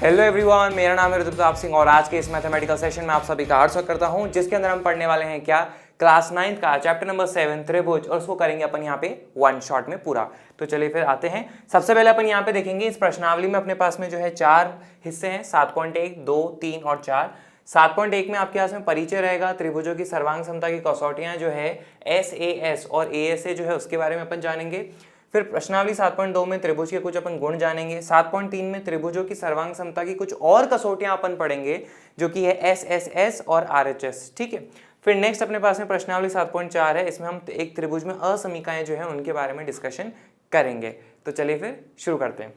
Hello everyone, मेरा नाम है ऋतुप्रताप सिंह और आज के इस मैथमेटिकल सेशन में आप सभी का हार्दिक स्वागत करता हूं, जिसके अंदर हम पढ़ने वाले हैं क्या क्लास 9 का चैप्टर नंबर 7 त्रिभुज, और उसको करेंगे अपन यहाँ पे वन शॉट में पूरा। तो चलिए फिर आते हैं। सबसे पहले अपन यहाँ पे देखेंगे इस प्रश्नावली में अपने पास में जो है 4 हिस्से हैं, 7.1, 2, 3 और 4। 7.1 में आपके पास में परिचय रहेगा, त्रिभुजों की सर्वांग समता की कसौटियां जो है SAS और ASA जो है उसके बारे में अपन जानेंगे। फिर प्रश्नावली 7.2 में त्रिभुज के कुछ अपन गुण जानेंगे। 7.3 में त्रिभुजों की सर्वांग समता की कुछ और कसौटियां अपन पढ़ेंगे जो कि है SSS और RHS। ठीक है। फिर नेक्स्ट अपने पास में प्रश्नावली 7.4 है, इसमें हम एक त्रिभुज में असमीकाएं जो है उनके बारे में डिस्कशन करेंगे। तो चलिए फिर शुरू करते हैं।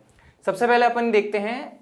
सबसे पहले अपन देखते हैं,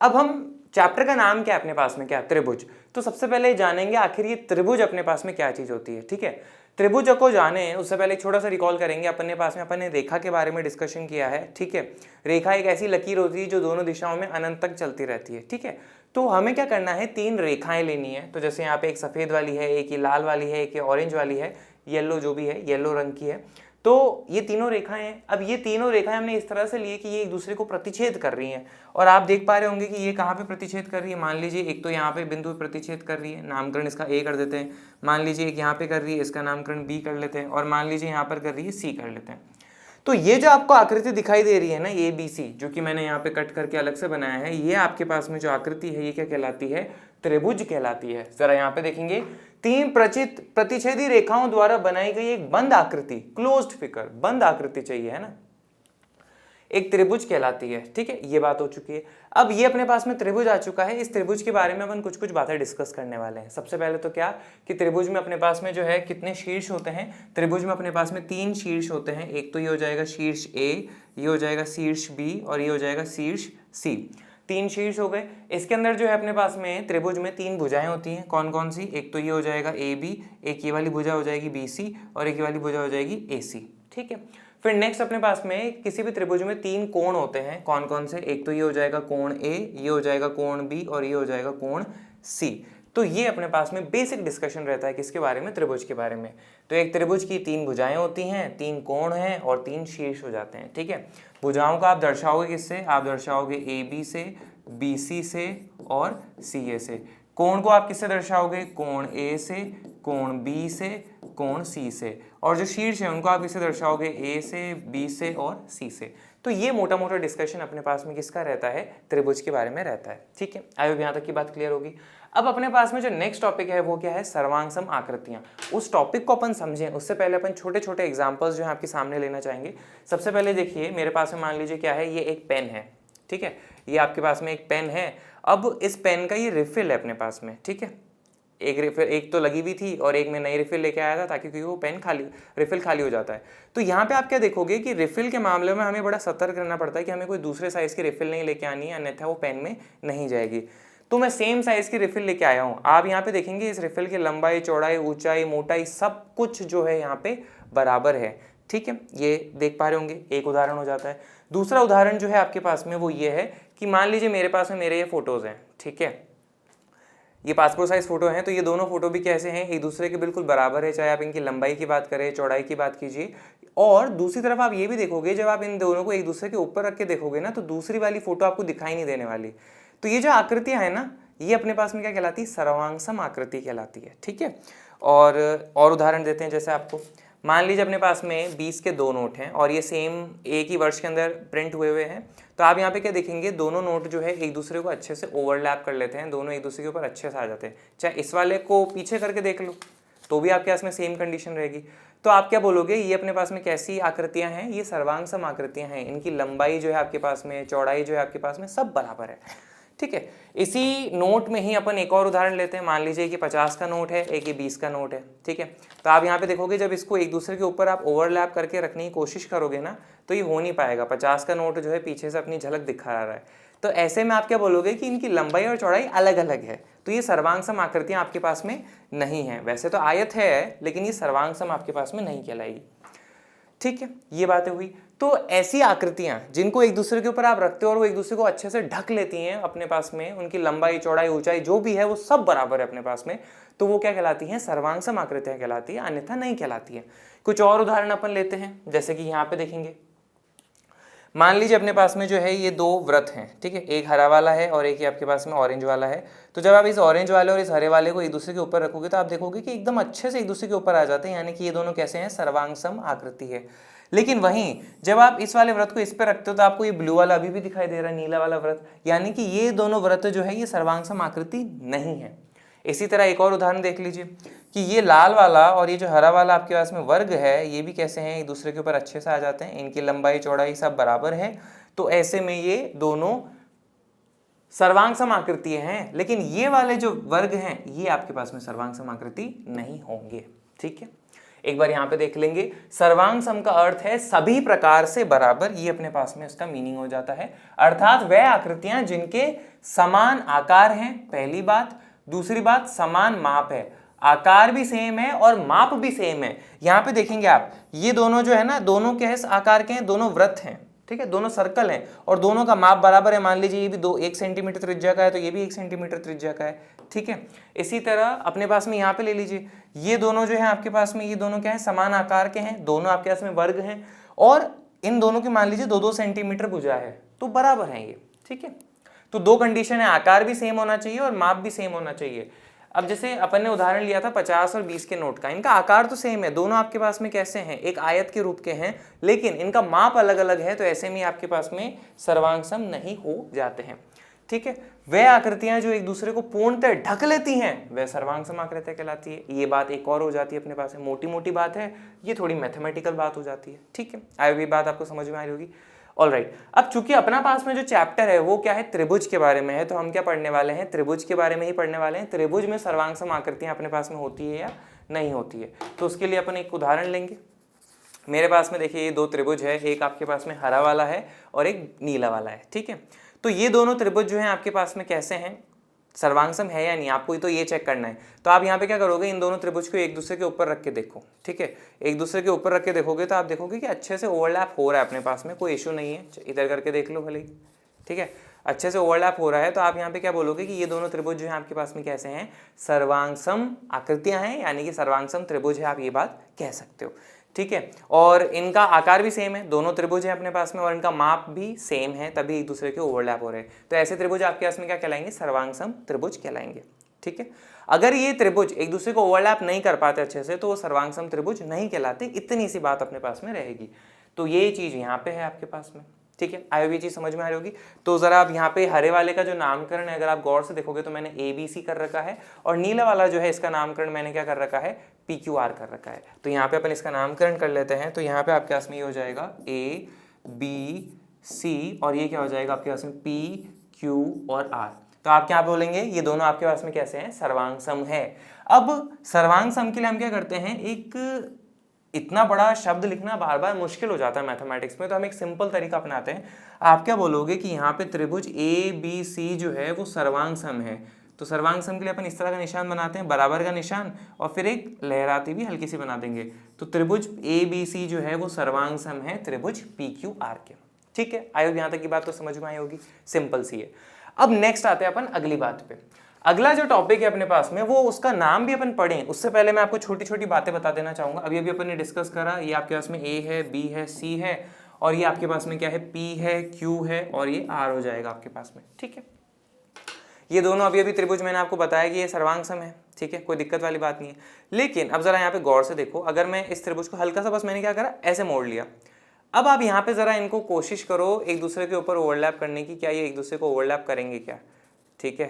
अब हम चैप्टर का नाम क्या है अपने पास में, क्या त्रिभुज। तो सबसे पहले जानेंगे आखिर ये त्रिभुज अपने पास में क्या चीज होती है। ठीक है, त्रिभुज को जाने उससे पहले एक छोटा सा रिकॉल करेंगे। अपने पास में अपन ने रेखा के बारे में डिस्कशन किया है। ठीक है, रेखा एक ऐसी लकीर होती है जो दोनों दिशाओं में अनंत तक चलती रहती है। ठीक है, तो हमें क्या करना है, 3 रेखाएं लेनी है। तो जैसे यहाँ पे एक सफेद वाली है, एक ये लाल वाली है, एक ये ऑरेंज वाली है, येलो जो भी है, येलो रंग की है। तो ये तीनों रेखाएं हैं। अब ये तीनों रेखाएं हमने इस तरह से लिए कि ये एक दूसरे को प्रतिच्छेद कर रही हैं, और आप देख पा रहे होंगे कि ये कहाँ पे प्रतिच्छेद कर रही है। मान लीजिए एक तो यहाँ पे बिंदु प्रतिच्छेद कर रही है, नामकरण इसका A कर देते हैं। मान लीजिए एक यहाँ पे कर रही है, इसका नामकरण B कर लेते हैं। और मान लीजिए यहाँ पर कर रही है C कर लेते हैं। तो ये जो आपको आकृति दिखाई दे रही है ना, ABC, जो कि मैंने यहाँ पे कट करके अलग से बनाया है, ये आपके पास में जो आकृति है ये क्या कहलाती है, त्रिभुज कहलाती है। जरा यहाँ पे देखेंगे, 3 प्रतिच्छेदी रेखाओं द्वारा बनाई गई एक बंद आकृति, क्लोज्ड फिगर, बंद आकृति चाहिए है ना, एक त्रिभुज कहलाती है। ठीक है, ये बात हो चुकी है। अब ये अपने पास में त्रिभुज आ चुका है। इस त्रिभुज के बारे में अपन कुछ कुछ बातें डिस्कस करने वाले हैं। सबसे पहले तो क्या कि त्रिभुज में अपने पास में जो है कितने शीर्ष होते हैं। त्रिभुज में अपने पास में 3 शीर्ष होते हैं। एक तो ये हो जाएगा शीर्ष A, ये हो जाएगा शीर्ष B और ये हो जाएगा शीर्ष C। 3 शीर्ष हो गए। इसके अंदर जो है अपने पास में त्रिभुज में 3 भुजाएं होती हैं। कौन कौन सी? एक तो ये हो जाएगा AB, एक ये वाली भुजा हो जाएगी BC और एक ये वाली भुजा हो जाएगी AC। ठीक है, फिर नेक्स्ट अपने पास में किसी भी त्रिभुज में 3 कोण होते हैं। कौन कौन से? एक तो ये हो जाएगा कोण A, ये हो जाएगा कोण B और ये हो जाएगा कोण C। तो ये अपने पास में बेसिक डिस्कशन रहता है किसके बारे में, त्रिभुज के बारे में। तो एक त्रिभुज की 3 भुजाएं होती हैं, 3 कोण हैं और 3 शीर्ष हो जाते हैं। ठीक है, भुजाओं का आप दर्शाओगे किससे? आप दर्शाओगे AB से, BC से और CA से। कोण को आप किससे दर्शाओगे? कोण A से, कोण B से, कोण C से। और जो शीर्ष है उनको आप किससे दर्शाओगे? A से, B से और C से। तो ये मोटा मोटा डिस्कशन अपने पास में किसका रहता है, त्रिभुज के बारे में रहता है। ठीक है, आई होप यहाँ तक की बात क्लियर होगी। अब अपने पास में जो नेक्स्ट टॉपिक है वो क्या है, सर्वांगसम आकृतियां। उस टॉपिक को अपन समझें उससे पहले अपन छोटे छोटे एग्जाम्पल्स जो है आपके सामने लेना चाहेंगे। सबसे पहले देखिए, मेरे पास में मान लीजिए क्या है, ये एक पेन है। ठीक है, ये आपके पास में एक पेन है। अब इस पेन का ये रिफिल है अपने पास में। ठीक है, एक रिफिल, एक तो लगी हुई थी और एक में नई रिफिल लेके आया था, ताकि क्योंकि वो पेन खाली, रिफिल खाली हो जाता है। तो यहाँ पे आप क्या देखोगे कि रिफिल के मामले में हमें बड़ा सतर्क रहना पड़ता है कि हमें कोई दूसरे साइज की रिफिल नहीं लेके आनी है, अन्यथा वो पेन में नहीं जाएगी। तो मैं सेम साइज की रिफिल लेके आया हूँ। आप यहाँ पे देखेंगे इस रिफिल की लंबाई, चौड़ाई, ऊंचाई, मोटाई सब कुछ जो है यहाँ पे बराबर है। ठीक है, ये देख पा रहे होंगे, एक उदाहरण हो जाता है। दूसरा उदाहरण जो है आपके पास में वो ये है कि मान लीजिए मेरे पास में मेरे ये फोटोज हैं। ठीक है, ये पासपोर्ट साइज फोटो हैं, तो ये दोनों फोटो भी कैसे हैं, एक दूसरे के बिल्कुल बराबर है, चाहे आप इनकी लंबाई की बात करें, चौड़ाई की बात कीजिए। और दूसरी तरफ आप ये भी देखोगे, जब आप इन दोनों को एक दूसरे के ऊपर रख के देखोगे ना, तो दूसरी वाली फोटो आपको दिखाई नहीं देने वाली। तो ये जो आकृतियां है ना, ये अपने पास में क्या कहलाती है, सर्वांगसम आकृति कहलाती है। ठीक है, और उदाहरण देते हैं। जैसे आपको मान लीजिए अपने पास में 20 के 2 नोट हैं और ये सेम एक ही वर्ष के अंदर प्रिंट हुए हुए हैं। तो आप यहाँ पे क्या देखेंगे, दोनों नोट जो है एक दूसरे को अच्छे से ओवरलैप कर लेते हैं, दोनों एक दूसरे के ऊपर अच्छे से आ जाते हैं। चाहे इस वाले को पीछे करके देख लो तो भी आपके पास में सेम कंडीशन रहेगी। तो आप क्या बोलोगे, ये अपने पास में कैसी आकृतियां हैं, ये सर्वांगसम आकृतियां हैं। इनकी लंबाई जो है आपके पास में, चौड़ाई जो है आपके पास में, सब बराबर है। ठीक है, इसी नोट में ही अपन एक और उदाहरण लेते हैं। मान लीजिए कि 50 का नोट है, एक ये 20 का नोट है। ठीक है, तो आप यहाँ पे देखोगे, जब इसको एक दूसरे के ऊपर आप ओवरलैप करके रखने की कोशिश करोगे ना, तो ये हो नहीं पाएगा। 50 का नोट जो है पीछे से अपनी झलक दिखा रहा है। तो ऐसे में आप क्या बोलोगे कि इनकी लंबाई और चौड़ाई अलग अलग है। तो ये सर्वांगसम आकृतियां आपके पास में नहीं है। वैसे तो आयत है, लेकिन ये सर्वांगसम आपके पास में नहीं कहलाएगी। ठीक है, ये बातें हुई। तो ऐसी आकृतियां जिनको एक दूसरे के ऊपर आप रखते हो और वो एक दूसरे को अच्छे से ढक लेती हैं अपने पास में, उनकी लंबाई, चौड़ाई, ऊंचाई जो भी है वो सब बराबर है अपने पास में, तो वो क्या कहलाती हैं, सर्वांगसम आकृतियां कहलाती है, अन्यथा नहीं कहलाती है। कुछ और उदाहरण अपन लेते हैं। जैसे कि यहाँ पे देखेंगे, मान लीजिए अपने पास में जो है ये दो वृत्त हैं, ठीक है, एक हरा वाला है और एक ही आपके पास में ऑरेंज वाला है। तो जब आप इस ऑरेंज वाले और इस हरे वाले को एक दूसरे के ऊपर रखोगे तो आप देखोगे कि एकदम अच्छे से एक दूसरे के ऊपर आ जाते हैं, यानी कि ये दोनों कैसे हैं, सर्वांग सम आकृति है। लेकिन वहीं जब आप इस वाले व्रत को इस पे रखते हो तो आपको ये ब्लू वाला अभी भी दिखाई दे रहा है, नीला वाला व्रत, यानी कि ये दोनों व्रत जो है ये सर्वांग सम आकृति नहीं है। इसी तरह एक और उदाहरण देख लीजिए कि ये लाल वाला और ये जो हरा वाला आपके पास में वर्ग है, ये भी कैसे हैं, एक दूसरे के ऊपर अच्छे से आ जाते हैं, इनकी लंबाई चौड़ाई सब बराबर है। तो ऐसे में ये दोनों सर्वांग सम आकृति हैं, लेकिन ये वाले जो वर्ग हैं ये आपके पास में सर्वांग सम आकृति नहीं होंगे। ठीक है, एक बार यहां पे देख लेंगे, सर्वांग सम का अर्थ है सभी प्रकार से बराबर, ये अपने पास में इसका मीनिंग हो जाता है, अर्थात वह आकृतियां जिनके समान आकार हैं, पहली बात। दूसरी बात, समान माप है, आकार भी सेम है और माप भी सेम है। यहां पे देखेंगे आप, ये दोनों जो है ना, दोनों के आकार के हैं, दोनों वृत्त हैं, ठीक है, दोनों सर्कल हैं और दोनों का माप बराबर है। मान लीजिए ये भी 1 सेंटीमीटर त्रिज्या का है तो ये भी 1 सेंटीमीटर त्रिज्या का है, ठीक है। इसी तरह अपने पास में यहाँ पे ले लीजिए, ये दोनों जो है आपके पास में, ये दोनों क्या है, समान आकार के हैं, दोनों आपके पास में वर्ग हैं और इन दोनों की मान लीजिए 2-2 सेंटीमीटर भुजा है, तो बराबर है ये, ठीक है। तो दो कंडीशन है, आकार भी सेम होना चाहिए और माप भी सेम होना चाहिए। अब जैसे अपन ने उदाहरण लिया था 50 और 20 के नोट का, इनका आकार तो सेम है, दोनों आपके पास में कैसे हैं, एक आयत के रूप के हैं, लेकिन इनका माप अलग अलग है, तो ऐसे में आपके पास में सर्वांग सम नहीं हो जाते हैं, ठीक है। वह आकृतियां जो एक दूसरे को पूर्णतः ढक लेती हैं वह सर्वांग सम आकृतियां कहलाती है। ये बात एक और हो जाती है अपने पास में, मोटी मोटी बात है, ये थोड़ी मैथमेटिकल बात हो जाती है, ठीक है। आई भी बात आपको समझ में आ रही होगी। ऑलराइट, अब चूंकि अपना पास में जो चैप्टर है वो क्या है, त्रिभुज के बारे में है, तो हम क्या पढ़ने वाले हैं, त्रिभुज के बारे में ही पढ़ने वाले हैं। त्रिभुज में सर्वांग सम आकृतियां अपने पास में होती है या नहीं होती है, तो उसके लिए अपन एक उदाहरण लेंगे। मेरे पास में देखिए ये दो त्रिभुज है, एक आपके पास में हरा वाला है और एक नीला वाला है, ठीक है। तो ये दोनों त्रिभुज जो है आपके पास में कैसे हैं, सर्वांग सम है या नहीं, आपको तो ये चेक करना है। तो आप यहाँ पे क्या करोगे, इन दोनों त्रिभुज को एक दूसरे के ऊपर रख के देखो, ठीक है। एक दूसरे के ऊपर रख के देखोगे तो आप देखोगे कि अच्छे से ओवरलैप हो रहा है अपने पास में, कोई इशू नहीं है। इधर करके देख लो भले ही, ठीक है, अच्छे से ओवरलैप हो रहा है। तो आप यहाँ पे क्या बोलोगे कि ये दोनों त्रिभुज जो है आपके पास में कैसे हैं, सर्वांग सम आकृतियां हैं, यानी कि सर्वांग सम त्रिभुज है, आप ये बात कह सकते हो, ठीक है। और इनका आकार भी सेम है, दोनों त्रिभुज है अपने पास में, और इनका माप भी सेम है, तभी एक दूसरे के ओवरलैप हो रहे हैं। तो ऐसे त्रिभुज आपके पास में क्या कहलाएंगे, सर्वांग सम त्रिभुज कहलाएंगे, ठीक है। अगर ये त्रिभुज एक दूसरे को ओवरलैप नहीं कर पाते अच्छे से तो वो सर्वांग सम त्रिभुज नहीं कहलाते, इतनी सी बात अपने पास में रहेगी। तो ये चीज यहाँ पे है आपके पास में, ठीक है। आई चीज समझ में आ रही होगी। तो जरा आप यहाँ पे हरे वाले का जो नामकरण है, अगर आप गौर से देखोगे तो मैंने ABC कर रखा है, और नीला वाला जो है इसका नामकरण मैंने क्या कर रखा है, PQR कर रखा है। तो यहाँ पे अपन इसका नामकरण कर लेते हैं। तो यहाँ पे आपके पास में ये हो जाएगा ABC और ये क्या हो जाएगा आपके पास में PQ और R। तो आप क्या बोलेंगे, ये दोनों आपके पास में कैसे हैं, सर्वांग सम है। अब सर्वांग सम के लिए हम क्या करते हैं, एक इतना बड़ा शब्द लिखना बार बार मुश्किल हो जाता है मैथमेटिक्स में, तो हम एक सिंपल तरीका अपनाते हैं। आप क्या बोलोगे कि यहाँ पे त्रिभुज ABC जो है वो सर्वांग सम है। तो सर्वांग सम के लिए अपन इस तरह का निशान बनाते हैं, बराबर का निशान, और फिर एक लहराती भी हल्की सी बना देंगे। तो त्रिभुज ABC जो है वो सर्वांग सम है त्रिभुज PQR के, ठीक है। आई होप यहाँ तक की बात तो समझ में आई होगी, सिंपल सी है। अब नेक्स्ट आते हैं अपन अगली बात पे। अगला जो टॉपिक है अपने पास में वो उसका नाम भी अपन पढ़ें, उससे पहले मैं आपको छोटी छोटी बातें बता देना चाहूंगा। अभी अपन ने डिस्कस करा, ये आपके पास में A है, B है, C है, और ये आपके पास में क्या है, P है, Q है, और ये R हो जाएगा आपके पास में, ठीक है। ये दोनों अभी त्रिभुज मैंने आपको बताया कि ये सर्वांग सम है, ठीक है, कोई दिक्कत वाली बात नहीं है। लेकिन अब जरा यहाँ पे गौर से देखो, अगर मैं इस त्रिभुज को हल्का सा, बस मैंने क्या करा, ऐसे मोड़ लिया। अब आप यहाँ पे जरा इनको कोशिश करो एक दूसरे के ऊपर ओवरलैप करने की, क्या ये एक दूसरे को ओवरलैप करेंगे क्या, ठीक है।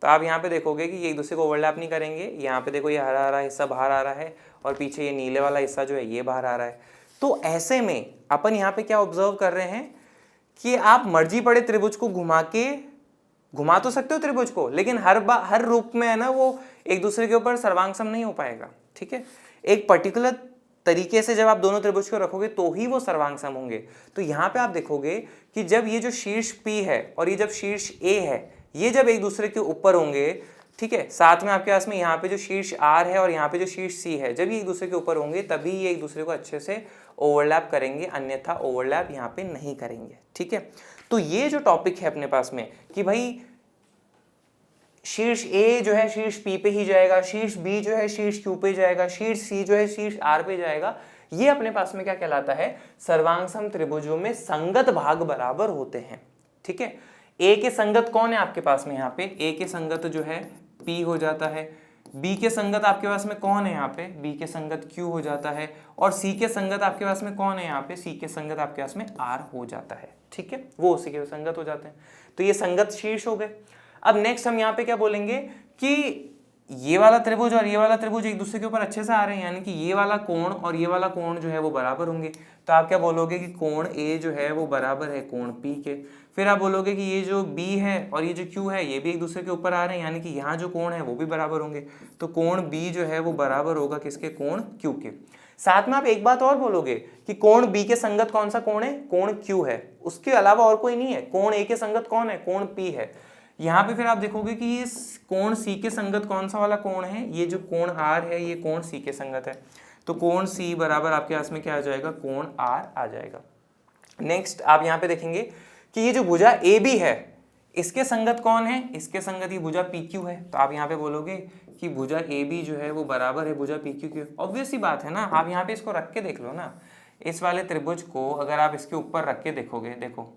तो आप यहाँ पे देखोगे कि ये एक दूसरे को ओवरलैप नहीं करेंगे। यहाँ पे देखो ये हरा हरा हिस्सा बाहर आ रहा है और पीछे ये नीले वाला हिस्सा जो है ये बाहर आ रहा है। तो ऐसे में अपन यहाँ पे क्या ऑब्जर्व कर रहे हैं कि आप मर्जी पड़े त्रिभुज को घुमा तो सकते हो त्रिभुज को, लेकिन हर रूप में है ना वो एक दूसरे के ऊपर सर्वांग सम नहीं हो पाएगा, ठीक है। एक पर्टिकुलर तरीके से जब आप दोनों त्रिभुज को रखोगे तो ही वो सर्वांग सम होंगे। तो यहाँ पे आप देखोगे कि जब ये जो शीर्ष P है और ये जब शीर्ष A है, ये जब एक दूसरे के ऊपर होंगे, ठीक है, साथ में आपके पास में यहाँ पे जो शीर्ष R है और यहाँ पे जो शीर्ष C है, जब ये एक दूसरे के ऊपर होंगे तभी ये एक दूसरे को अच्छे से ओवरलैप करेंगे, अन्यथा ओवरलैप यहाँ पे नहीं करेंगे, ठीक है। तो ये जो टॉपिक है अपने पास में कि भाई शीर्ष A जो है शीर्ष P पे ही जाएगा, शीर्ष B जो है शीर्ष Q पे जाएगा, शीर्ष C जो है शीर्ष R पे जाएगा, ये अपने पास में क्या कहलाता है, सर्वांग सम त्रिभुजों में संगत भाग बराबर होते हैं। ठीक है, ए के संगत कौन है आपके पास में, यहाँ पे ए के संगत जो है P हो जाता है, बी के संगत आपके पास में कौन है यहाँ पे, बी के संगत Q हो जाता है, और सी के संगत आपके पास में कौन है यहाँ पे, सी के संगत आपके पास में R हो जाता है। ठीक है, वो उसी के संगत हो जाते हैं। तो ये संगत शीर्ष हो गए। अब नेक्स्ट हम यहाँ पे क्या बोलेंगे कि ये वाला त्रिभुज और ये वाला त्रिभुज एक दूसरे के ऊपर अच्छे से आ रहे हैं, यानी कि ये वाला कोण और ये वाला कोण जो है वो बराबर होंगे। तो आप क्या बोलोगे कि कोण A जो है वो बराबर है कोण P के। फिर आप बोलोगे कि ये जो B है और ये जो Q है ये भी एक दूसरे के ऊपर आ रहे हैं, यानी कि यहाँ जो कोण है वो भी बराबर होंगे। तो कोण B जो है वो बराबर होगा किसके, कोण Q के। साथ में आप एक बात और बोलोगे कि कोण B के संगत कौन सा कोण है, कोण Q है, उसके अलावा और कोई नहीं है। कोण A के संगत कौन है, कोण P है। यहाँ पे फिर आप देखोगे कि ये कोण C के संगत कौन सा वाला कोण है, ये जो कोण R है ये कोण C के संगत है। तो कोण C बराबर आपके पास में क्या आ जाएगा, कोण R आ जाएगा। नेक्स्ट आप यहाँ पे देखेंगे कि ये जो भुजा AB है इसके संगत कौन है, इसके संगत ये भुजा PQ है। तो आप यहाँ पे बोलोगे कि भुजा AB जो है वो बराबर है भुजा PQ के। ऑब्वियस ही बात है ना, आप यहाँ पे इसको रख के देख लो ना, इस वाले त्रिभुज को अगर आप इसके ऊपर रख के देखोगे, देखो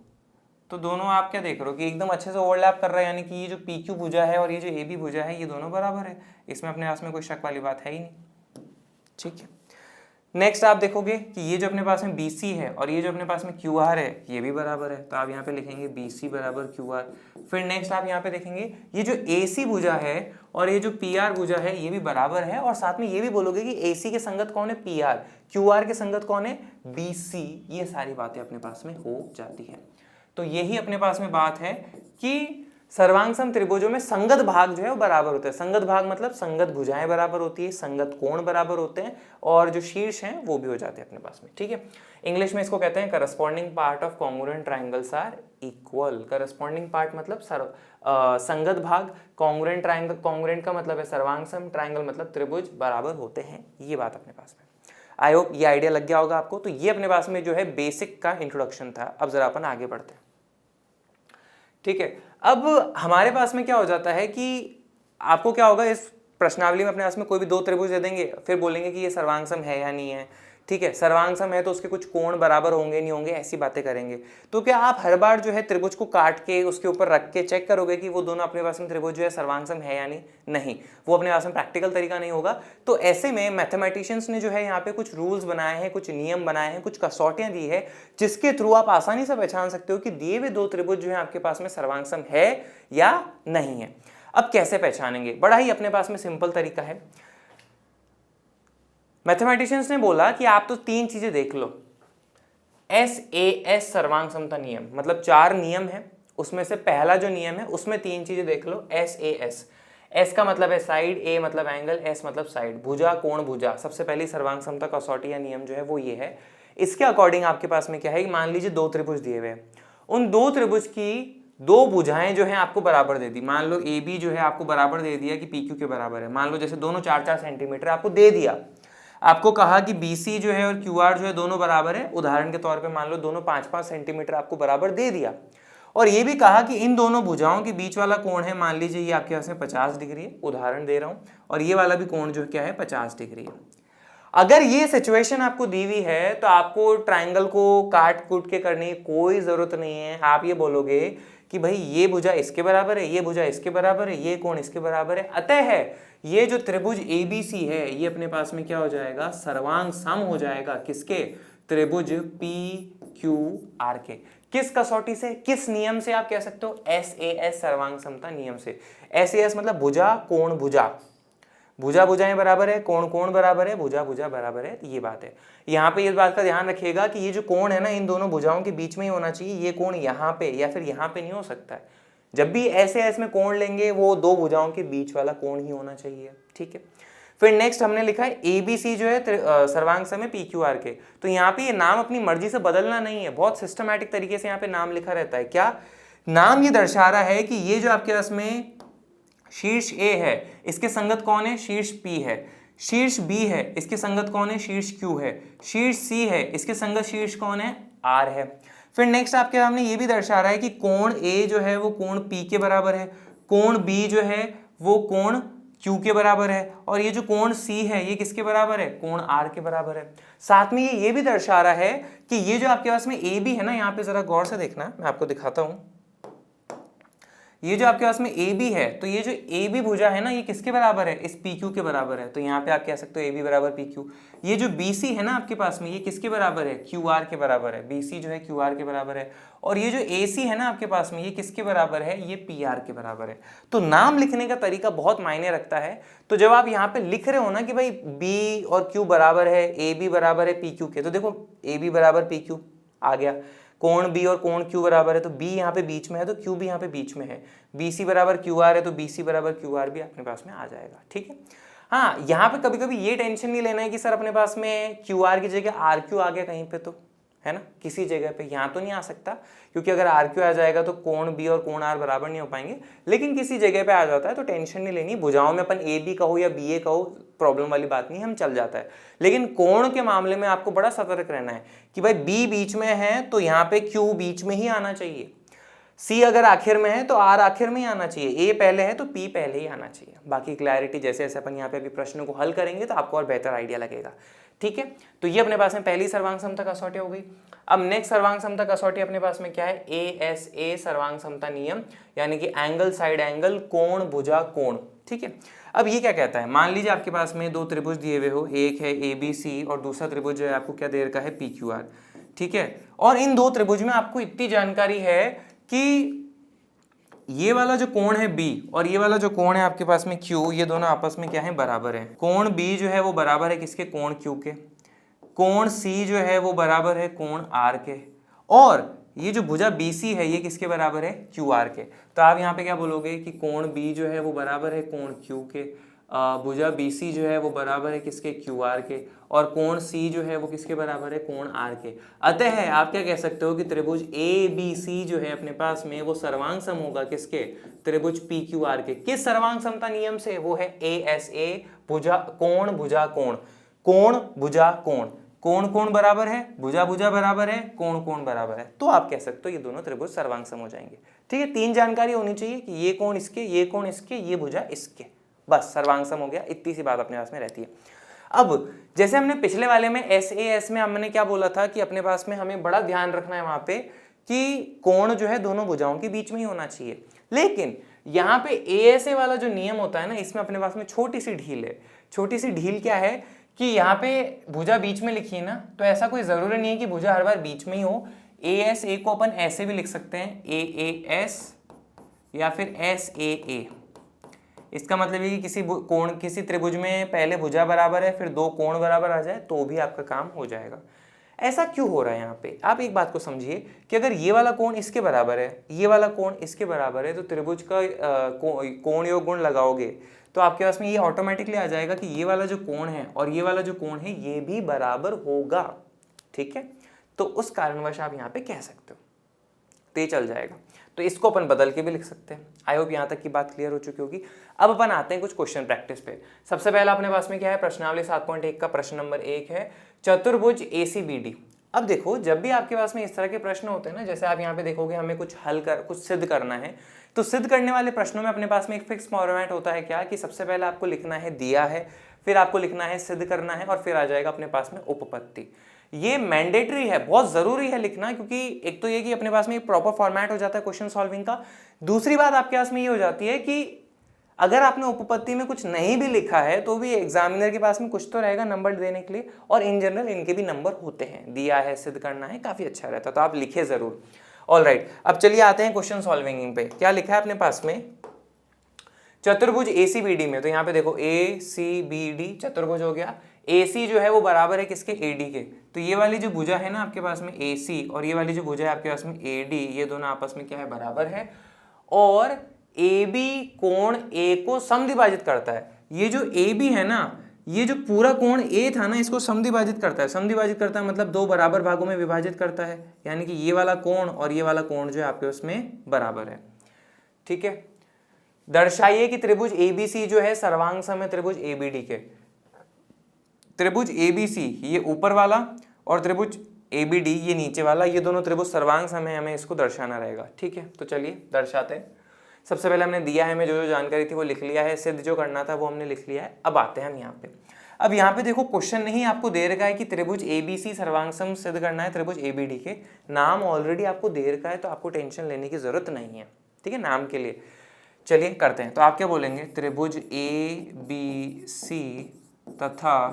तो दोनों आप क्या देख रहे हो कि एकदम अच्छे से ओवरलैप कर रहा है, यानी कि ये जो PQ भुजा है और ये जो AB भुजा है ये दोनों बराबर है। इसमें अपने पास में कोई शक वाली बात है ही नहीं। ठीक है, नेक्स्ट आप देखोगे कि ये जो अपने पास में BC है और ये जो अपने पास में QR है ये भी बराबर है। तो आप यहाँ पे लिखेंगे BC बराबर QR। फिर नेक्स्ट आप यहाँ पे देखेंगे ये जो AC भुजा है और ये जो PR भुजा है ये भी बराबर है, और साथ में ये भी बोलोगे कि AC के संगत कौन है, PR, QR के संगत कौन है, BC। ये सारी बातें अपने पास में हो जाती है। तो यही अपने पास में बात है कि सर्वांग सम त्रिभुजों में संगत भाग जो है वो बराबर होते हैं। संगत भाग मतलब संगत भुजाएं बराबर होती है, संगत कोण बराबर होते हैं, और जो शीर्ष हैं वो भी हो जाते हैं अपने पास में। ठीक है, इंग्लिश में इसको कहते हैं corresponding part of congruent triangles are equal. Corresponding part मतलब संगत भाग, कॉन्ग्रुएंट ट्राइंगल, कॉन्ग्रुएंट का मतलब है सर्वांग सम, ट्राइंगल मतलब त्रिभुज बराबर होते हैं। ये बात अपने पास में, आई होप ये आइडिया लग गया होगा आपको। तो ये अपने पास में जो है बेसिक का इंट्रोडक्शन था। अब जरा अपन आगे बढ़ते हैं। ठीक है, अब हमारे पास में क्या हो जाता है कि आपको क्या होगा, इस प्रश्नावली में अपने पास में कोई भी दो त्रिभुज दे देंगे, फिर बोलेंगे कि ये सर्वांग सम है या नहीं है। ठीक है, सर्वांग सम है तो उसके कुछ कोण बराबर होंगे नहीं होंगे, ऐसी बातें करेंगे। तो क्या आप हर बार जो है त्रिभुज को काट के उसके ऊपर रख के चेक करोगे कि वो दोनों अपने पास में त्रिभुज जो है सर्वांग सम है या नहीं? नहीं, वो अपने पास में प्रैक्टिकल तरीका नहीं होगा। तो ऐसे में मैथमेटिशियंस ने जो है यहाँ पे कुछ रूल्स बनाए हैं, कुछ नियम बनाए हैं, कुछ कसौटियां दी है, जिसके थ्रू आप आसानी से पहचान सकते हो कि दिए हुए दो त्रिभुज जो है आपके पास में सर्वांग सम है या नहीं है। अब कैसे पहचानेंगे? बड़ा ही अपने पास में सिंपल तरीका है। मैथमेटिशियंस ने बोला कि आप तो तीन चीजें देख लो। SAS सर्वांग समता नियम, मतलब चार नियम है, उसमें से पहला जो नियम है उसमें तीन चीजें देख लो। SAS, S का मतलब है साइड, A मतलब एंगल, S मतलब साइड, भुजा कोण भुजा। सबसे पहली सर्वांग समता कसौटी या नियम जो है वो ये है। इसके अकॉर्डिंग आपके पास में क्या है, मान लीजिए दो त्रिभुज दिए हुए हैं, उन दो त्रिभुज की दो भुजाएं जो हैं आपको बराबर दे दी। मान लो AB जो है आपको बराबर दे दिया कि PQ के बराबर है। मान लो जैसे दोनों 4-4 सेंटीमीटर आपको दे दिया, आपको कहा कि BC जो है और QR जो है दोनों बराबर है। उदाहरण के तौर पे मान लो दोनों 5-5 सेंटीमीटर आपको बराबर दे दिया, और ये भी कहा कि इन दोनों भुजाओं के बीच वाला कोण है, मान लीजिए ये आपके पास में 50 डिग्री है, उदाहरण दे रहा हूं, और ये वाला भी कोण जो क्या है 50 डिग्री है। अगर ये सिचुएशन आपको दी हुई है तो आपको ट्राइंगल को काट कूट के करने की कोई जरूरत नहीं है। आप ये बोलोगे कि भाई ये भुजा इसके बराबर है, ये भुजा इसके बराबर है, ये कोण इसके बराबर है, अतः है ये जो त्रिभुज ABC है ये अपने पास में क्या हो जाएगा, सर्वांग सम हो जाएगा। किसके? त्रिभुज PQR के। किस कसौटी से, किस नियम से? आप कह सकते हो SAS सर्वांग समता नियम से। SAS मतलब भुजा कोण भुजा, भुजा भुजाएं बराबर है, कोण कोण बराबर है, भुजा भुजा बराबर है। ये बात है। यहाँ पे इस बात का ध्यान रखिएगा कि ये जो कोण है ना इन दोनों भुजाओं के बीच में ही होना चाहिए। ये कोण यहाँ पे या फिर यहाँ पे नहीं हो सकता है। जब भी SAS में कोण लेंगे वो दो भुजाओं के बीच वाला कोण ही होना चाहिए। ठीक है, फिर नेक्स्ट हमने लिखा है ABC जो है सर्वांग सम है PQR के। तो यहाँ पे ये नाम अपनी मर्जी से बदलना नहीं है, बहुत सिस्टमैटिक तरीके से यहाँ पे नाम लिखा रहता है। क्या नाम ये दर्शा रहा है कि ये जो आपके पास में शीर्ष A है इसके संगत कौन है, शीर्ष P है। शीर्ष B है इसके संगत कौन है, शीर्ष Q है। शीर्ष C है इसके संगत शीर्ष कौन है, R है। फिर नेक्स्ट आपके सामने ये भी दर्शा रहा है कि कोण A जो है वो कोण P के बराबर है, कोण B जो है वो कोण Q के बराबर है, और ये जो कोण C है ये किसके बराबर है, कोण R के बराबर है। साथ में ये भी दर्शा रहा है कि ये जो आपके पास में AB है ना, यहाँ पे जरा गौर से देखना, मैं आपको दिखाता हूं, ये जो आपके पास में AB है, तो ये जो AB भुजा है ना, ये किसके बराबर है, इस PQ के बराबर है। तो यहाँ पे आप कह सकते हो AB बराबर PQ। ये जो BC है ना आपके पास में, ये किसके बराबर है, QR के बराबर है। BC जो है QR के बराबर है। और ये जो AC है ना आपके पास में, ये किसके बराबर है, ये PR के बराबर है। तो नाम लिखने का तरीका बहुत मायने रखता है। तो जब आप यहाँ पे लिख रहे हो ना कि भाई B और Q बराबर है, AB बराबर है PQ के, तो देखो AB बराबर PQ आ गया, कोण B और कोण Q बराबर है, तो B यहाँ पे बीच में है तो Q भी यहाँ पे बीच में है, BC बराबर QR है तो BC बराबर QR भी अपने पास में आ जाएगा। ठीक है। हाँ, यहाँ पे कभी कभी ये टेंशन नहीं लेना है कि सर अपने पास में QR की जगह RQ आ गया कहीं पे, तो है ना, किसी जगह पे यहाँ तो नहीं आ सकता, क्योंकि अगर RQ आ जाएगा तो कोण B और कोण R बराबर नहीं हो पाएंगे, लेकिन किसी जगह पे आ जाता है तो टेंशन नहीं लेनी। भुजाओं में अपन AB कहो या BA कहो, प्रॉब्लम वाली बात नहीं, हम चल जाता है। लेकिन कोण के मामले में आपको बड़ा सतर्क रहना है कि भाई B बीच में है तो यहाँ पे Q बीच में ही आना चाहिए, C अगर आखिर में है तो R आखिर में ही आना चाहिए, A पहले है तो P पहले ही आना चाहिए। बाकी क्लैरिटी जैसे जैसे अपन यहाँ पे अभी प्रश्नों को हल करेंगे तो आपको और बेहतर आइडिया लगेगा। ठीक है, तो ये अपने पास में पहली सर्वांग समता कसौटी हो गई। अब नेक्स्ट सर्वांग समता कसौटी अपने पास में क्या है, ASA सर्वांग समता नियम, यानी कि एंगल साइड एंगल, कोण भुजा कोण। ठीक है, अब ये क्या कहता है, मान लीजिए आपके पास में दो त्रिभुज दिए हुए हो, एक है ABC और दूसरा त्रिभुज जो है आपको क्या दे रखा है, PQR। ठीक है, और इन दो त्रिभुज में आपको इतनी जानकारी है कि ये वाला जो कोण है B और ये वाला जो कोण है आपके पास में Q, ये दोनों आपस में क्या है, बराबर है। कोण B जो है वो बराबर है किसके, कोण Q के। कोण C जो है वो बराबर है कोण R के। और ये जो भुजा BC है ये किसके बराबर है, QR के। तो आप यहाँ पे क्या बोलोगे कि कोण B जो है वो बराबर है कोण Q के, भुजा BC जो है वो बराबर है किसके, QR के, और कोण C जो है वो किसके बराबर है, कोण R के। अतः आप क्या कह सकते हो कि त्रिभुज ABC जो है अपने पास में वो सर्वांग सम होगा किसके, त्रिभुज PQR के। किस सर्वांग समता नियम से, वो है ASA, भुजा कोण भुजा कोण, कोण भुजा कोण, कोण कोण बराबर है, भुजा भुजा बराबर है, कोण कोण बराबर है, तो आप कह सकते हो ये दोनों त्रिभुज सर्वांग सम हो जाएंगे। ठीक है, तीन जानकारी होनी चाहिए कि ये कोण इसके, ये कोण इसके, ये भुजा इसके, बस सर्वांग सम हो गया। इतनी सी बात अपने पास में रहती है। अब जैसे हमने पिछले वाले में SAS में हमने क्या बोला था कि अपने पास में हमें बड़ा ध्यान रखना है वहां पे कि कोण जो है दोनों भुजाओं के बीच में ही होना चाहिए। लेकिन यहाँ पे ASA वाला जो नियम होता है ना, इसमें अपने पास में छोटी सी ढील है। छोटी सी ढील क्या है कि यहाँ पे भुजा बीच में लिखी है ना, तो ऐसा कोई जरूरी नहीं है कि भुजा हर बार बीच में ही हो। ASA को अपन ऐसे भी लिख सकते हैं, AAS या फिर SAA। इसका मतलब है कि किसी कोण, किसी त्रिभुज में पहले भुजा बराबर है फिर दो कोण बराबर आ जाए तो भी आपका काम हो जाएगा। ऐसा क्यों हो रहा है यहाँ पे, आप एक बात को समझिए कि अगर ये वाला कोण इसके बराबर है, ये वाला कोण इसके बराबर है, तो त्रिभुज का कोण योग गुण लगाओगे तो आपके पास में ये ऑटोमेटिकली आ जाएगा कि ये वाला जो कोण है और ये वाला जो कोण है ये भी बराबर होगा। ठीक है, तो उस कारणवश आप यहाँ पे कह सकते हो, तो ये चल जाएगा। तो इसको अपन बदल के भी लिख सकते हैं। आई होप यहाँ तक की बात क्लियर हो चुकी होगी। अब अपन आते हैं कुछ क्वेश्चन प्रैक्टिस पे। सबसे पहला अपने पास में क्या है, प्रश्नावली 7.1 का प्रश्न नंबर 1 है, चतुर्भुज ACBD। अब देखो, जब भी आपके पास में इस तरह के प्रश्न होते हैं ना, जैसे आप यहाँ पे देखोगे हमें कुछ कुछ सिद्ध करना है, तो सिद्ध करने वाले प्रश्नों में अपने पास में एक फिक्स फॉर्मेट होता है क्या, कि सबसे पहले आपको लिखना है दिया है, फिर आपको लिखना है सिद्ध करना है, और फिर आ जाएगा अपने पास में उपपत्ति। ये मैंडेटरी है, बहुत जरूरी है लिखना, क्योंकि एक तो ये कि अपने पास में एक प्रॉपर फॉर्मेट हो जाता है क्वेश्चन सॉल्विंग का। दूसरी बात आपके पास में ये हो जाती है कि अगर आपने उपपत्ति में कुछ नहीं भी लिखा है तो भी एग्जामिनर के पास में कुछ तो रहेगा नंबर देने के लिए, और इन जनरल इनके भी नंबर होते हैं, दिया है सिद्ध करना है, काफी अच्छा रहता है, तो आप लिखे जरूर। ऑलराइट, अब चलिए आते हैं क्वेश्चन सॉल्विंग पे। क्या लिखा है अपने पास में, चतुर्भुज ACBD में, तो यहाँ पे देखो ACBD चतुर्भुज हो गया। AC जो है वो बराबर है किसके, AD के। तो ये वाली जो भुजा है ना आपके पास में AC, और ये वाली जो भुजा है आपके पास में AD, ये दोनों आपस में क्या है, बराबर है। और AB कोण A को समद्विभाजित करता है। ये जो AB है ना, ये जो पूरा कोण A था ना, इसको समद्विभाजित करता है। समद्विभाजित करता है मतलब दो बराबर भागों में विभाजित करता है, यानी कि ये वाला कोण और ये वाला कोण जो है आपके उसमें बराबर है। ठीक है, दर्शाइए कि त्रिभुज ABC जो है सर्वांग सम है त्रिभुज ABD के। त्रिभुज ABC ये ऊपर वाला और त्रिभुज ABD ये नीचे वाला, ये दोनों त्रिभुज सर्वांग सम है, हमें इसको दर्शाना रहेगा। ठीक है, तो चलिए दर्शाते हैं। सबसे पहले हमने दिया है, मैं जो जो जानकारी थी वो लिख लिया है, सिद्ध जो करना था वो हमने लिख लिया है। अब आते हैं हम यहाँ पे। अब यहाँ पे देखो क्वेश्चन नहीं आपको दे रखा है कि त्रिभुज ABC सर्वांग सम सिद्ध करना है त्रिभुज ABD के, नाम ऑलरेडी आपको दे रखा है तो आपको टेंशन लेने की जरूरत नहीं है, ठीक है, नाम के लिए। चलिए करते हैं। तो आप क्या बोलेंगे, त्रिभुज ABC तथा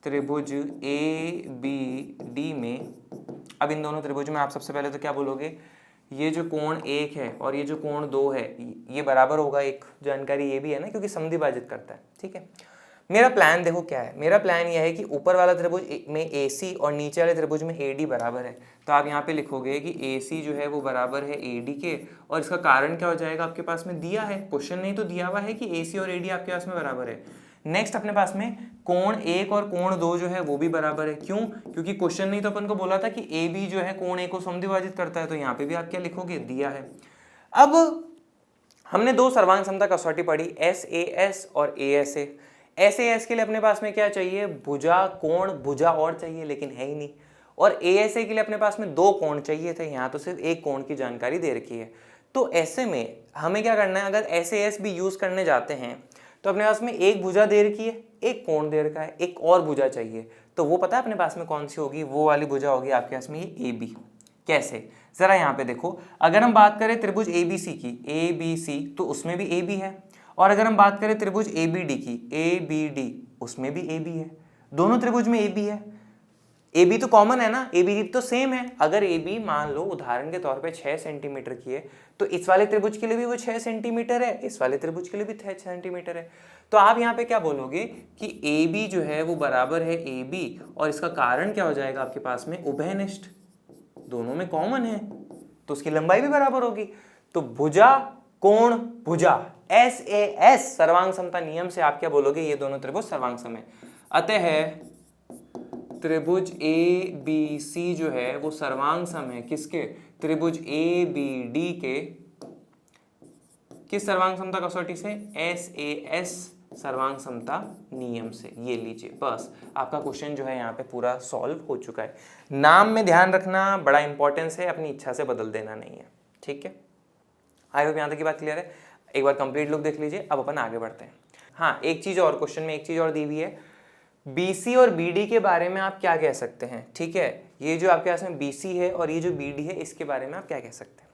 त्रिभुज ABD में, अब इन दोनों त्रिभुज में आप सबसे पहले तो क्या बोलोगे, ये जो कोण 1 है और ये जो कोण 2 है ये बराबर होगा। एक जानकारी ये भी है ना, क्योंकि समद्विभाजित करता है, ठीक है। मेरा प्लान देखो क्या है, मेरा प्लान यह है कि ऊपर वाला त्रिभुज में AC और नीचे वाले त्रिभुज में AD बराबर है। तो आप यहाँ पे लिखोगे कि AC जो है वो बराबर है AD के, और इसका कारण क्या हो जाएगा, आपके पास में दिया है, क्वेश्चन नहीं तो दिया हुआ है कि AC और AD आपके पास में बराबर है। नेक्स्ट अपने पास में कोण 1 और कोण 2 जो है वो भी बराबर है। क्यों, क्योंकि क्वेश्चन नहीं तो अपन को बोला था कि AB जो है कोण 1 को समद्विभाजित करता है, तो यहाँ पे भी आप क्या लिखोगे, दिया है। अब हमने दो सर्वांग समता कसौटी पढ़ी, SAS और ASA। SAS के लिए अपने पास में क्या चाहिए, भुजा, कोण, भुजा और चाहिए, लेकिन है ही नहीं। और ASA के लिए अपने पास में दो कोण चाहिए थे, यहाँ तो सिर्फ एक कोण की जानकारी दे रखी है। तो ऐसे में हमें क्या करना है, अगर SAS भी यूज करने जाते हैं तो अपने पास में एक भुजा दे रखी है, एक कोण दे रखा है, एक और भुजा चाहिए, तो वो पता है अपने पास में कौन सी होगी, वो वाली भुजा होगी आपके पास में ये AB। कैसे, जरा यहाँ पे देखो, अगर हम बात करें त्रिभुज ABC की, ABC तो उसमें भी AB है, और अगर हम बात करें त्रिभुज ABD की, ABD उसमें भी AB है, दोनों त्रिभुज में AB है। AB तो कॉमन है ना, ABD तो सेम है। अगर AB मान लो उदाहरण के तौर पे 6 सेंटीमीटर की है, तो इस वाले त्रिभुज के लिए भी वो 6 सेंटीमीटर है, इस वाले त्रिभुज के लिए भी 6 सेंटीमीटर है। तो आप यहाँ पे क्या बोलोगे कि AB जो है वो बराबर है AB, और इसका कारण क्या हो जाएगा आपके पास में, उभयनिष्ठ, दोनों में कॉमन है तो उसकी लंबाई भी बराबर होगी। तो भुजा कोण भुजा, SAS सर्वांग समता नियम से आप क्या बोलोगे, ये दोनों त्रिभुज सर्वांग सम है। अतः त्रिभुज ABC जो है वो सर्वांग सम है किसके, त्रिभुज ABD के, किस सर्वांग समता कसौटी से, SAS सर्वांग समता नियम से। ये लीजिए, बस आपका क्वेश्चन जो है यहाँ पे पूरा सॉल्व हो चुका है। नाम में ध्यान रखना बड़ा इंपॉर्टेंस है, अपनी इच्छा से बदल देना नहीं है, ठीक है। आई होप यहाँ तक की बात क्लियर है। एक बार कंप्लीट लुक देख लीजिए, अब अपन आगे बढ़ते हैं। हाँ, एक चीज और, क्वेश्चन में एक चीज और दी हुई है, BC और BD के बारे में आप क्या कह सकते हैं, ठीक है। ये जो आपके पास में BC है और ये जो BD है, इसके बारे में आप क्या कह सकते हैं,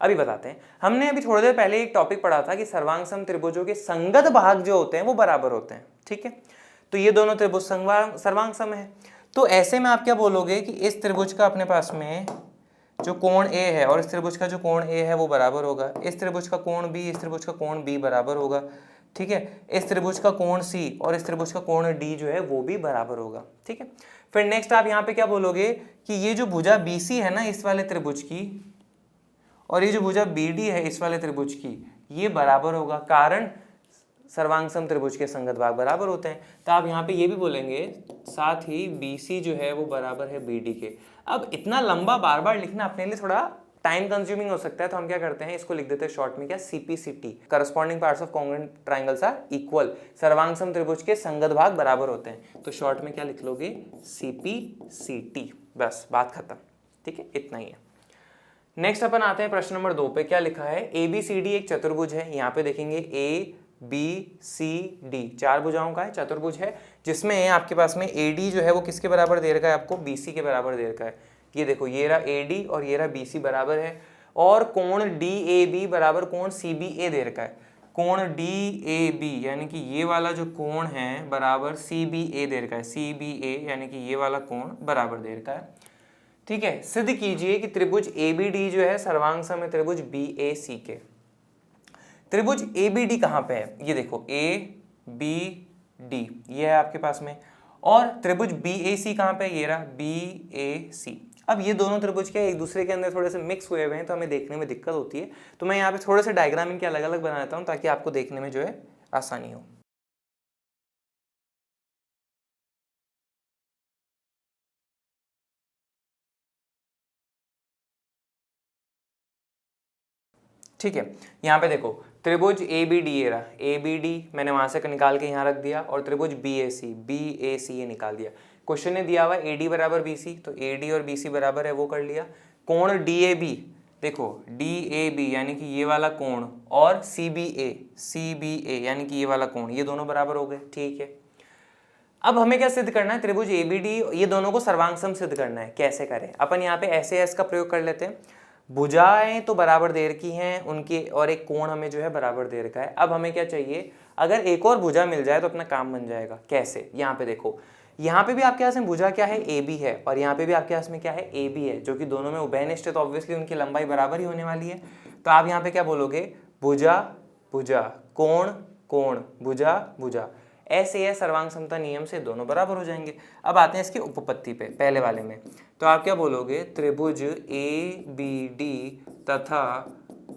अभी बताते हैं। हमने अभी थोड़ी देर पहले एक टॉपिक पढ़ा था कि सर्वांग सम त्रिभुजों के संगत भाग जो होते हैं वो बराबर होते हैं, ठीक है। तो ये दोनों त्रिभुज सर्वांग सम है। तो ऐसे में आप क्या बोलोगे कि इस त्रिभुज का अपने पास में जो कोण A है और इस त्रिभुज का जो कोण A है वो बराबर होगा, इस त्रिभुज का कोण B, इस त्रिभुज का कोण B बराबर होगा, ठीक है। इस त्रिभुज का कोण C और इस त्रिभुज का कोण D जो है वो भी बराबर होगा, ठीक है। फिर नेक्स्ट आप यहाँ पे क्या बोलोगे कि ये जो भुजा BC है ना इस वाले त्रिभुज की, और ये जो भुजा BD है इस वाले त्रिभुज की, ये बराबर होगा, कारण सर्वांग सम त्रिभुज के संगत भाग बराबर होते हैं। तो आप यहाँ पे ये भी बोलेंगे साथ ही BC जो है वो बराबर है BD के। अब इतना लंबा बार बार लिखना अपने लिए थोड़ा टाइम कंज्यूमिंग हो सकता है, तो हम क्या करते हैं, इसको लिख देते हैं शॉर्ट में क्या, CPCT, corresponding parts of congruent triangles are equal, सर्वांग सम त्रिभुज के संगत भाग बराबर होते हैं। तो शॉर्ट में क्या लिख लोगे, CPCT, बस बात खत्म, ठीक है, इतना ही है। नेक्स्ट अपन आते हैं प्रश्न नंबर 2 पे। क्या लिखा है, ABCD एक चतुर्भुज है। यहाँ पे देखेंगे ABCD 4 भुजाओं का है, चतुर्भुज है, जिसमें आपके पास में AD जो है वो किसके बराबर दे रखा है आपको, BC के बराबर दे रखा है। ये देखो, ये रहा AD और ये रहा BC बराबर है, और कोण DAB बराबर कोण CBA दे रखा है। कोण DAB यानी कि ये वाला जो कोण है बराबर CBA दे रखा है, CBA यानी कि ये वाला कोण बराबर दे रखा है, ठीक है। सिद्ध कीजिए कि त्रिभुज ABD जो है सर्वांग सम है त्रिभुज BAC के। त्रिभुज ABD कहाँ पे है, ये देखो ABD ये है आपके पास में, और त्रिभुज BAC कहाँ पे, ये रहा BAC। अब ये दोनों त्रिभुज क्या एक दूसरे के अंदर थोड़े से मिक्स हुए हुए हैं, तो हमें देखने में दिक्कत होती है। तो मैं यहाँ पे थोड़े से डायग्रामिंग के अलग अलग बना देता हूँ ताकि आपको देखने में जो है आसानी हो। ठीक है, यहाँ पे देखो त्रिभुज ABD ये रहा, ABD मैंने वहां से निकाल के यहाँ रख दिया, और त्रिभुज BAC ये निकाल दिया। क्वेश्चन ने दिया हुआ AD बराबर BC, तो AD और BC बराबर है वो कर लिया। कोण DAB देखो DAB यानी कि ये वाला कोण और CBA यानी कि ये वाला कोण, ये दोनों बराबर हो गए। ठीक है, अब हमें क्या सिद्ध करना है, त्रिभुज ABD ये दोनों को सर्वांग सम सिद्ध करना है। कैसे करें, अपन यहाँ पे SAS का प्रयोग कर लेते हैं। भुजाएं तो बराबर दे रखी हैं उनकी और एक कोण हमें जो है बराबर दे रखा है। अब हमें क्या चाहिए, अगर एक और भुजा मिल जाए तो अपना काम बन जाएगा। कैसे, यहाँ पे देखो, यहाँ पे भी आपके पास में भुजा क्या है, AB है, और यहाँ पे भी आपके पास में क्या है, AB है, जो कि दोनों में उभयनिष्ठ है, तो ऑब्वियसली उनकी लंबाई बराबर ही होने वाली है। तो आप यहाँ पे क्या बोलोगे, भुजा भुजा, कोण कोण, भुजा भुजा, ऐसे है सर्वांग समता नियम से दोनों बराबर हो जाएंगे। अब आते हैं इसकी उपपत्ति पे, पहले वाले में। तो आप क्या बोलोगे, त्रिभुज ABD तथा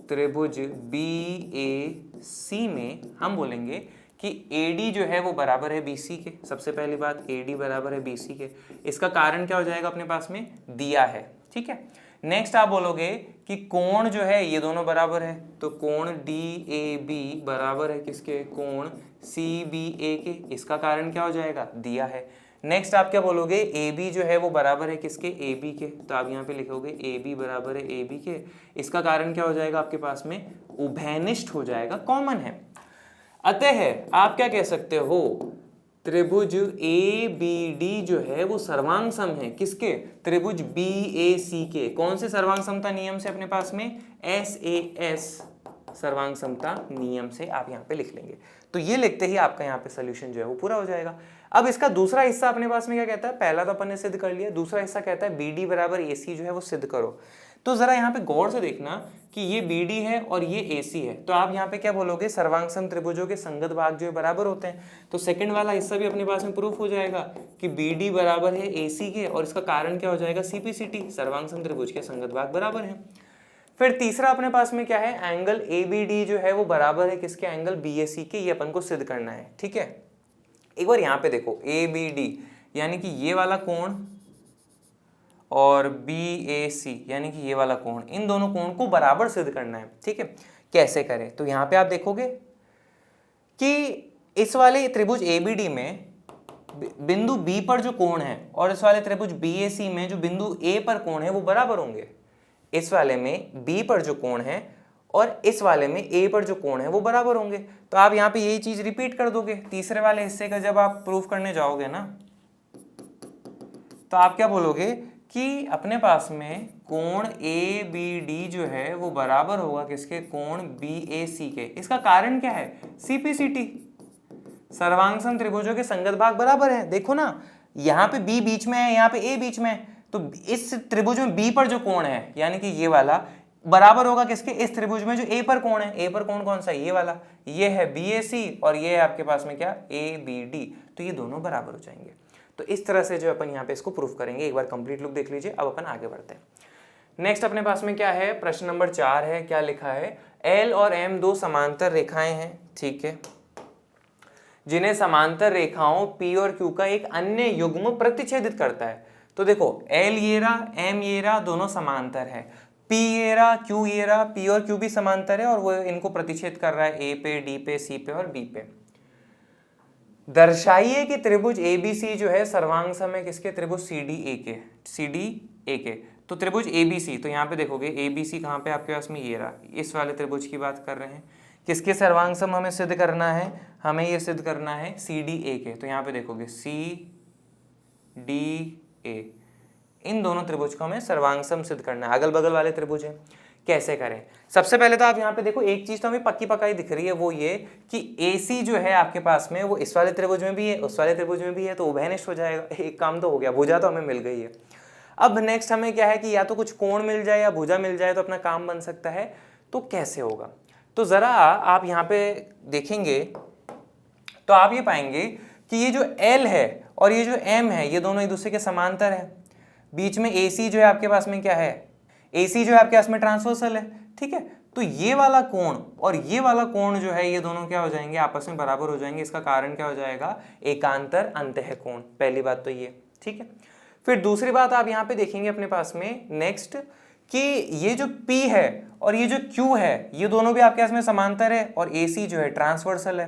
त्रिभुज BAC में हम बोलेंगे कि AD जो है वो बराबर है BC के। सबसे पहली बात, AD बराबर है BC के। इसका कारण क्या हो जाएगा, अपने पास में दिया है। ठीक है, नेक्स्ट आप बोलोगे कि कोण जो है ये दोनों बराबर है, तो कोण DAB बराबर है किसके, कोण CBA के। इसका कारण क्या हो जाएगा, दिया है। नेक्स्ट आप क्या बोलोगे, AB जो है वो बराबर है किसके, AB के। तो आप यहाँ पे लिखोगे AB बराबर है AB के। इसका कारण क्या हो जाएगा, आपके पास में उभयनिष्ठ हो जाएगा, कॉमन है। अतः आप क्या कह सकते हो, त्रिभुज ABD जो है वो सर्वांग सम है किसके, त्रिभुज BAC के। कौन से सर्वांग समता नियम से, अपने पास में SAS सर्वांग समता नियम से आप यहाँ पे लिख लेंगे। तो ये लिखते ही आपका यहाँ पे सोल्यूशन जो है वो पूरा हो जाएगा। अब इसका दूसरा हिस्सा अपने पास में क्या कहता है, पहला तो अपन ने सिद्ध कर लिया, दूसरा हिस्सा कहता है BD बराबर AC जो है वो सिद्ध करो। तो जरा यहाँ पे गौर से देखना कि ये BD है और ये AC है। तो आप यहाँ पे क्या बोलोगे, सर्वांग सम त्रिभुजों के संगत भाग जो है बराबर होते हैं। तो सेकंड वाला हिस्सा भी अपने पास में प्रूफ हो जाएगा कि BD बराबर है AC के, और इसका कारण क्या हो जाएगा, CPCT, सर्वांग सम त्रिभुज के संगत भाग बराबर है। फिर तीसरा अपने पास में क्या है, एंगल ABD जो है वो बराबर है किसके, एंगल BAC के। ये अपन को सिद्ध करना है। ठीक है, एक बार यहाँ पे देखो, ABD यानी कि ये वाला कोण और BAC यानी कि ये वाला कोण, इन दोनों कोण को बराबर सिद्ध करना है। ठीक है, कैसे करें, तो यहाँ पे आप देखोगे कि इस वाले त्रिभुज ABD में बिंदु B पर जो कोण है और इस वाले त्रिभुज BAC में जो बिंदु A पर कोण है वो बराबर होंगे। इस वाले में B पर जो कोण है और इस वाले में A पर जो कोण है वो बराबर होंगे। तो आप यहाँ पे यही चीज रिपीट कर दोगे। तीसरे वाले हिस्से का जब आप प्रूफ करने जाओगे ना, तो आप क्या बोलोगे कि अपने पास में कोण ABD जो है वो बराबर होगा किसके, कोण BAC के। इसका कारण क्या है, CPCT, सर्वांग सम त्रिभुजों के संगत भाग बराबर है। देखो ना, यहाँ पे B बीच में है, यहाँ पे A बीच में है, तो इस त्रिभुज में B पर जो कोण है यानी कि ये वाला बराबर होगा किसके, इस त्रिभुज में जो A पर कोण है। A पर कोण कौन सा, ये वाला, ये है BAC और ये है आपके पास में क्या, ABD। तो ये दोनों बराबर हो जाएंगे। तो इस तरह से जो अपन यहाँ पे इसको प्रूफ करेंगे। एक बार कंप्लीट लुक देख लीजिए। अब अपन आगे बढ़ते हैं। नेक्स्ट अपने पास में क्या है, प्रश्न नंबर 4 है। क्या लिखा है, L और M दो समांतर रेखाएं हैं, ठीक है, जिन्हें समांतर रेखाओं P और Q का एक अन्य युग्म प्रतिच्छेदित करता है। तो देखो, L ये रहा, M ये रहा, दोनों समांतर है। P ये रहा, Q ये रहा, P और Q भी समांतर है और वो इनको प्रतिच्छेद कर रहा है A पे, D पे, C पे और B पे। दर्शाइए कि त्रिभुज ABC जो है सर्वांग सम है किसके, त्रिभुज CDA के। तो त्रिभुज ABC, तो यहाँ पे देखोगे ABC कहाँ पे, आपके पास में ये रहा, इस वाले त्रिभुज की बात कर रहे हैं। किसके सर्वांग सम हमें सिद्ध करना है, हमें ये सिद्ध करना है CDA के। तो यहाँ पे देखोगे CDA, इन दोनों त्रिभुज को हमें सर्वांग सम सिद्ध करना है। अगल बगल वाले त्रिभुज हैं, कैसे करें। सबसे पहले तो आप यहाँ पे देखो, एक चीज तो हमें पक्की पक्की दिख रही है, वो ये कि AC जो है आपके पास में वो इस वाले त्रिभुज में भी है, उस वाले त्रिभुज में भी है, तो उभयनिष्ठ हो जाएगा। एक काम तो हो गया, भुजा तो हमें मिल गई है। अब नेक्स्ट हमें क्या है कि या तो कुछ कोण मिल जाए या भुजा मिल जाए तो अपना काम बन सकता है। तो कैसे होगा, तो जरा आप यहाँ पे देखेंगे तो आप ये पाएंगे कि ये जो L है और ये जो M है ये दोनों एक दूसरे के समांतर है। बीच में AC जो है आपके पास में क्या है, AC जो है आपके पास में ट्रांसवर्सल है, ठीक है। तो ये वाला कोण और ये वाला कोण जो है ये दोनों क्या हो जाएंगे, आपस में बराबर हो जाएंगे। इसका कारण क्या हो जाएगा, एकांतर अंतः कोण। पहली बात तो ये, ठीक है। फिर दूसरी बात आप यहाँ पे देखेंगे अपने पास में नेक्स्ट कि ये जो P है और ये जो Q है ये दोनों भी आपके पास में समांतर है और AC जो है ट्रांसवर्सल है।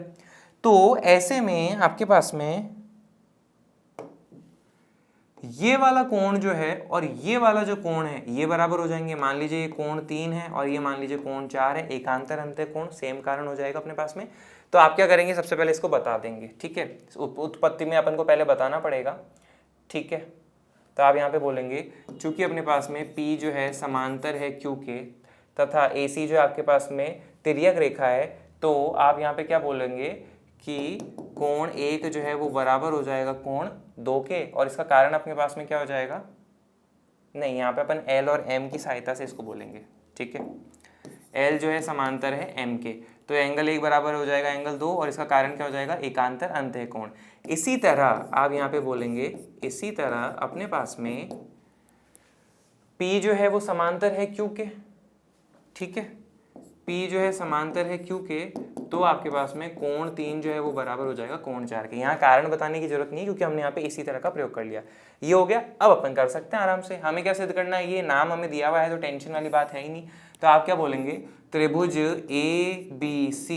तो ऐसे में आपके पास में ये वाला कोण जो है और ये वाला जो कोण है ये बराबर हो जाएंगे। मान लीजिए ये कोण 3 है और ये मान लीजिए कोण 4 है, एकांतर अंत कोण, सेम कारण हो जाएगा अपने पास में। तो आप क्या करेंगे, सबसे पहले इसको बता देंगे, ठीक है। उत्पत्ति में अपन को पहले बताना पड़ेगा, ठीक है। तो आप यहाँ पे बोलेंगे चूंकि अपने पास में P जो है समांतर है Q के तथा AC जो है आपके पास में तिर्यक रेखा है, तो आप यहाँ पे क्या बोलेंगे कि कोण 1 जो है वो बराबर हो जाएगा कोण 2 के, और इसका कारण अपने पास में क्या हो जाएगा, नहीं यहाँ पे अपन L और M की सहायता से इसको बोलेंगे, ठीक है। L जो है समांतर है M के, तो एंगल 1 बराबर हो जाएगा एंगल 2, और इसका कारण क्या हो जाएगा, एकांतर अंतः कोण। इसी तरह आप यहाँ पे बोलेंगे, इसी तरह अपने पास में P जो है वो समांतर है Q के, ठीक है। P जो है समांतर है Q के, तो आपके पास में कोण 3 जो है वो बराबर हो जाएगा कोण 4 के। यहाँ कारण बताने की जरूरत नहीं है क्योंकि हमने यहाँ पे इसी तरह का प्रयोग कर लिया। ये हो गया। अब अपन कर सकते हैं आराम से। हमें क्या सिद्ध करना है, ये नाम हमें दिया हुआ है तो टेंशन वाली बात है ही नहीं। तो आप क्या बोलेंगे, त्रिभुज ABC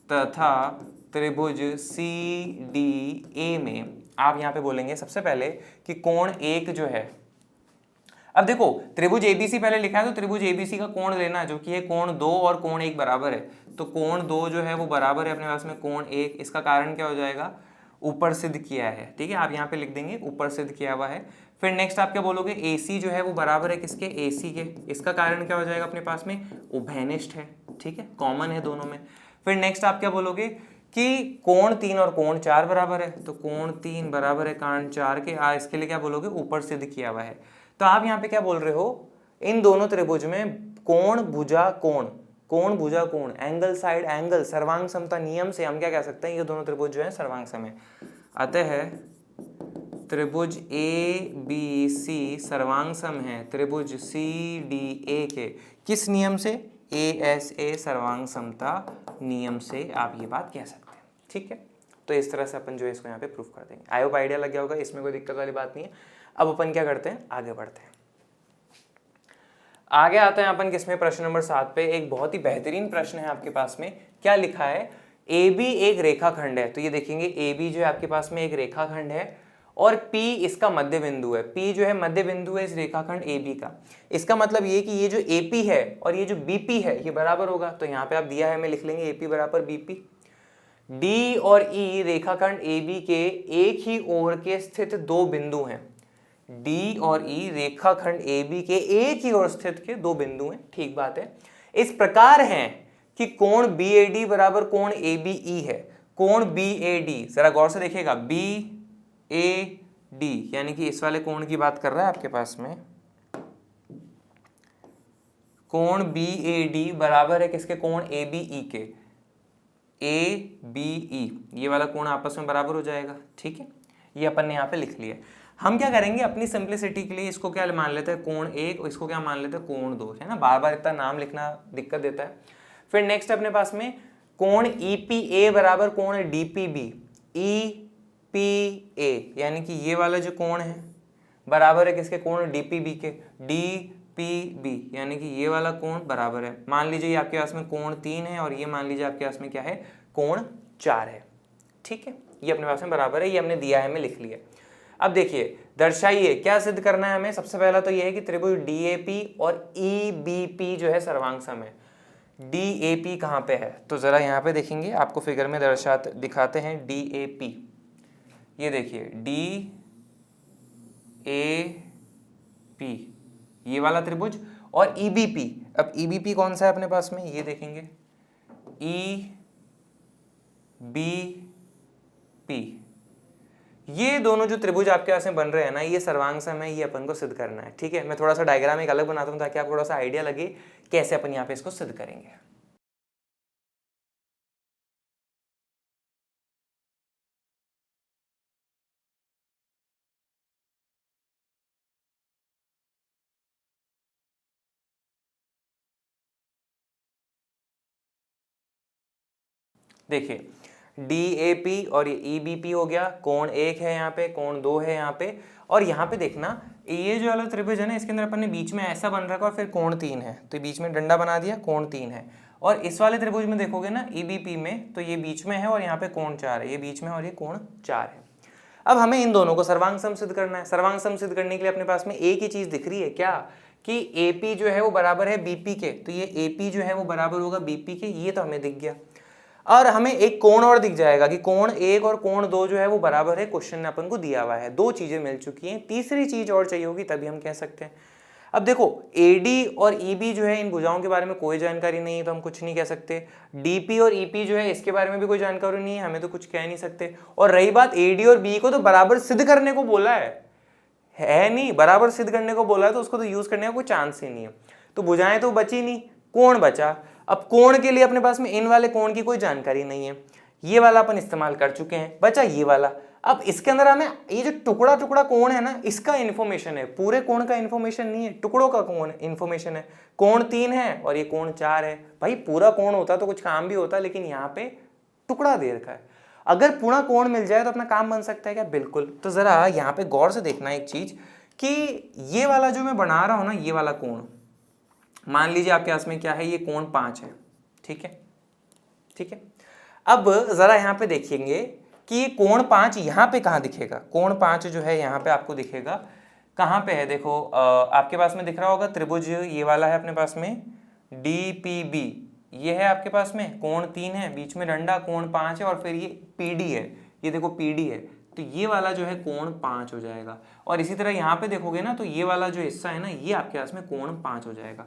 तथा त्रिभुज CDA में आप यहाँ पे बोलेंगे सबसे पहले कि कोण 1 जो है, अब देखो त्रिभुज ABC पहले लिखा है तो त्रिभुज ABC का कोण लेना है जो कि है कोण 2 और कोण 1 बराबर है। तो कोण 2 जो है वो बराबर है अपने पास में कोण 1, इसका कारण क्या हो जाएगा, ऊपर सिद्ध किया है, ठीक है। आप यहाँ पे लिख देंगे ऊपर सिद्ध किया हुआ है। फिर नेक्स्ट आप क्या बोलोगे, AC जो है वो बराबर है किसके, AC के, इसका कारण क्या हो जाएगा अपने पास में, उभयनिष्ठ है, ठीक है, कॉमन है दोनों में। फिर नेक्स्ट आप क्या बोलोगे कि कोण 3 और कोण 4 बराबर है, तो कोण 3 बराबर है कोण 4 के, इसके लिए क्या बोलोगे, ऊपर सिद्ध किया हुआ है। तो आप यहाँ पे क्या बोल रहे हो, इन दोनों त्रिभुज में कोण भुजा कोण, कोण भुजा कोण, एंगल साइड एंगल, सर्वांग समता नियम से हम क्या कह सकते हैं, ये दोनों त्रिभुज जो है सर्वांग सम है। अतः त्रिभुज ABC सर्वांग सम है त्रिभुज CDA के, किस नियम से, ASA सर्वांग समता नियम से आप ये बात कह सकते हैं, ठीक है। तो इस तरह से अपन जो है इसको यहाँ पे प्रूफ कर देंगे। आई होप आइडिया लग गया होगा, इसमें कोई दिक्कत वाली बात नहीं है। अब अपन क्या करते हैं, आगे बढ़ते हैं। आगे आते हैं अपन किसमें, प्रश्न नंबर 7 पे। एक बहुत ही बेहतरीन प्रश्न है आपके पास में। क्या लिखा है, AB एक रेखाखंड है, तो ये देखेंगे AB जो है आपके पास में एक रेखाखंड है और P इसका मध्य बिंदु है। P जो है मध्य बिंदु है इस रेखाखंड AB का। इसका मतलब ये कि ये जो AP है और ये जो BP है ये बराबर होगा। तो यहाँ पे आप दिया है, मैं लिख लेंगे AP बराबर BP। D और E रेखाखंड AB के एक ही ओर के स्थित दो बिंदु हैं। D और E रेखाखंड AB के एक ही ओर स्थित के दो बिंदु हैं, ठीक बात है। इस प्रकार हैं कि कोण BAD बराबर कोण ABE है। कोण BAD जरा गौर से देखिएगा, BAD यानी कि इस वाले कोण की बात कर रहा है आपके पास में। कोण BAD बराबर है किसके, कोण ABE के, ABE ये वाला कोण आपस में बराबर हो जाएगा, ठीक है। ये अपन ने यहाँ पे लिख लिया। हम क्या करेंगे, अपनी सिंप्लिसिटी के लिए इसको क्या मान लेते हैं, कोण 1, और इसको क्या मान लेते हैं, कोण 2, है ना। बार बार इतना नाम लिखना दिक्कत देता है। फिर नेक्स्ट अपने पास में कोण EPA बराबर कोण DPB, EPA यानी कि ये वाला जो कोण है बराबर है किसके, कोण DPB के, DPB यानी कि ये वाला कोण बराबर है, मान लीजिए ये आपके पास में कोण 3 है और ये मान लीजिए आपके पास में क्या है, कोण 4 है, ठीक है। ये अपने पास में बराबर है, ये हमने दिया है, मैं लिख लिया। अब देखिए दर्शाइए, क्या सिद्ध करना है हमें। सबसे पहला तो ये है कि त्रिभुज DAP और EBP जो है सर्वांग सम है। DAP कहाँ पे है, तो जरा यहाँ पे देखेंगे, आपको फिगर में दिखाते हैं DAP। ये देखिए DAP ये वाला त्रिभुज, और EBP, अब EBP कौन सा है अपने पास में, ये देखेंगे EBP, ये दोनों जो त्रिभुज आपके पास में बन रहे हैं ना, ये सर्वांग सम है, ये अपन को सिद्ध करना है, ठीक है। मैं थोड़ा सा डायग्राम एक अलग बनाता हूं ताकि आपको थोड़ा सा आइडिया लगे कैसे अपन यहाँ पे इसको सिद्ध करेंगे। देखिए DAP और ये EBP हो गया, कोण 1 है यहाँ पे, कोण 2 है यहाँ पे, और यहाँ पे देखना ये जो वाला त्रिभुज है ना, इसके अंदर अपन ने बीच में ऐसा बन रखा और फिर कोण 3 है, तो बीच में डंडा बना दिया, कोण 3 है। और इस वाले त्रिभुज में देखोगे ना EBP में, तो ये बीच में है और यहाँ पे कोण 4 है, ये बीच में और ये कोण 4 है। अब हमें इन दोनों को सर्वांग सम सिद्ध करना है। सर्वांग सम सिद्ध करने के लिए अपने पास में एक ही चीज दिख रही है क्या, कि AP जो है वो बराबर है BP के, तो ये AP जो है वो बराबर होगा BP के, ये तो हमें दिख गया। और हमें एक कोण और दिख जाएगा कि कोण 1 और कोण 2 जो है वो बराबर है, क्वेश्चन ने अपन को दिया हुआ है। दो चीजें मिल चुकी हैं, तीसरी चीज और चाहिए होगी तभी हम कह सकते हैं। अब देखो AD और EB जो है इन भुजाओं के बारे में कोई जानकारी नहीं है तो हम कुछ नहीं कह सकते। DP और EP जो है इसके बारे में भी कोई जानकारी नहीं है, हमें तो कुछ कह नहीं सकते। और रही बात AD और B को, तो बराबर सिद्ध करने को बोला है नहीं, बराबर सिद्ध करने को बोला है तो उसको तो यूज करने का कोई चांस ही नहीं है। तो भुजाएं तो बची नहीं, कोण बचा। अब कोण के लिए अपने पास में इन वाले कोण की कोई जानकारी नहीं है, ये वाला अपन इस्तेमाल कर चुके हैं, बचा ये वाला। अब इसके अंदर हमें ये जो टुकड़ा टुकड़ा कोण है ना, इसका इन्फॉर्मेशन है, पूरे कोण का इन्फॉर्मेशन नहीं है, टुकड़ों का कोण इन्फॉर्मेशन है। कोण 3 है और ये कोण 4 है। भाई पूरा कोण होता तो कुछ काम भी होता, लेकिन यहाँ पे टुकड़ा दे रखा है। अगर पूरा कोण मिल जाए तो अपना काम बन सकता है क्या? बिल्कुल। तो जरा यहाँ पे गौर से देखना एक चीज कि ये वाला जो मैं बना रहा हूं ना, ये वाला कोण मान लीजिए आपके पास में क्या है, ये कोण 5 है, ठीक है, ठीक है। अब जरा यहाँ पे देखेंगे कि ये कोण 5 यहाँ पे कहाँ दिखेगा। कोण 5 जो है यहाँ पे आपको दिखेगा, कहाँ पे है? देखो आपके पास में दिख रहा होगा त्रिभुज ये वाला है अपने पास में DPB, ये है आपके पास में, कोण 3 है, बीच में डंडा, कोण 5 है, और फिर ये PD है, ये देखो PD है, तो ये वाला जो है कोण 5 हो जाएगा। और इसी तरह यहाँ पे देखोगे ना, तो ये वाला जो हिस्सा है ना, ये आपके पास में कोण 5 हो जाएगा।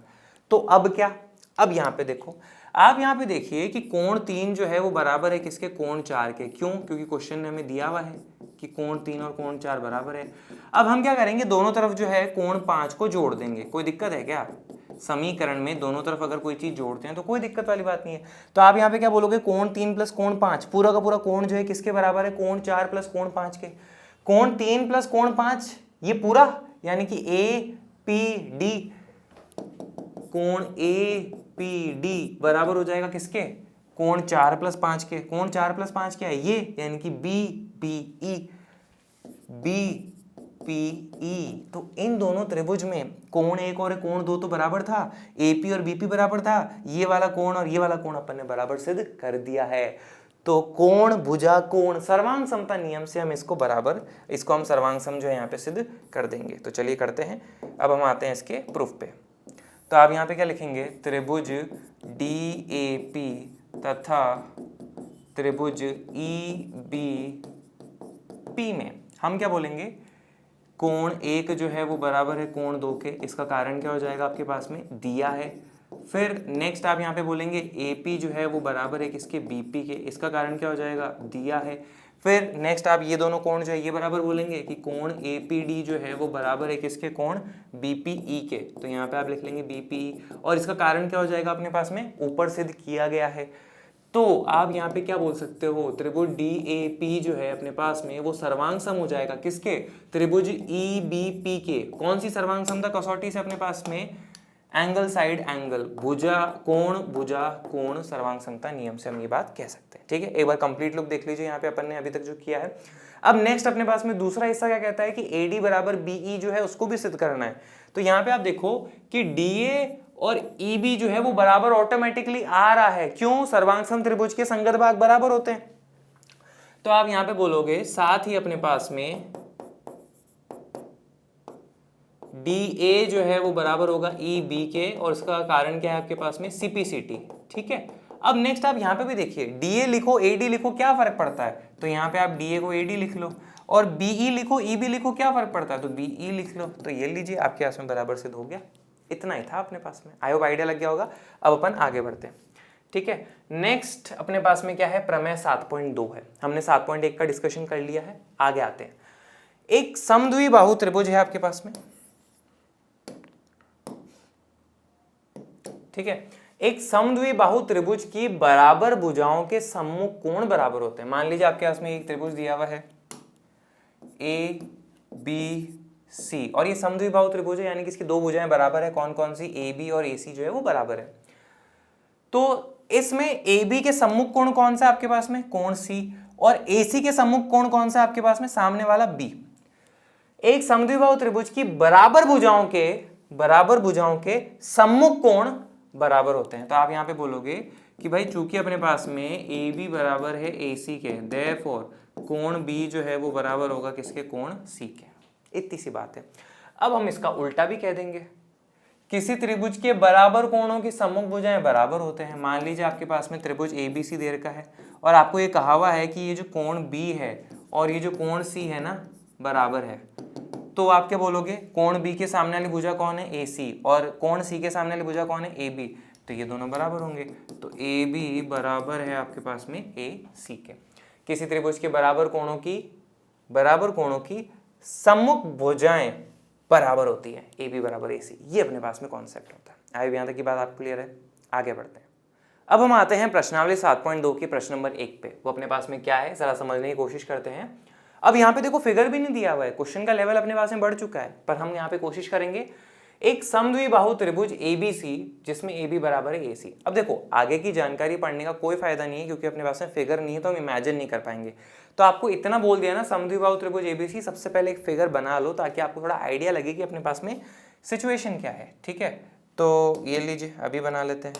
तो अब क्या, अब यहाँ पे देखो, आप यहाँ पे देखिए कि कोण 3 जो है वो बराबर है किसके? कोण 4 के। क्यों? क्योंकि क्वेश्चन ने हमें दिया हुआ है कि कोण 3 और कोण 4 बराबर है। अब हम क्या करेंगे, दोनों तरफ जो है कोण 5 को जोड़ देंगे। कोई दिक्कत है क्या? समीकरण में दोनों तरफ अगर कोई चीज जोड़ते हैं तो कोई दिक्कत वाली बात नहीं है। तो आप यहाँ पे क्या बोलोगे, कोण 3 प्लस कोण 5, पूरा का पूरा कोण जो है किसके बराबर है? कोण 4 प्लस कोण 5 के। कोण 3 प्लस कोण 5 ये पूरा, यानी कि APD, कोण APD बराबर हो जाएगा किसके? कोण 4 प्लस 5 के। कोण 4 प्लस 5 क्या है? ये, यानी कि BPE। तो इन दोनों त्रिभुज में कोण 1 और कोण 2 तो बराबर था, AP और BP बराबर था, ये वाला कोण और ये वाला कोण अपन ने बराबर सिद्ध कर दिया है। तो कोण भुजा कोण, सर्वांग समता नियम से हम इसको बराबर, इसको हम सर्वांग सम जो है यहाँ पे सिद्ध कर देंगे। तो चलिए करते हैं। अब हम आते हैं इसके प्रूफ पे। तो आप यहाँ पे क्या लिखेंगे, त्रिभुज DAP तथा त्रिभुज EBP में हम क्या बोलेंगे, कोण 1 जो है वो बराबर है कोण 2 के। इसका कारण क्या हो जाएगा, आपके पास में दिया है। फिर नेक्स्ट आप यहाँ पे बोलेंगे AP जो है वो बराबर है किसके? BP के। इसका कारण क्या हो जाएगा? दिया है। फिर नेक्स्ट आप ये दोनों कोण जो है ये बराबर बोलेंगे कि कोण APD जो है वो बराबर है किसके? कोण BPE के। तो यहाँ पे आप लिख लेंगे BPE, और इसका कारण क्या हो जाएगा अपने पास में? ऊपर सिद्ध किया गया है। तो आप यहाँ पे क्या बोल सकते हो, त्रिभुज DAP जो है अपने पास में वो सर्वांग सम हो जाएगा किसके? त्रिभुज EBP के। कौन सी सर्वांग समता कसौटी से? अपने पास में एंगल साइड एंगल, भुजा कोण सर्वांग समता नियम से हम ये बात कह सकते हैं। ठीक है, एक बार कंप्लीट लुक देख लीजिए यहाँ पे अपन ने अभी तक जो किया है। अब नेक्स्ट अपने पास में दूसरा हिस्सा क्या कहता है कि AD बराबर BE जो है उसको भी सिद्ध करना है। तो यहाँ पे आप देखो कि DA और EB जो है वो बराबर ऑटोमेटिकली आ रहा है। क्यों? सर्वांग सम त्रिभुज के संगत भाग बराबर होते हैं। तो आप यहाँ पे बोलोगे साथ ही अपने पास में DA जो है वो बराबर होगा EB के, और इसका कारण क्या है आपके पास में? CPCT। ठीक है, अब नेक्स्ट आप यहाँ पे भी देखिए, DA लिखो AD लिखो, क्या फर्क पड़ता है? तो यहाँ पे आप DA को AD लिख लो, और BE लिखो EB लिखो, क्या फर्क पड़ता है? तो BE लिख लो। तो ये लीजिए आपके पास में बराबर सिद्ध हो गया। इतना ही था अपने पास में। आई होप आइडिया लग गया होगा। अब अपन आगे बढ़ते हैं। ठीक है, नेक्स्ट अपने पास में क्या है? प्रमेय 7.2 है। हमने 7.1 का डिस्कशन कर लिया है, आगे आते हैं। एक समद्विबाहु त्रिभुज है आपके पास में। ठीक है, एक समद्विबाहु त्रिभुज की बराबर भुजाओं के सम्मुख कोण बराबर होते हैं। मान लीजिए आपके पास में एक त्रिभुज दिया हुआ है ABC, और ये समद्विबाहु त्रिभुज है, यानी कि इसकी दो भुजाएं बराबर है। कौन कौन सी? AB और AC जो है वो बराबर है। तो इसमें AB के सम्मुख कोण कौन सा आपके पास में? कोण C। और AC के सम्मुख कोण कौन सा आपके पास में? सामने वाला B। एक समद्विबाहु त्रिभुज की बराबर भुजाओं के सम्मुख कोण बराबर होते हैं। तो आप यहाँ पे बोलोगे कि भाई चूंकि अपने पास में AB बराबर है AC के, देयरफॉर कोण बी जो है वो बराबर होगा किसके, कोण सी के। इतनी सी बात है। अब हम इसका उल्टा भी कह देंगे, किसी त्रिभुज के बराबर कोणों की सम्मुख भुजाएं बराबर होते हैं। मान लीजिए आपके पास में त्रिभुज ABC दे रखा है और आपको ये कहा हुआ है कि ये जो कोण B है और ये जो कोण C है ना बराबर है, तो आप क्या बोलोगे, कोण B के सामने वाली भुजा कौन है, AC, और कोण C के सामने वाली भुजा कौन है, AB, तो ये दोनों बराबर होंगे। तो AB बराबर है आपके पास में AC के। किसी त्रिभुज के बराबर कोणों की सम्मुख भुजाएं बराबर होती है, AB बराबर AC, ये अपने पास में कॉन्सेप्ट होता है। आई यहाँ तक की बात आप क्लियर है? आगे बढ़ते हैं। अब हम आते हैं प्रश्नावली 7.2 के प्रश्न नंबर 1 पे। वो अपने पास में क्या है जरा समझने की कोशिश करते हैं। अब यहाँ पे देखो फिगर भी नहीं दिया हुआ है, क्वेश्चन का लेवल अपने पास में बढ़ चुका है, पर हम यहाँ पे कोशिश करेंगे एक समद्विबाहु त्रिभुज ABC जिसमें AB बराबर है AC। अब देखो आगे की जानकारी पढ़ने का कोई फायदा नहीं है क्योंकि अपने पास में फिगर नहीं है तो हम इमेजिन नहीं कर पाएंगे। तो आपको इतना बोल दिया ना, समद्विबाहु त्रिभुज ABC, सबसे पहले एक फिगर बना लो ताकि आपको थोड़ा आइडिया लगे कि अपने पास में सिचुएशन क्या है। ठीक है, तो ये लीजिए अभी बना लेते हैं।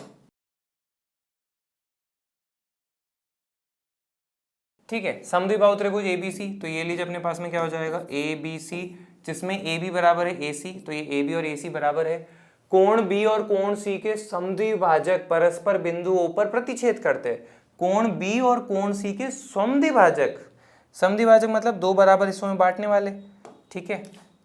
ठीक है, समद्विबाहु त्रिभुज ABC, तो ये लीजिए अपने पास में क्या हो जाएगा, ABC, जिसमें AB बराबर है AC, तो ये AB और AC बराबर है। कोण B और कोण C के समद्विभाजक परस्पर बिंदु O पर प्रतिच्छेद करते हैं। कोण B और कोण C के समद्विभाजक, समद्विभाजक मतलब दो बराबर हिस्सों में बांटने वाले। ठीक है,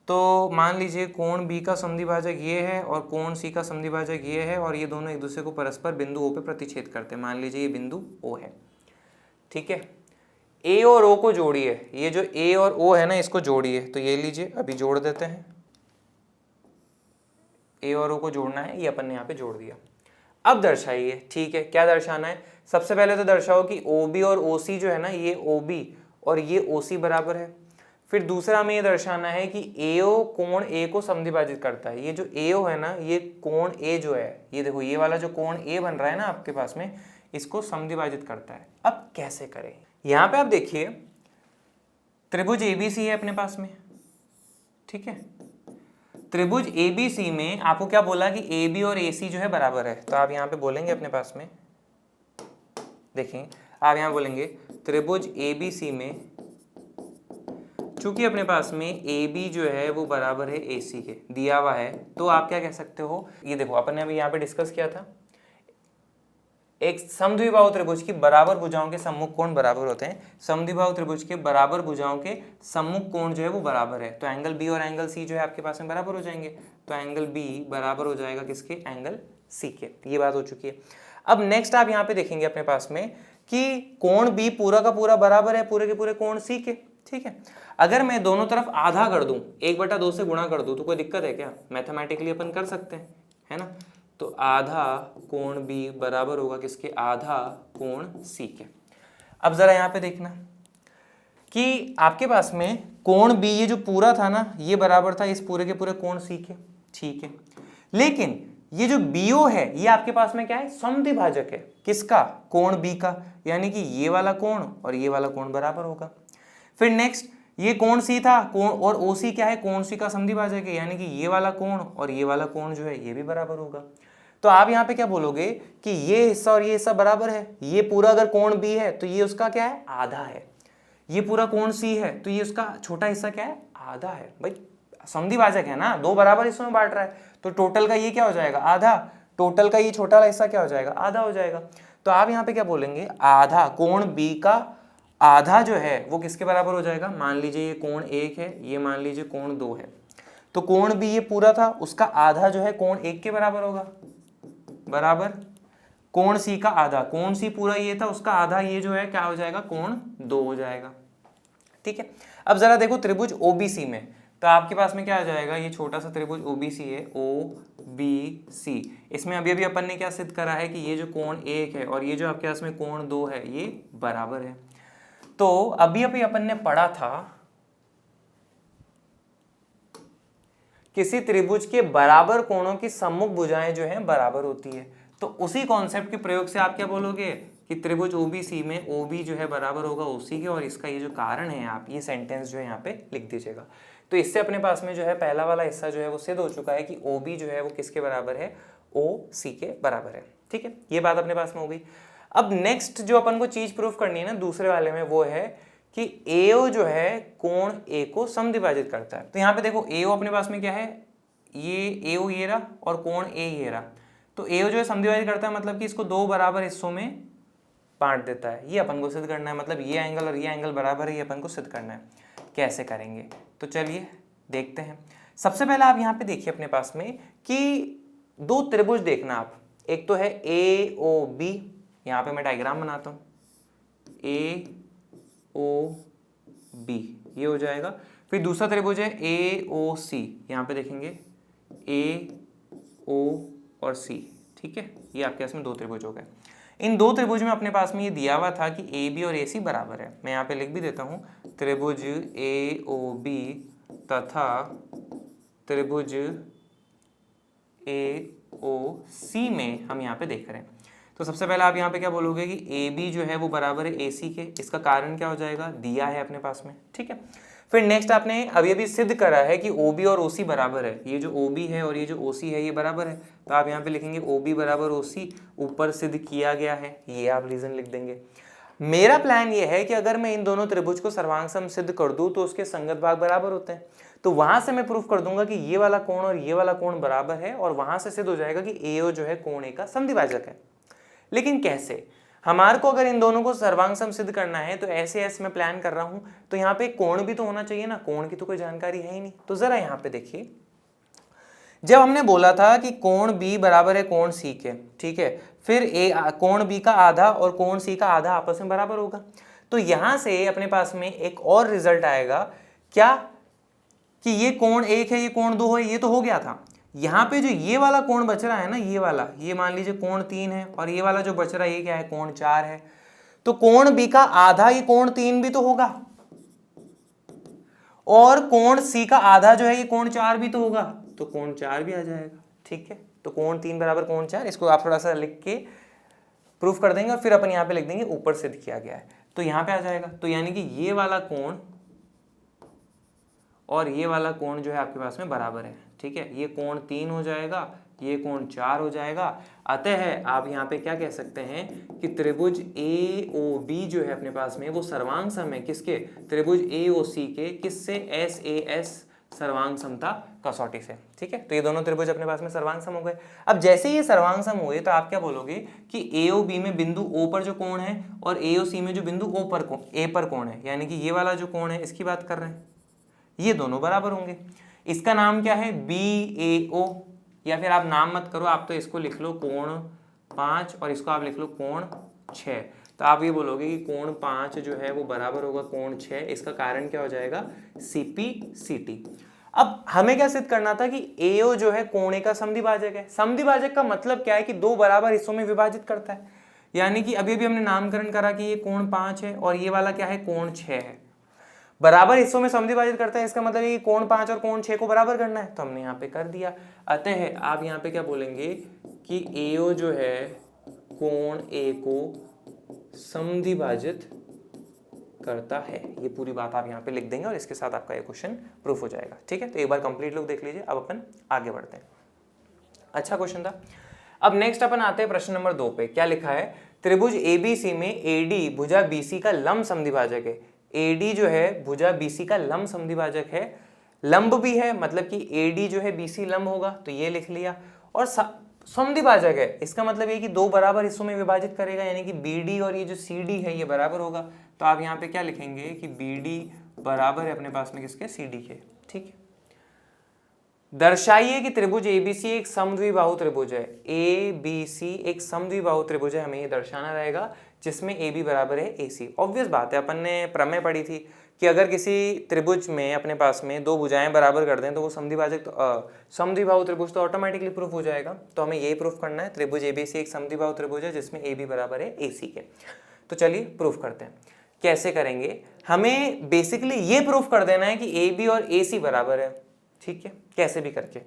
तो मान लीजिए कोण B का समद्विभाजक ये है और कोण C का समद्विभाजक ये है और ये दोनों एक दूसरे को परस्पर बिंदु O पे प्रतिच्छेद करते हैं। मान लीजिए ये बिंदु O है। ठीक है, A और O को जोड़िए, ये जो A और O है ना इसको जोड़िए, तो ये लीजिए अभी जोड़ देते हैं। A और O को जोड़ना है, ये अपन ने यहाँ पे जोड़ दिया। अब दर्शाइए। ठीक है, क्या दर्शाना है, सबसे पहले तो दर्शाओ कि OB और OC जो है ना, ये OB और ये OC बराबर है। फिर दूसरा हमें ये दर्शाना है कि AO कोण A को समद्विभाजित करता है। ये जो AO है ना, ये कोण A जो है, ये देखो ये वाला जो कोण A बन रहा है ना आपके पास में, इसको समद्विभाजित करता है। अब कैसे करें, यहाँ पे आप देखिए त्रिभुज ABC है अपने पास में। ठीक है, त्रिभुज ABC में आपको क्या बोला कि AB और AC जो है बराबर है, तो आप यहाँ पे बोलेंगे अपने पास में, देखें आप यहाँ बोलेंगे त्रिभुज ABC में चूंकि अपने पास में AB जो है वो बराबर है AC के, दिया हुआ है, तो आप क्या कह सकते हो, ये देखो अपन ने अभी यहाँ पे डिस्कस किया था, एक समद्विबाहु त्रिभुज की बराबर भुजाओं के सम्मुख कोण बराबर होते हैं। समद्विबाहु त्रिभुज के बराबर भुजाओं के सम्मुख कोण जो है वो बराबर है, तो एंगल B और एंगल C जो है आपके पास में बराबर हो जाएंगे। तो एंगल B बराबर हो जाएगा किसके, एंगल C के। ये बात हो चुकी है। अब नेक्स्ट आप यहाँ पे देखेंगे अपने पास में कि कोण B पूरा का पूरा बराबर है पूरे के पूरे कोण C के। ठीक है, अगर मैं दोनों तरफ आधा कर दूं, 1/2 से गुणा कर दूं, तो कोई दिक्कत है क्या, मैथमेटिकली अपन कर सकते हैं, है ना। तो आधा कोण B बराबर होगा किसके, आधा कोण C के। अब जरा यहाँ पे देखना कि आपके पास में कोण B ये जो पूरा था ना, ये बराबर था इस पूरे के पूरे कोण C के। ठीक है, लेकिन ये जो BO है ये आपके पास में क्या है, समद्विभाजक है, किसका, कोण B का, यानी कि ये वाला कोण और ये वाला कोण बराबर होगा। फिर नेक्स्ट ये कोण C था, कोण और OC क्या है, कोण C का समद्विभाजक है, यानी कि ये वाला कोण और ये वाला कोण जो है ये भी बराबर होगा। तो आप यहाँ पे क्या बोलोगे कि ये हिस्सा और ये हिस्सा बराबर है। ये पूरा अगर कोण B है तो ये उसका क्या है, आधा है। ये पूरा कोण C है तो ये उसका छोटा हिस्सा क्या है, आधा है। भाई समद्विभाजक है ना, दो बराबर हिस्सों में बांट रहा है, तो टोटल का ये क्या हो जाएगा, आधा। टोटल का ये छोटा वाला हिस्सा क्या हो जाएगा, आधा हो जाएगा। तो आप यहाँ पे क्या बोलेंगे, आधा कोण B का आधा जो है वो किसके बराबर हो जाएगा, मान लीजिए ये कोण 1 है, ये मान लीजिए कोण 2 है, तो कोण B ये पूरा था, उसका आधा जो है कोण 1 के बराबर होगा, बराबर कोण C का आधा, कोण C पूरा ये था, उसका आधा ये जो है क्या हो जाएगा, कोण 2 हो जाएगा। ठीक है, अब जरा देखो त्रिभुज OBC में, तो आपके पास में क्या आ जाएगा, ये छोटा सा त्रिभुज OBC है, OBC, इसमें अभी अभी अपन ने क्या सिद्ध करा है कि ये जो कोण 1 है और ये जो आपके पास में कोण 2 है ये बराबर है। तो अभी अभी अपन ने पढ़ा था किसी त्रिभुज के बराबर कोणों की सम्मुख भुजाएं जो हैं बराबर होती है, तो उसी कॉन्सेप्ट के प्रयोग से आप क्या बोलोगे कि त्रिभुज OBC में OB जो है बराबर होगा OC के, और इसका ये जो कारण है आप ये सेंटेंस जो है यहाँ पे लिख दीजिएगा। तो इससे अपने पास में जो है पहला वाला हिस्सा जो है वो सिद्ध हो चुका है कि OB जो है वो किसके बराबर है, OC के बराबर है। ठीक है, ये बात अपने पास में हो गई। अब नेक्स्ट जो अपन को चीज प्रूफ करनी है ना दूसरे वाले में, वो है कि AO जो है कोण A को समद्विभाजित करता है। तो यहाँ पे देखो AO अपने पास में क्या है, ये AO ये रहा और कोण A ये रहा। तो AO जो है समद्विभाजित करता है, मतलब कि इसको दो बराबर हिस्सों में बांट देता है। ये अपन को सिद्ध करना है, मतलब ये एंगल और ये एंगल बराबर है, ये अपन को सिद्ध करना है। कैसे करेंगे, तो चलिए देखते हैं। सबसे पहले आप यहाँ पे देखिए अपने पास में कि दो त्रिभुज देखना आप, एक तो है AOB, यहाँ पे मैं डायग्राम बनाता हूँ, AOB ये हो जाएगा। फिर दूसरा त्रिभुज है AOC, यहाँ पे देखेंगे AO और C, ठीक है, ये आपके पास में दो त्रिभुज हो गए। इन दो त्रिभुज में अपने पास में ये दिया हुआ था कि AB और AC बराबर है। मैं यहाँ पे लिख भी देता हूँ, त्रिभुज AOB तथा त्रिभुज AOC में हम यहाँ पे देख रहे हैं। तो सबसे पहले आप यहाँ पे क्या बोलोगे कि AB जो है वो बराबर है AC के। इसका कारण क्या हो जाएगा, दिया है अपने पास में, ठीक है। फिर नेक्स्ट आपने अभी सिद्ध करा है कि OB और OC बराबर है। ये जो OB है और ये जो OC है ये बराबर है, तो आप यहाँ पे लिखेंगे OB बराबर OC, ऊपर सिद्ध किया गया है, ये आप रीजन लिख देंगे। मेरा प्लान ये है कि अगर मैं इन दोनों त्रिभुज को सर्वांग सम सिद्ध कर दूं तो उसके संगत भाग बराबर होते हैं। तो वहां से मैं प्रूफ कर दूंगा कि ये वाला कोण और ये वाला कोण बराबर है, और वहां से सिद्ध हो जाएगा कि AO जो है कोण A का समद्विभाजक है। लेकिन कैसे, हमारे को अगर इन दोनों को सर्वांग सम सिद्ध करना है तो ऐसे मैं प्लान कर रहा हूं, तो यहाँ पे कोण भी तो होना चाहिए ना, कोण की तो कोई जानकारी है ही नहीं। तो जरा यहाँ पे देखिए, जब हमने बोला था कि कोण B बराबर है कोण C के, ठीक है, फिर कोण B का आधा और कोण C का आधा आपस में बराबर होगा। तो यहां से अपने पास में एक और रिजल्ट आएगा क्या, कि ये कोण 1 है, ये कोण 2 है, ये तो हो गया था। यहाँ पे जो ये वाला कोण बच रहा है ना, ये वाला, ये मान लीजिए कोण 3 है, और ये वाला जो बच रहा है ये क्या है, कोण 4 है। तो कोण B का आधा ये कोण 3 भी तो होगा, और कोण C का आधा जो है ये कोण 4 भी तो होगा, तो कोण 4 भी आ जाएगा, ठीक है। तो कोण 3 बराबर कोण 4, इसको आप थोड़ा सा लिख के प्रूफ कर देंगे, और फिर अपन यहाँ पे लिख देंगे ऊपर सिद्ध किया गया है, तो यहाँ पे आ जाएगा। तो यानी कि ये वाला कोण और ये वाला कोण जो है आपके पास में बराबर है, ठीक है। ये कोण 3 हो जाएगा, ये कोण 4 हो जाएगा। अतः आप यहाँ पे क्या कह सकते हैं कि त्रिभुज AOB जो है अपने पास में वो सर्वांग सम है किसके, त्रिभुज AOC के, किससे, SAS सर्वांग समता कसौटी से, ठीक है। तो ये दोनों त्रिभुज अपने पास में सर्वांग सम हो गए। अब जैसे ये सर्वांग सम हुए तो आप क्या बोलोगे कि AOB में बिंदु O पर जो कोण है और AOC में जो बिंदु A पर कोण है, यानी कि ये वाला जो कोण है इसकी बात कर रहे हैं, ये दोनों बराबर होंगे। इसका नाम क्या है, BAO, या फिर आप नाम मत करो, आप तो इसको लिख लो कोण 5 और इसको आप लिख लो कोण 6। तो आप ये बोलोगे कि कोण 5 जो है वो बराबर होगा कोण 6। इसका कारण क्या हो जाएगा, CPCT। अब हमें क्या सिद्ध करना था कि AO जो है कोण A का समद्विभाजक है। समद्विभाजक का मतलब क्या है कि दो बराबर हिस्सों में विभाजित करता है, यानी कि अभी हमने नामकरण करा कि ये कोण 5 है और ये वाला क्या है, कोण 6 है। बराबर हिस्सों में समद्विभाजित करता है, इसका मतलब ये कोण 5 और कोण 6 को बराबर करना है, तो हमने यहाँ पे कर दिया। अतः आप यहाँ पे क्या बोलेंगे कि AO जो है कोण A को समद्विभाजित करता है। ये पूरी बात आप यहाँ पे लिख देंगे और इसके साथ आपका ये क्वेश्चन प्रूफ हो जाएगा, ठीक है। तो एक बार कंप्लीट लुक देख लीजिए, अब अपन आगे बढ़ते हैं। अच्छा क्वेश्चन था। अब नेक्स्ट अपन आते हैं प्रश्न नंबर 2 पे। क्या लिखा है, त्रिभुज ABC में AD भुजा BC का लंब समद्विभाजक है। AD जो है भुजा BC का लंब समद्विभाजक है, लंब भी है, मतलब कि AD जो है BC लंब होगा, तो ये लिख लिया, और समद्विभाजक है, इसका मतलब ये कि दो बराबर हिस्सों में विभाजित करेगा, यानी कि BD और ये जो CD है ये बराबर होगा। तो आप यहाँ पे क्या लिखेंगे कि BD बराबर है अपने पास में किसके, CD के, ठीक है। दर्शाइए कि त्रिभुज ABC एक समद्विबाहु त्रिभुज है। ABC एक समद्विबाहु त्रिभुज है, हमें ये दर्शाना रहेगा, जिसमें AB बराबर है AC। ऑब्वियस बात है, अपन ने प्रमेय पढ़ी थी कि अगर किसी त्रिभुज में अपने पास में दो भुजाएं बराबर कर दें तो वो समद्विभाजक समद्विबाहु त्रिभुज तो ऑटोमेटिकली प्रूफ हो जाएगा। तो हमें यही प्रूफ करना है, त्रिभुज ABC एक समद्विबाहु त्रिभुज है जिसमें AB बराबर है AC के। तो चलिए प्रूफ करते हैं। कैसे करेंगे, हमें बेसिकली ये प्रूफ कर देना है कि AB और AC बराबर है, ठीक है, कैसे भी करके।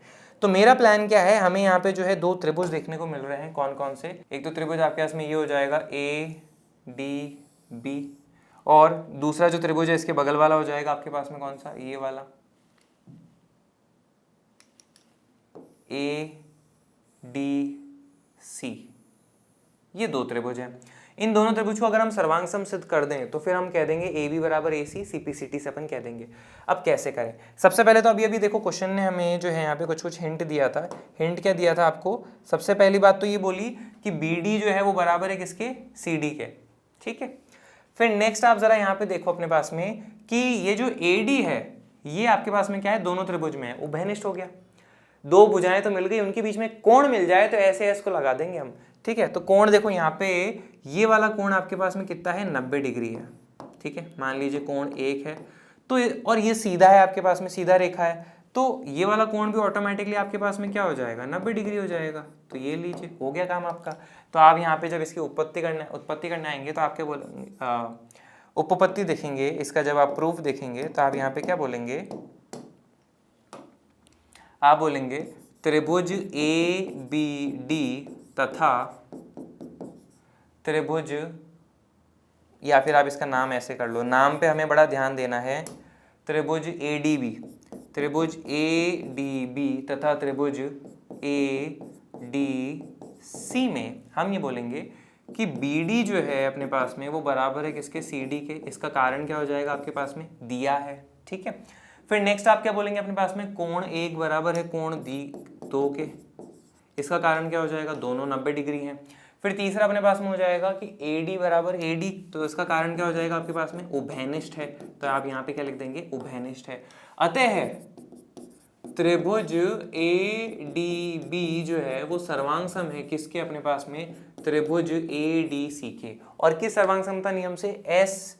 तो मेरा प्लान क्या है, हमें यहाँ पे जो है दो त्रिभुज देखने को मिल रहे हैं। कौन कौन से, एक तो त्रिभुज आपके पास में ये हो जाएगा ADB, और दूसरा जो त्रिभुज है इसके बगल वाला हो जाएगा आपके पास में कौन सा, ये वाला ADC। ये दो त्रिभुज हैं। इन दोनों त्रिभुज को अगर हम सर्वांग सम सिद्ध कर दें तो फिर हम कह देंगे ए बी बराबर ए सी, सी पी सी टी से अपन कह देंगे। अब कैसे करें? सबसे पहले तो अभी देखो क्वेश्चन ने हमें जो है यहाँ पे कुछ हिंट दिया था। हिंट क्या दिया था आपको? सबसे पहली बात तो ये बोली कि बी डी जो है वो बराबर है किसके? सी डी के। ठीक है, फिर नेक्स्ट आप जरा यहाँ पे देखो अपने पास में कि ये जो ए डी है ये आपके पास में क्या है? दोनों त्रिभुज में है, उभयनिष्ठ हो गया। दो भुजाएं तो मिल गई, उनके बीच में कोण मिल जाए तो ऐसे इसको लगा देंगे हम। ठीक है, तो कोण देखो यहाँ पे ये वाला कोण आपके पास में कितना है? 90 डिग्री है। ठीक है, मान लीजिए कोण 1 है तो और ये सीधा है आपके पास में, सीधा रेखा है, तो ये वाला कोण भी ऑटोमेटिकली आपके पास में क्या हो जाएगा? 90 डिग्री हो जाएगा। तो ये लीजिए, हो गया काम आपका। तो आप यहाँ पे जब इसकी उत्पत्ति करने आएंगे तो आप क्या बोलेंगे? उपपत्ति देखेंगे इसका, जब आप प्रूफ देखेंगे तो आप यहाँ पे क्या बोलेंगे? आप बोलेंगे त्रिभुज ए बी डी तथा त्रिभुज, या फिर आप इसका नाम ऐसे कर लो, नाम पे हमें बड़ा ध्यान देना है। त्रिभुज ए डी बी, त्रिभुज ए डी बी तथा त्रिभुज ए डी सी में हम ये बोलेंगे कि बी डी जो है अपने पास में वो बराबर है किसके? सी डी के। इसका कारण क्या हो जाएगा? आपके पास में दिया है। ठीक है, फिर नेक्स्ट आप क्या बोलेंगे अपने पास में? कोण 1 बराबर है कोण 2 के। इसका कारण क्या हो जाएगा? दोनों 90 डिग्री हैं। फिर तीसरा अपने पास में हो जाएगा कि ए डी बराबर ए डी, तो इसका कारण क्या हो जाएगा आपके पास में? उभयनिष्ठ है। तो आप यहाँ पे क्या लिख देंगे? उभयनिष्ठ है। अतः त्रिभुज ए डी बी जो है वो सर्वांग सम है किसके? अपने पास में त्रिभुज ए डी सी के। और किस सर्वांग समता नियम से? एस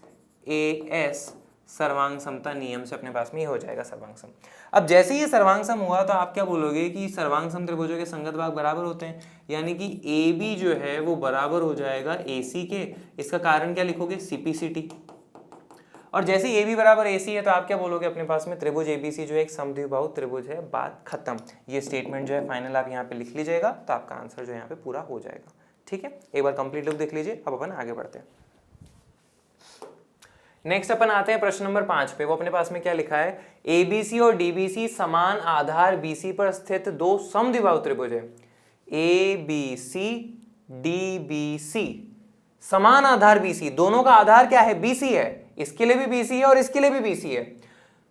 ए एस सर्वांग समता नियम से अपने पास में ये हो जाएगा सर्वांग सम। अब जैसे ही ये सर्वांग सम हुआ तो आप क्या बोलोगे कि सर्वांग सम त्रिभुजों के संगत भाग बराबर होते हैं, यानी कि ए बी जो है वो बराबर हो जाएगा ए सी के। इसका कारण क्या लिखोगे? C P C T. और जैसे ए बी बराबर ए सी है तो आप क्या बोलोगे अपने पास में? त्रिभुज ए बी सी जो है एक समद्विबाहु त्रिभुज है। बात खत्म। ये स्टेटमेंट जो है फाइनल आप यहाँ पे लिख लीजिएगा तो आपका आंसर जो है यहाँ पे पूरा हो जाएगा। ठीक है, एक बार कंप्लीट लुक देख लीजिए। अब अपन आगे बढ़ते हैं। नेक्स्ट अपन आते हैं प्रश्न नंबर 5 पे। वो अपने पास में क्या लिखा है? एबीसी और डीबीसी समान आधार बीसी पर स्थित दो समद्विबाहु त्रिभुज है। एबीसी डीबीसी समान आधार बीसी, दोनों का आधार क्या है? बीसी है। इसके लिए भी बीसी है और इसके लिए भी बीसी है।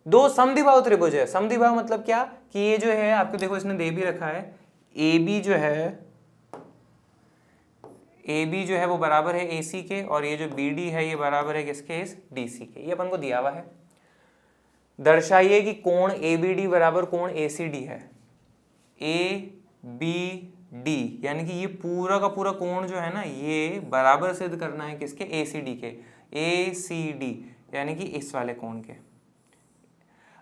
दो समद्विबाहु त्रिभुज है। समद्विबाहु मतलब क्या? कि ये जो है आपको देखो इसने दे भी रखा है, ए बी जो है ए बी जो है वो बराबर है ए सी के, और ये जो बी डी है ये बराबर है किसके? इस डी सी के। ये अपन को दिया हुआ है। दर्शाइए कि कोण ए बी डी बराबर कोण ए सी डी है। ए बी डी यानी कि ये पूरा का पूरा कोण जो है ना ये बराबर सिद्ध करना है किसके? ए सी डी के। ए सी डी यानी कि इस वाले कोण के।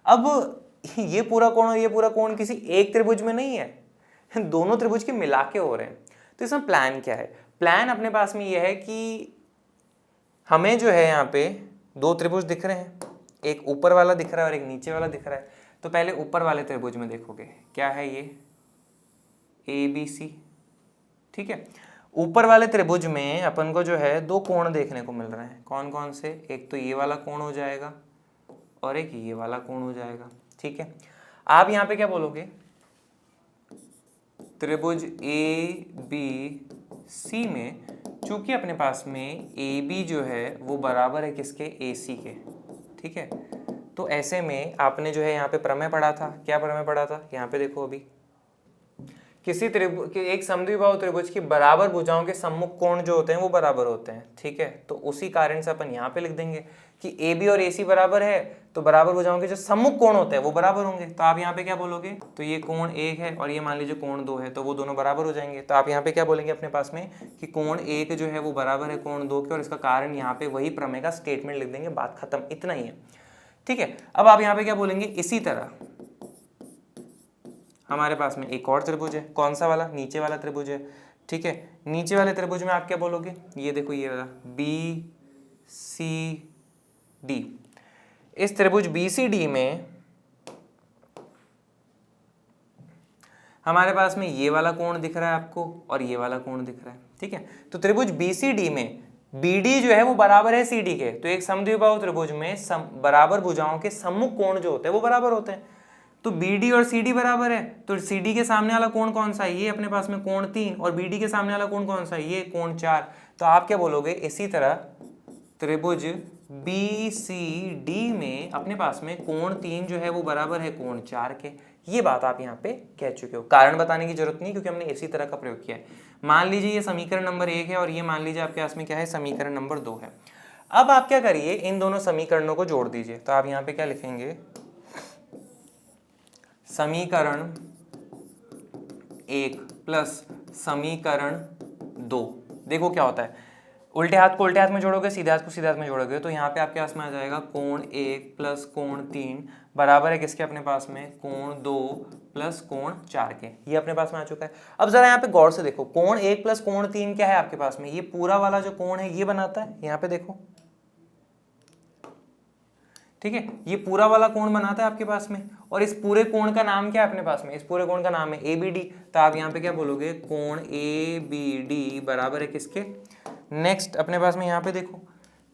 अब ये पूरा कोण और ये पूरा कोण किसी एक त्रिभुज में नहीं है, दोनों त्रिभुज के मिला के हो रहे हैं। तो इसमें प्लान क्या है? प्लान अपने पास में यह है कि हमें जो है यहाँ पे दो त्रिभुज दिख रहे हैं, एक ऊपर वाला दिख रहा है और एक नीचे वाला दिख रहा है। तो पहले ऊपर वाले त्रिभुज में देखोगे क्या है? ये ए बी सी। ठीक है, ऊपर वाले त्रिभुज में अपन को जो है दो कोण देखने को मिल रहे हैं। कौन कौन से? एक तो ये वाला कोण हो जाएगा और एक ये वाला कोण हो जाएगा। ठीक है, आप यहाँ पे क्या बोलोगे? त्रिभुज ए बी सी में चूंकि अपने पास में ए बी जो है वो बराबर है किसके? ए सी के। ठीक है, तो ऐसे में आपने जो है यहाँ पे प्रमेय पढ़ा था। क्या प्रमेय पढ़ा था? यहाँ पे देखो, अभी किसी त्रिभुज एक समद्विबाहु त्रिभुज की बराबर भुजाओं के सम्मुख कोण जो होते हैं वो बराबर होते हैं। ठीक है, तो उसी कारण से अपन यहाँ पे लिख देंगे कि ए बी और ए सी बराबर है तो बराबर भुजाओं के जो सम्मुख कोण होते हैं वो बराबर होंगे। तो आप यहाँ पे क्या बोलोगे? तो ये कोण 1 है और ये मान लीजिए कोण 2 है, तो वो दोनों बराबर हो जाएंगे। तो आप यहाँ पे क्या बोलेंगे अपने पास में कि कोण 1 जो है वो बराबर है कोण 2 के, और इसका कारण यहाँ पे वही प्रमेय का स्टेटमेंट लिख देंगे। बात खत्म, इतना ही है। ठीक है, अब आप यहाँ पे क्या बोलेंगे? इसी तरह हमारे पास में एक और त्रिभुज है। कौन सा वाला? नीचे वाला त्रिभुज है। ठीक है, नीचे वाले त्रिभुज में आप क्या बोलोगे? ये देखो ये वाला बी सी डी। इस त्रिभुज बी सी डी में हमारे पास में ये वाला कोण दिख रहा है आपको और ये वाला कोण दिख रहा है। ठीक है, तो त्रिभुज बी सी डी में बी डी जो है वो बराबर है सी डी के। तो एक समद्विबाहु त्रिभुज में बराबर भुजाओं के सम्मुख कोण जो होते हैं वो बराबर होते हैं। तो BD और CD बराबर है, तो CD के सामने वाला कोण कौन सा है, ये अपने पास में कोण 3, और BD के सामने वाला कोण कौन सा है, ये कोण 4। तो आप क्या बोलोगे, इसी तरह त्रिभुज BCD में अपने पास में कोण 3 जो है वो बराबर है कोण 4 के। ये बात आप यहाँ पे कह चुके हो, कारण बताने की जरूरत नहीं क्योंकि हमने इसी तरह का प्रयोग किया है। मान लीजिए ये समीकरण नंबर 1 है और ये मान लीजिए आपके पास में क्या है, समीकरण नंबर 2 है। अब आप क्या करिए, इन दोनों समीकरणों को जोड़ दीजिए। तो आप यहाँ पे क्या लिखेंगे, समीकरण 1 प्लस समीकरण 2। देखो क्या होता है, उल्टे हाथ को उल्टे हाथ में जोड़ोगे, सीधे हाथ को सीधे हाथ में जोड़ोगे, तो यहाँ पे आपके पास में आ जाएगा कोण 1 प्लस कोण 3 बराबर है किसके अपने पास में, कोण 2 प्लस कोण 4 के। ये अपने पास में आ चुका है। अब जरा यहाँ पे गौर से देखो, कोण 1 प्लस कोण 3 क्या है आपके पास में, ये पूरा वाला जो कोण है ये बनाता है, यहाँ पे देखो, ठीक है, ये पूरा वाला कोण बनाता है आपके पास में। और इस पूरे कोण का नाम क्या है अपने पास में, इस पूरे कोण का नाम है ABD। तो आप यहाँ पे क्या बोलोगे, कोण ABD बराबर है किसके, नेक्स्ट अपने पास में यहाँ पे देखो,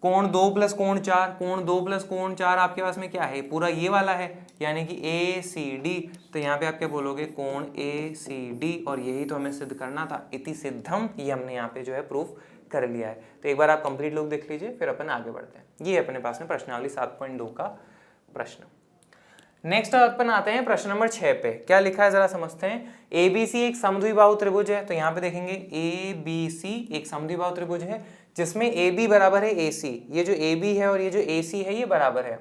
कोण 2 प्लस कोण 4, कोण 2 प्लस कोण 4 आपके पास में क्या है, पूरा ये वाला है, यानी कि ACD। तो यहाँ पे आप क्या बोलोगे, कोण ACD, और यही तो हमें सिद्ध करना था, इति सिद्धम, ये हमने यहाँ पे जो है प्रूफ कर लिया है। तो एक बार आप कंप्लीट लुक देख लीजिए, फिर अपन आगे बढ़ते हैं। ये अपने पास में प्रश्नावली 7.2 का प्रश्न। नेक्स्ट अपन आते हैं प्रश्न नंबर 6 पे। क्या लिखा है जरा समझते हैं। ABC एक समद्विबाहु त्रिभुज है, तो यहाँ पे देखेंगे ABC एक समद्विबाहु त्रिभुज है जिसमें AB बराबर है AC। ये जो AB है और ये जो AC है ये बराबर है,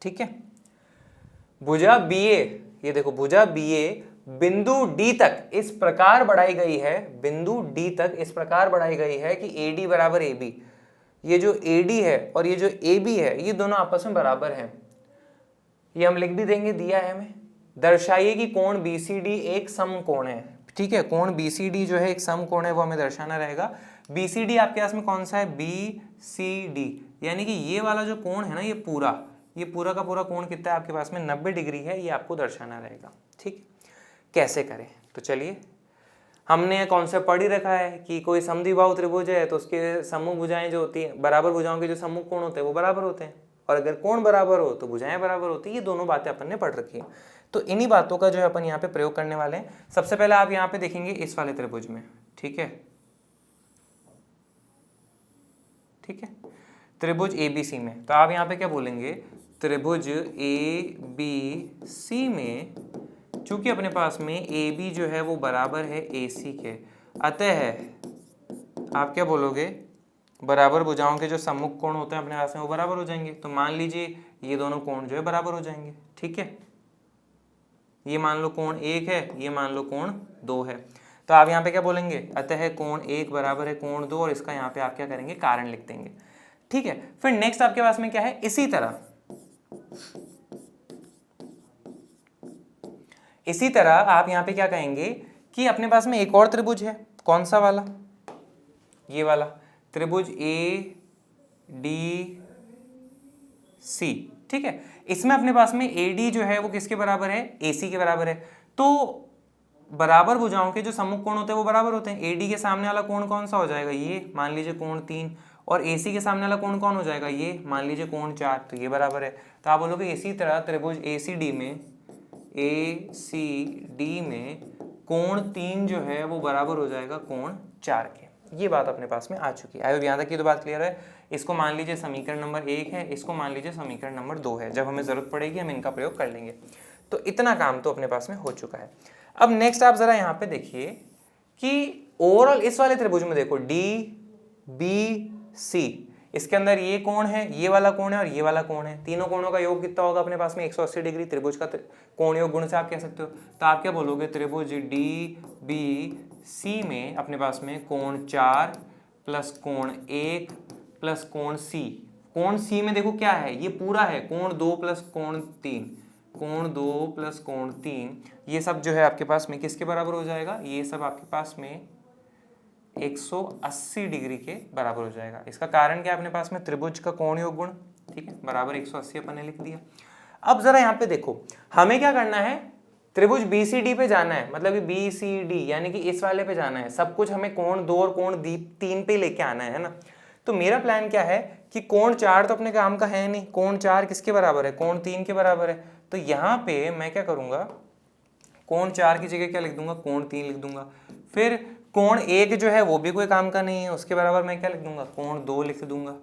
ठीक है। भुजा BA, ये देखो भुजा BA बिंदु D तक इस प्रकार बढ़ाई गई है, बिंदु D तक इस प्रकार बढ़ाई गई है कि AD बराबर AB। ये जो AD है और ये जो AB है ये दोनों आपस में बराबर हैं। ये हम लिख भी देंगे, दिया है हमें। दर्शाइए कि कोण BCD एक समकोण है, ठीक है। कोण BCD जो है एक समकोण है, वो हमें दर्शाना रहेगा। BCD आपके पास में कौन सा है, BCD, यानी कि ये वाला जो कोण है ना, ये पूरा का पूरा कोण कितना है आपके पास में, 90 डिग्री है, ये आपको दर्शाना रहेगा, ठीक। कैसे करें, तो चलिए, हमने कॉन्सेप्ट पढ़ ही रखा है कि कोई समद्विबाहु त्रिभुज है तो उसके सम्मुख भुजाएं जो होती हैं, बराबर भुजाओं के जो सम्मुख कोण होते हैं वो बराबर होते हैं, और अगर कोण बराबर हो तो भुजाएं बराबर होती है। ये दोनों बातें अपन ने पढ़ रखी है, तो इन्हीं बातों का जो है अपन यहाँ पे प्रयोग करने वाले हैं। सबसे पहले आप यहाँ पे देखेंगे इस वाले त्रिभुज में, ठीक है, ठीक है, त्रिभुज ABC में। तो आप यहाँ पे क्या बोलेंगे, त्रिभुज ABC में चूंकि अपने पास में AB जो है वो बराबर है AC के, अतः आप क्या बोलोगे, बराबर भुजाओं के जो सम्मुख कोण होते हैं अपने पास में वो बराबर हो जाएंगे। तो मान लीजिए ये दोनों कोण जो है बराबर हो जाएंगे, ठीक है। ये मान लो कोण 1 है, ये मान लो कोण 2 है। तो आप यहाँ पे क्या बोलेंगे, अतः कोण 1 बराबर है कोण 2, और इसका यहाँ पे आप क्या करेंगे, कारण लिख देंगे, ठीक है। फिर नेक्स्ट आपके पास में क्या है, इसी तरह आप यहाँ पे क्या कहेंगे कि अपने पास में एक और त्रिभुज है, कौन सा वाला, ये वाला त्रिभुज ADC, ठीक है। इसमें अपने पास में AD जो है वो किसके बराबर है, AC के बराबर है। तो बराबर भुजाओं के जो सम्मुख कोण होते हैं वो बराबर होते हैं। AD के सामने वाला कोण कौन सा हो जाएगा, ये मान लीजिए कोण 3, और AC के सामने वाला कोण कौन हो जाएगा, ये मान लीजिए कोण 4, तो ये बराबर है। तो आप बोलोगे इसी तरह त्रिभुज ACD में कोण 3 जो है वो बराबर हो जाएगा कोण 4 के। ये बात अपने पास में आ चुकी है। आई होप यहाँ तक की तो बात क्लियर है। इसको मान लीजिए समीकरण नंबर 1 है, इसको मान लीजिए समीकरण नंबर 2 है। जब हमें जरूरत पड़ेगी हम इनका प्रयोग कर लेंगे। तो इतना काम तो अपने पास में हो चुका है। अब नेक्स्ट आप जरा यहाँ पे देखिए कि ओवरऑल इस वाले त्रिभुज में देखो DBC, इसके अंदर ये कोण है, ये वाला कोण है और ये वाला कोण है। तीनों कोणों का योग कितना होगा अपने पास में, 180 डिग्री। त्रिभुज का कोण योग गुण से आप कह सकते हो। तो आप क्या बोलोगे, त्रिभुज DBC में अपने पास में कोण 4 प्लस कोण 1 प्लस कोण C। कोण C में देखो क्या है, ये पूरा है, कोण 2 प्लस कोण 3, कोण 2 प्लस कोण 3, ये सब जो है आपके पास में किसके बराबर हो जाएगा, ये सब आपके पास में 180 डिग्री के बराबर हो जाएगा। इसका कारण क्या है, अपने पास में त्रिभुज का कोण योग गुण, ठीक है, बराबर 180 अपन ने लिख दिया। अब जरा यहाँ पे देखो, हमें क्या करना है, त्रिभुज BCD पे जाना है, मतलब कि BCD यानी कि इस वाले पे जाना है। सब कुछ हमें कोण 2 और कोण 3 पे लेके आना है ना। तो मेरा प्लान क्या है कि कोण 4 तो अपने काम का है नहीं, कोण 4 किसके बराबर है, कोण 3 के बराबर है। तो यहाँ पे मैं क्या करूँगा, कोण 4 की जगह क्या लिख दूंगा, कोण 3 लिख दूंगा। फिर कोण 1 जो है वो भी कोई काम का नहीं है, उसके बराबर मैं क्या लिख दूंगा, कोण 2 लिख दूंगा।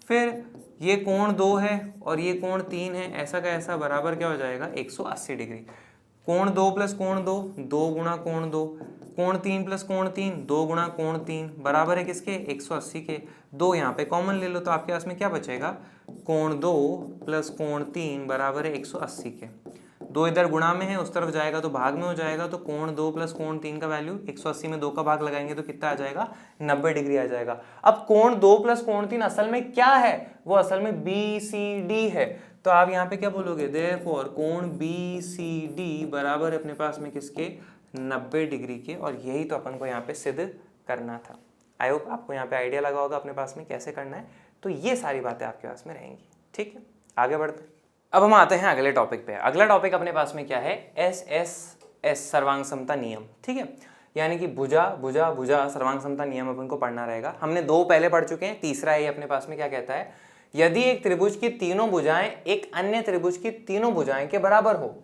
फिर ये कोण 2 है और ये कोण 3 है, ऐसा का ऐसा बराबर क्या हो जाएगा, 180 डिग्री। कोण 2 प्लस कोण 2, 2 गुणा कोण 2, कोण 3 प्लस कोण 3, 2 गुणा कोण 3, बराबर है किसके, 180 के। 2 यहाँ पे कॉमन ले लो तो आपके पास में क्या बचेगा, कोण 2 प्लस कोण 3 बराबर है 180 के। 2 इधर गुणा में है, उस तरफ जाएगा तो भाग में हो जाएगा, तो कोण 2 प्लस कोण 3 का वैल्यू 180 में 2 का भाग लगाएंगे तो कितना आ जाएगा, 90 डिग्री आ जाएगा। अब कोण 2 प्लस कोण 3 असल में क्या है, वो असल में BCD है। तो आप यहाँ पे क्या बोलोगे, देयरफॉर कोण BCD बराबर है अपने पास में किसके, 90 डिग्री के। और यही तो अपन को यहाँ पे सिद्ध करना था। आई होप आपको यहाँ पे आइडिया लगा होगा अपने पास में कैसे करना है। तो ये सारी बातें आपके पास में रहेंगी। ठीक है, आगे बढ़ते हैं। अब हम आते हैं अगले टॉपिक पे। अगला टॉपिक अपने पास में क्या है, SSS सर्वांग समता नियम। ठीक है, यानी कि भुजा भुजा भुजा सर्वांग समता नियम अपन को पढ़ना रहेगा। हमने 2 पहले पढ़ चुके हैं, तीसरा ये अपने पास में क्या कहता है, यदि एक त्रिभुज की तीनों भुजाएं एक अन्य त्रिभुज की तीनों भुजाएं के बराबर हो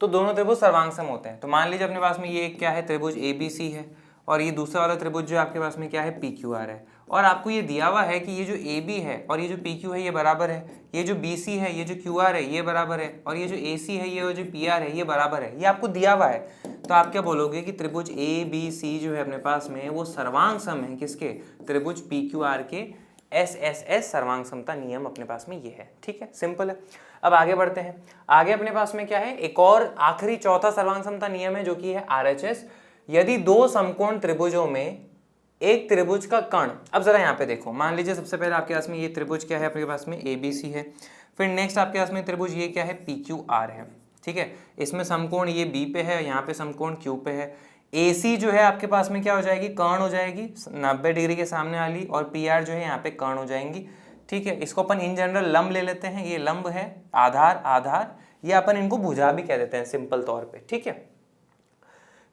तो दोनों त्रिभुज सर्वांग सम होते हैं। तो मान लीजिए अपने पास में ये क्या है, त्रिभुज ABC है और ये दूसरा वाला त्रिभुज जो आपके पास में क्या है, PQR है। और आपको ये दिया हुआ है कि ये जो AB है और ये जो PQ है ये बराबर है, ये जो BC है ये जो QR है ये बराबर है, और ये जो AC है ये जो PR है ये बराबर है। ये आपको दिया हुआ है तो आप क्या बोलोगे कि त्रिभुज ABC जो है अपने पास में वो सर्वांग सम है किसके, त्रिभुज PQR के। SSS सर्वांग समता नियम अपने पास में ये है। ठीक है, सिंपल है। अब आगे बढ़ते हैं। आगे अपने पास में क्या है, एक और आखिरी चौथा सर्वांग समता नियम है जो कि है RHS। यदि 2 समकोण त्रिभुजों में एक त्रिभुज का कर्ण, अब जरा यहाँ पे देखो, मान लीजिए सबसे पहले आपके पास में ये त्रिभुज क्या है, आपके पास में ABC है। फिर नेक्स्ट आपके पास में त्रिभुज ये क्या है, PQR है। ठीक है, इसमें समकोण ये B पे है, यहाँ पे समकोण Q पे है। AC जो है आपके पास में क्या हो जाएगी, कर्ण हो जाएगी 90 डिग्री के सामने वाली, और PR जो है यहाँ पे कर्ण हो जाएंगी। ठीक है, इसको अपन इन जनरल लंब ले लेते हैं, ये लंब है, आधार आधार, ये अपन इनको भुजा भी कह देते हैं सिंपल तौर पे। ठीक है,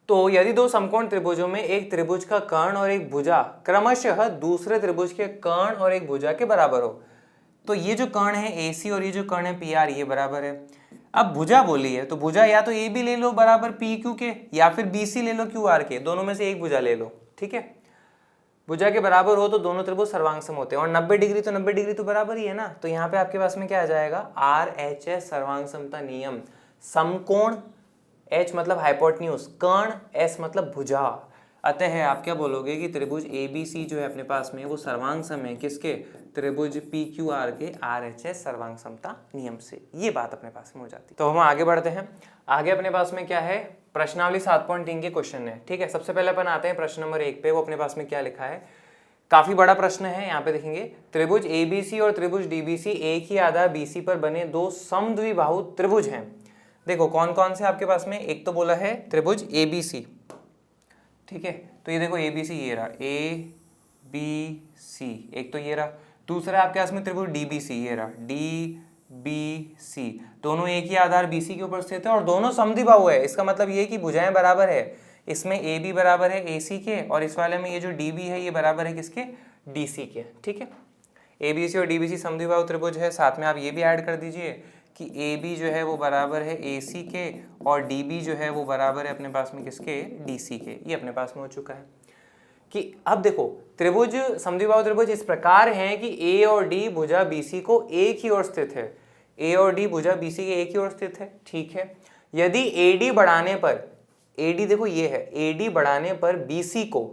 तो यदि 2 समकोण त्रिभुजों में एक त्रिभुज का कर्ण और एक भुजा क्रमशः दूसरे त्रिभुज के कर्ण और एक भुजा के बराबर हो, तो ये जो कर्ण है AC और ये जो कर्ण है PR ये बराबर है। अब भुजा बोली है तो भुजा या तो AB ले लो बराबर PQ के, या फिर BC ले लो QR के, दोनों में से एक भुजा ले लो। ठीक है, भुजा के बराबर हो तो दोनों त्रिभुज सर्वांग सम होते हैं, और 90 डिग्री तो 90 डिग्री तो बराबर ही है ना। तो यहाँ पे आपके पास में क्या आ जाएगा, RHS सर्वांग समता नियम। समकोण H मतलब हाइपोटेन्यूज, कर्ण S मतलब भुजा, अतः आप क्या बोलोगे कि त्रिभुज ABC जो है अपने पास में वो सर्वांग सम है किसके, त्रिभुज PQR के RHS सर्वांग समता नियम से। ये बात अपने पास में हो जाती है। तो हम आगे बढ़ते हैं। आगे अपने पास में क्या है, प्रश्नावली 7.3 के क्वेश्चन है। ठीक है, सबसे पहले अपन आते हैं प्रश्न नंबर 1 पे। वो अपने पास में क्या लिखा है, काफी बड़ा प्रश्न है। यहाँ पे देखेंगे, त्रिभुज ABC और त्रिभुज DBC एक ही आधार BC पर बने 2 समद्विबाहु त्रिभुज हैं। देखो कौन कौन से आपके पास में, एक तो बोला है त्रिभुज ABC। ठीक है, तो ये देखो ABC ये रहा, ABC एक तो ये रहा। दूसरा आपके पास में त्रिभुज DBC ये रहा, DBC, दोनों एक ही आधार BC के ऊपर स्थित है और दोनों समद्विबाहु है। इसका मतलब ये कि भुजाएं बराबर है, इसमें AB बराबर है AC के, और इस वाले में ये जो DB है ये बराबर है किसके, DC के। ठीक है, ABC और DBC समद्विबाहु त्रिभुज है। साथ में आप ये भी ऐड कर दीजिए कि AB जो है वो बराबर है AC के, और DB जो है वो बराबर है अपने पास में किसके, DC के। ये अपने पास में हो चुका है कि अब देखो त्रिभुज समद्विबाहु त्रिभुज इस प्रकार हैं कि A और D भुजा BC को एक ही ओर स्थित है, A और D भुजा BC के एक ही ओर स्थित है। ठीक है, यदि AD बढ़ाने पर, AD देखो ये है, AD बढ़ाने पर BC को,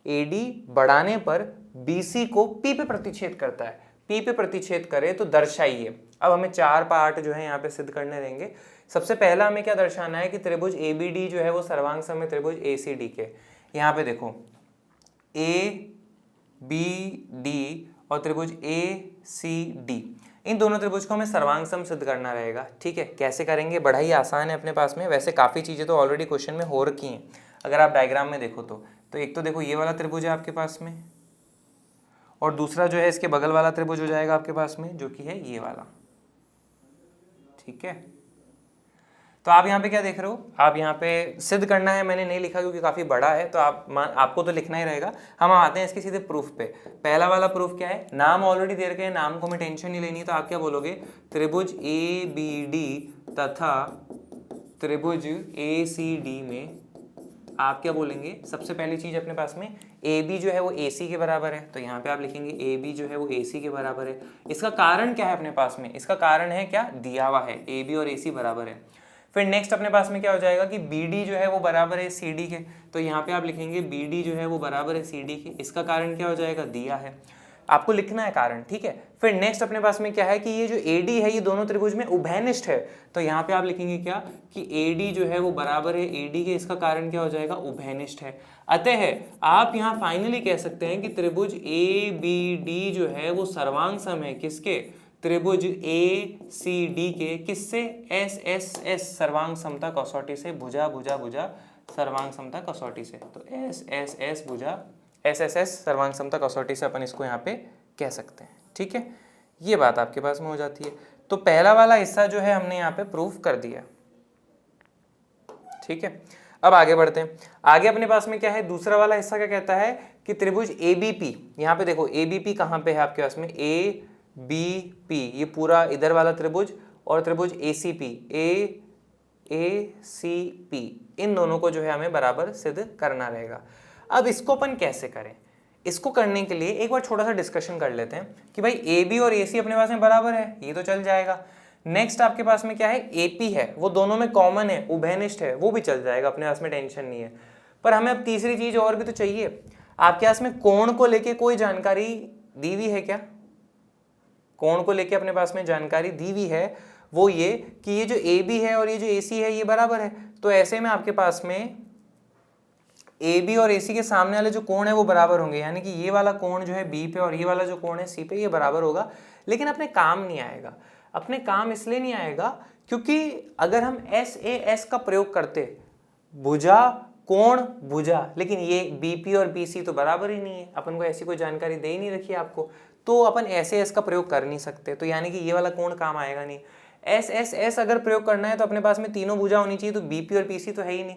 AD बढ़ाने पर BC को P पे प्रतिच्छेद करता है, P पे प्रतिच्छेद करे तो दर्शाइए। अब हमें 4 पार्ट जो है यहाँ पे सिद्ध करने रहेंगे। सबसे पहला हमें क्या दर्शाना है कि त्रिभुज ABD जो है वो सर्वांग सम है त्रिभुज ACD के। यहाँ पे देखो ABD और त्रिभुज ACD, इन दोनों त्रिभुज को हमें सर्वांग सम सिद्ध करना रहेगा। ठीक है, कैसे करेंगे, बड़ा ही आसान है अपने पास में। वैसे काफ़ी चीज़ें तो ऑलरेडी क्वेश्चन में हो रखी हैं, अगर आप डायग्राम में देखो तो एक तो देखो ये वाला त्रिभुज है आपके पास में, और दूसरा जो है इसके बगल वाला त्रिभुज हो जाएगा आपके पास में जो कि है ये वाला। ठीक है, तो आप यहाँ पे क्या देख रहे हो, आप यहाँ पे सिद्ध करना है, मैंने नहीं लिखा क्योंकि काफ़ी बड़ा है, तो आपको तो लिखना ही रहेगा। हम आते हैं इसके सीधे प्रूफ पे। पहला वाला प्रूफ क्या है, नाम ऑलरेडी दे रखे हैं, नाम को मैं टेंशन नहीं लेनी, तो आप क्या बोलोगे, त्रिभुज ABD तथा त्रिभुज ACD में आप क्या बोलेंगे, सबसे पहली चीज अपने पास में AB जो है वो AC के बराबर है, तो यहाँ पे आप लिखेंगे AB जो है वो AC के बराबर है। इसका कारण क्या है अपने पास में, इसका कारण है क्या, दिया हुआ है AB और AC बराबर है। फिर नेक्स्ट अपने पास में क्या हो जाएगा कि BD जो है वो बराबर है CD के, तो यहाँ पे आप लिखेंगे BD जो है वो बराबर है CD के। इसका कारण क्या हो जाएगा, दिया है, आपको लिखना है कारण, ठीक है। फिर नेक्स्ट अपने पास में क्या है कि ये जो AD है ये दोनों त्रिभुज में उभयनिष्ठ है, तो यहाँ पे आप लिखेंगे क्या कि AD जो है वो बराबर है AD के। इसका कारण क्या हो जाएगा, उभयनिष्ठ है। अतः आप यहाँ फाइनली कह सकते हैं कि त्रिभुज ABD जो है वो सर्वांग सम है किसके, त्रिभुज ACD के, किससे, SSS सर्वांग समता कसौटी से, भुजा भुजा भुजा सर्वांग समता कसौटी से। तो SSS भुजा SSS सर्वांग समता कसौटी से अपन इसको यहाँ पे कह सकते हैं, ठीक है। ये बात आपके पास में हो जाती है। तो पहला वाला हिस्सा जो है हमने यहाँ पे प्रूफ कर दिया, ठीक है। अब आगे बढ़ते हैं। आगे अपने पास में क्या है, दूसरा वाला हिस्सा क्या कहता है कि त्रिभुज ABP, यहाँ पे देखो ABP कहाँ पे है आपके पास में, ABP ये पूरा इधर वाला त्रिभुज, और त्रिभुज ACP ACP, इन दोनों को जो है हमें बराबर सिद्ध करना रहेगा। अब इसको अपन कैसे करें, इसको करने के लिए एक बार छोटा सा डिस्कशन कर लेते हैं कि भाई AB और AC अपने पास में बराबर है, ये तो चल जाएगा। नेक्स्ट आपके पास में क्या है, AP है, वो दोनों में कॉमन है, उभयनिष्ठ है, वो भी चल जाएगा, अपने पास में टेंशन नहीं है। पर हमें अब तीसरी चीज और भी तो चाहिए। आपके पास में कोण को लेके कोई जानकारी दी हुई है क्या, कोण को लेके अपने पास में जानकारी दी हुई है, वो ये कि ये जो AB है और ये जो AC है ये बराबर है। तो ऐसे में आपके पास में AB और AC के सामने वाले जो कोण है वो बराबर होंगे, यानी कि ये वाला कोण जो है B पे और ये वाला जो कोण है C पे, ये बराबर होगा। लेकिन अपने काम नहीं आएगा, अपने काम इसलिए नहीं आएगा क्योंकि अगर हम SAS का प्रयोग करते, भुजा कोण भुजा, लेकिन ये BP और BC तो बराबर ही नहीं है, अपन को ऐसी कोई जानकारी दे ही नहीं रखी है आपको, तो अपन SAS का प्रयोग कर नहीं सकते, तो यानी कि ये वाला कोण काम आएगा नहीं। SSS अगर प्रयोग करना है तो अपने पास में तीनों भुजा होनी चाहिए, तो BP और BC तो है ही नहीं।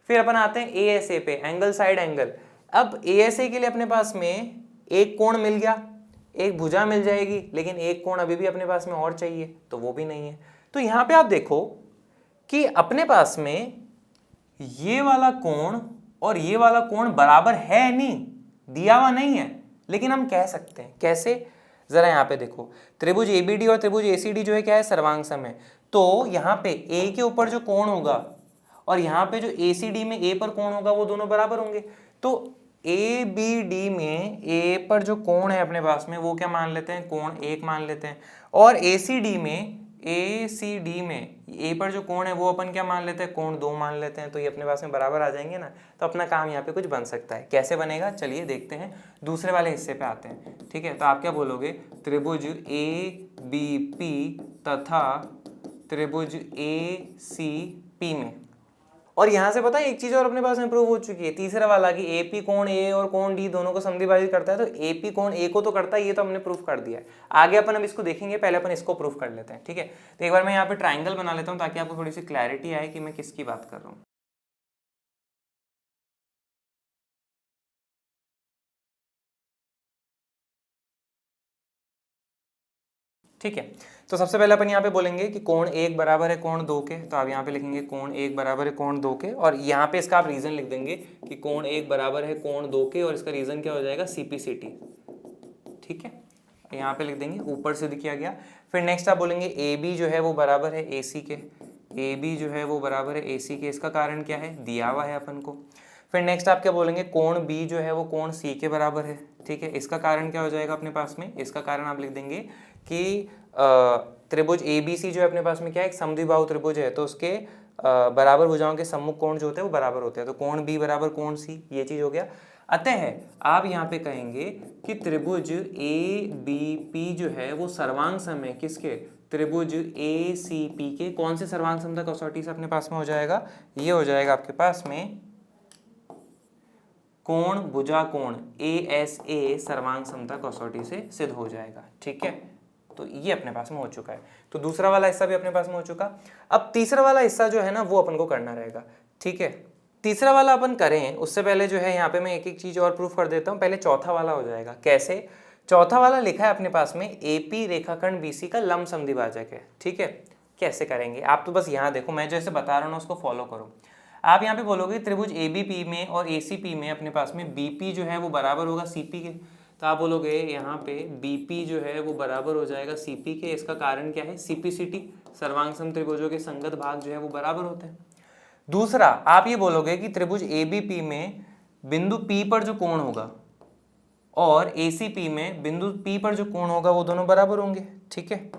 फिर अपन आते हैं ASA पे, एंगल साइड एंगल। अब ASA के लिए अपने पास में एक कोण मिल गया, एक भुजा मिल जाएगी, लेकिन एक कोण अभी भी अपने पास में और चाहिए, तो वो भी नहीं है। तो यहाँ पे आप देखो कि अपने पास में ये वाला कोण और ये वाला कोण बराबर है नहीं, दिया हुआ नहीं है, लेकिन हम कह सकते हैं कैसे, जरा यहाँ पे देखो, त्रिभुज ABD और त्रिभुज ACD जो है क्या है, सर्वांग सम है। तो यहाँ पे A के ऊपर जो कोण होगा और यहाँ पे जो ACD में A पर कोण होगा वो दोनों बराबर होंगे। तो ABD में A पर जो कोण है अपने पास में वो क्या मान लेते हैं, कोण 1 मान लेते हैं, और ACD में A पर जो कोण है वो अपन क्या मान लेते हैं, कोण 2 मान लेते हैं। तो ये अपने पास में बराबर आ जाएंगे ना, तो अपना काम यहाँ पे कुछ बन सकता है। कैसे बनेगा, चलिए देखते हैं, दूसरे वाले हिस्से पे आते हैं, ठीक है। तो आप क्या बोलोगे, त्रिभुज ABP तथा त्रिभुज ACP में, और यहां से पता है एक चीज और अपने पास में प्रूव हो चुकी है, तीसरा वाला कि AP कोण A और कोण D दोनों को समद्विभाजित करता है, तो AP कोण A को तो करता है, ये तो हमने प्रूफ कर दिया है। आगे अपन अब इसको देखेंगे, पहले अपन इसको प्रूफ कर लेते हैं, ठीक है। तो एक बार मैं यहाँ पे ट्राइंगल बना लेता हूँ ताकि आपको थोड़ी सी क्लैरिटी आए कि मैं किसकी बात कर रहा हूँ। ठीक है, तो सबसे पहले अपन यहाँ पे बोलेंगे कि कोण 1 बराबर है कोण 2 के, तो आप यहाँ पे लिखेंगे कोण 1 बराबर है कोण 2 के, और यहाँ पे इसका आप रीजन लिख देंगे कि कोण 1 बराबर है कोण 2 के, और इसका रीजन क्या हो जाएगा, CPCT, ठीक है, यहाँ पे लिख देंगे, ऊपर सिद्ध किया गया। फिर नेक्स्ट आप बोलेंगे AB जो है वो बराबर है AC के, AB जो है वो बराबर है AC के, इसका कारण क्या है, दिया हुआ है अपन को। फिर नेक्स्ट आप क्या बोलेंगे, कोण B जो है वो कोण C के बराबर है, ठीक है, इसका कारण क्या हो जाएगा अपने पास में, इसका कारण आप लिख देंगे कि त्रिभुज ABC जो है अपने पास में क्या है, एक समद्विबाहु त्रिभुज है, तो उसके बराबर भुजाओं के सम्मुख कोण जो होते हैं वो बराबर होते हैं, तो कोण B बराबर कोण C, ये चीज हो गया। अतः आप यहाँ पे कहेंगे कि त्रिभुज ABP जो है वो सर्वांग सम है किसके, त्रिभुज ACP के। कौन से सर्वांग समता कसौटी से अपने पास में हो जाएगा, ये हो जाएगा आपके पास में कोण भुजा कोण ASA सर्वांग समता कसौटी से सिद्ध हो जाएगा, ठीक है। तो ये अपने पास में हो चुका है। तो दूसरा वाला हिस्सा भी अपने पास में हो चुका। अब तीसरा वाला हिस्सा जो है ना वो अपन को करना रहेगा, ठीक है। तीसरा वाला अपन करें उससे पहले जो है यहाँ पे मैं एक एक चीज और प्रूफ कर देता हूँ। पहले चौथा वाला हो जाएगा। कैसे? चौथा वाला लिखा है अपने पास में एपी रेखाखंड बीसी का लंब समद्विभाजक है, ठीक है। कैसे करेंगे आप तो बस यहाँ देखो, मैं जैसे बता रहा हूँ उसको फॉलो करो। आप यहाँ पे बोलोगे त्रिभुज एबीपी में और एसीपी में अपने पास में बीपी जो है वो बराबर होगा सीपी के, तो आप बोलोगे यहाँ पे बीपी जो है वो बराबर हो जाएगा सीपी के। इसका कारण क्या है? सीपीसीटी, सर्वांग सम त्रिभुजों के संगत भाग जो है वो बराबर होते हैं। दूसरा आप ये बोलोगे कि त्रिभुज एबीपी में बिंदु पी पर जो कोण होगा और एसीपी में बिंदु पी पर जो कोण होगा वो दोनों बराबर होंगे, ठीक है।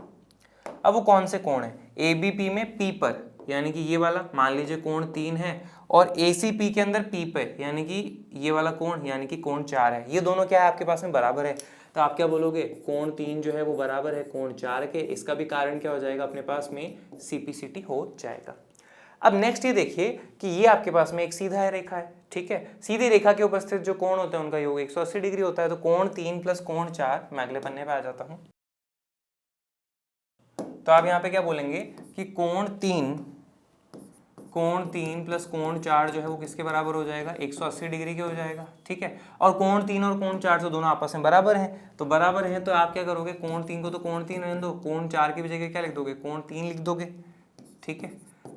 अब वो कौन से कोण है? एबीपी में पी पर यानी कि ये वाला मान लीजिए कोण 3 है, और एसीपी के अंदर पी पे यानी कि ये वाला कोण यानी कि कोण 4 है। ये दोनों क्या है आपके पास में? बराबर है। तो आप क्या बोलोगे? कोण 3 जो है वो बराबर है कोण 4 के। इसका भी कारण क्या हो जाएगा अपने पास में? सीपीसीटी हो जाएगा। अब नेक्स्ट ये देखिए कि ये आपके पास में एक सीधा रेखा है, ठीक है। सीधी रेखा के उपस्थित जो कोण होते हैं उनका योग 180 डिग्री होता है। तो कोण 3 प्लस कोण 4, मैं अगले पन्ने पे आ जाता हूं। तो आप यहाँ पे क्या बोलेंगे कि कोण 3 प्लस कोण 4 जो है वो किसके बराबर हो जाएगा? 180 डिग्री के हो जाएगा, ठीक है। और कोण 3 और कोण 4 तो दोनों आपस में बराबर हैं, तो बराबर हैं तो आप क्या करोगे? कोण 3 को तो कोण 3 रहने दो, कोण 4 की जगह क्या लिख दोगे? कोण 3 लिख दोगे, ठीक है।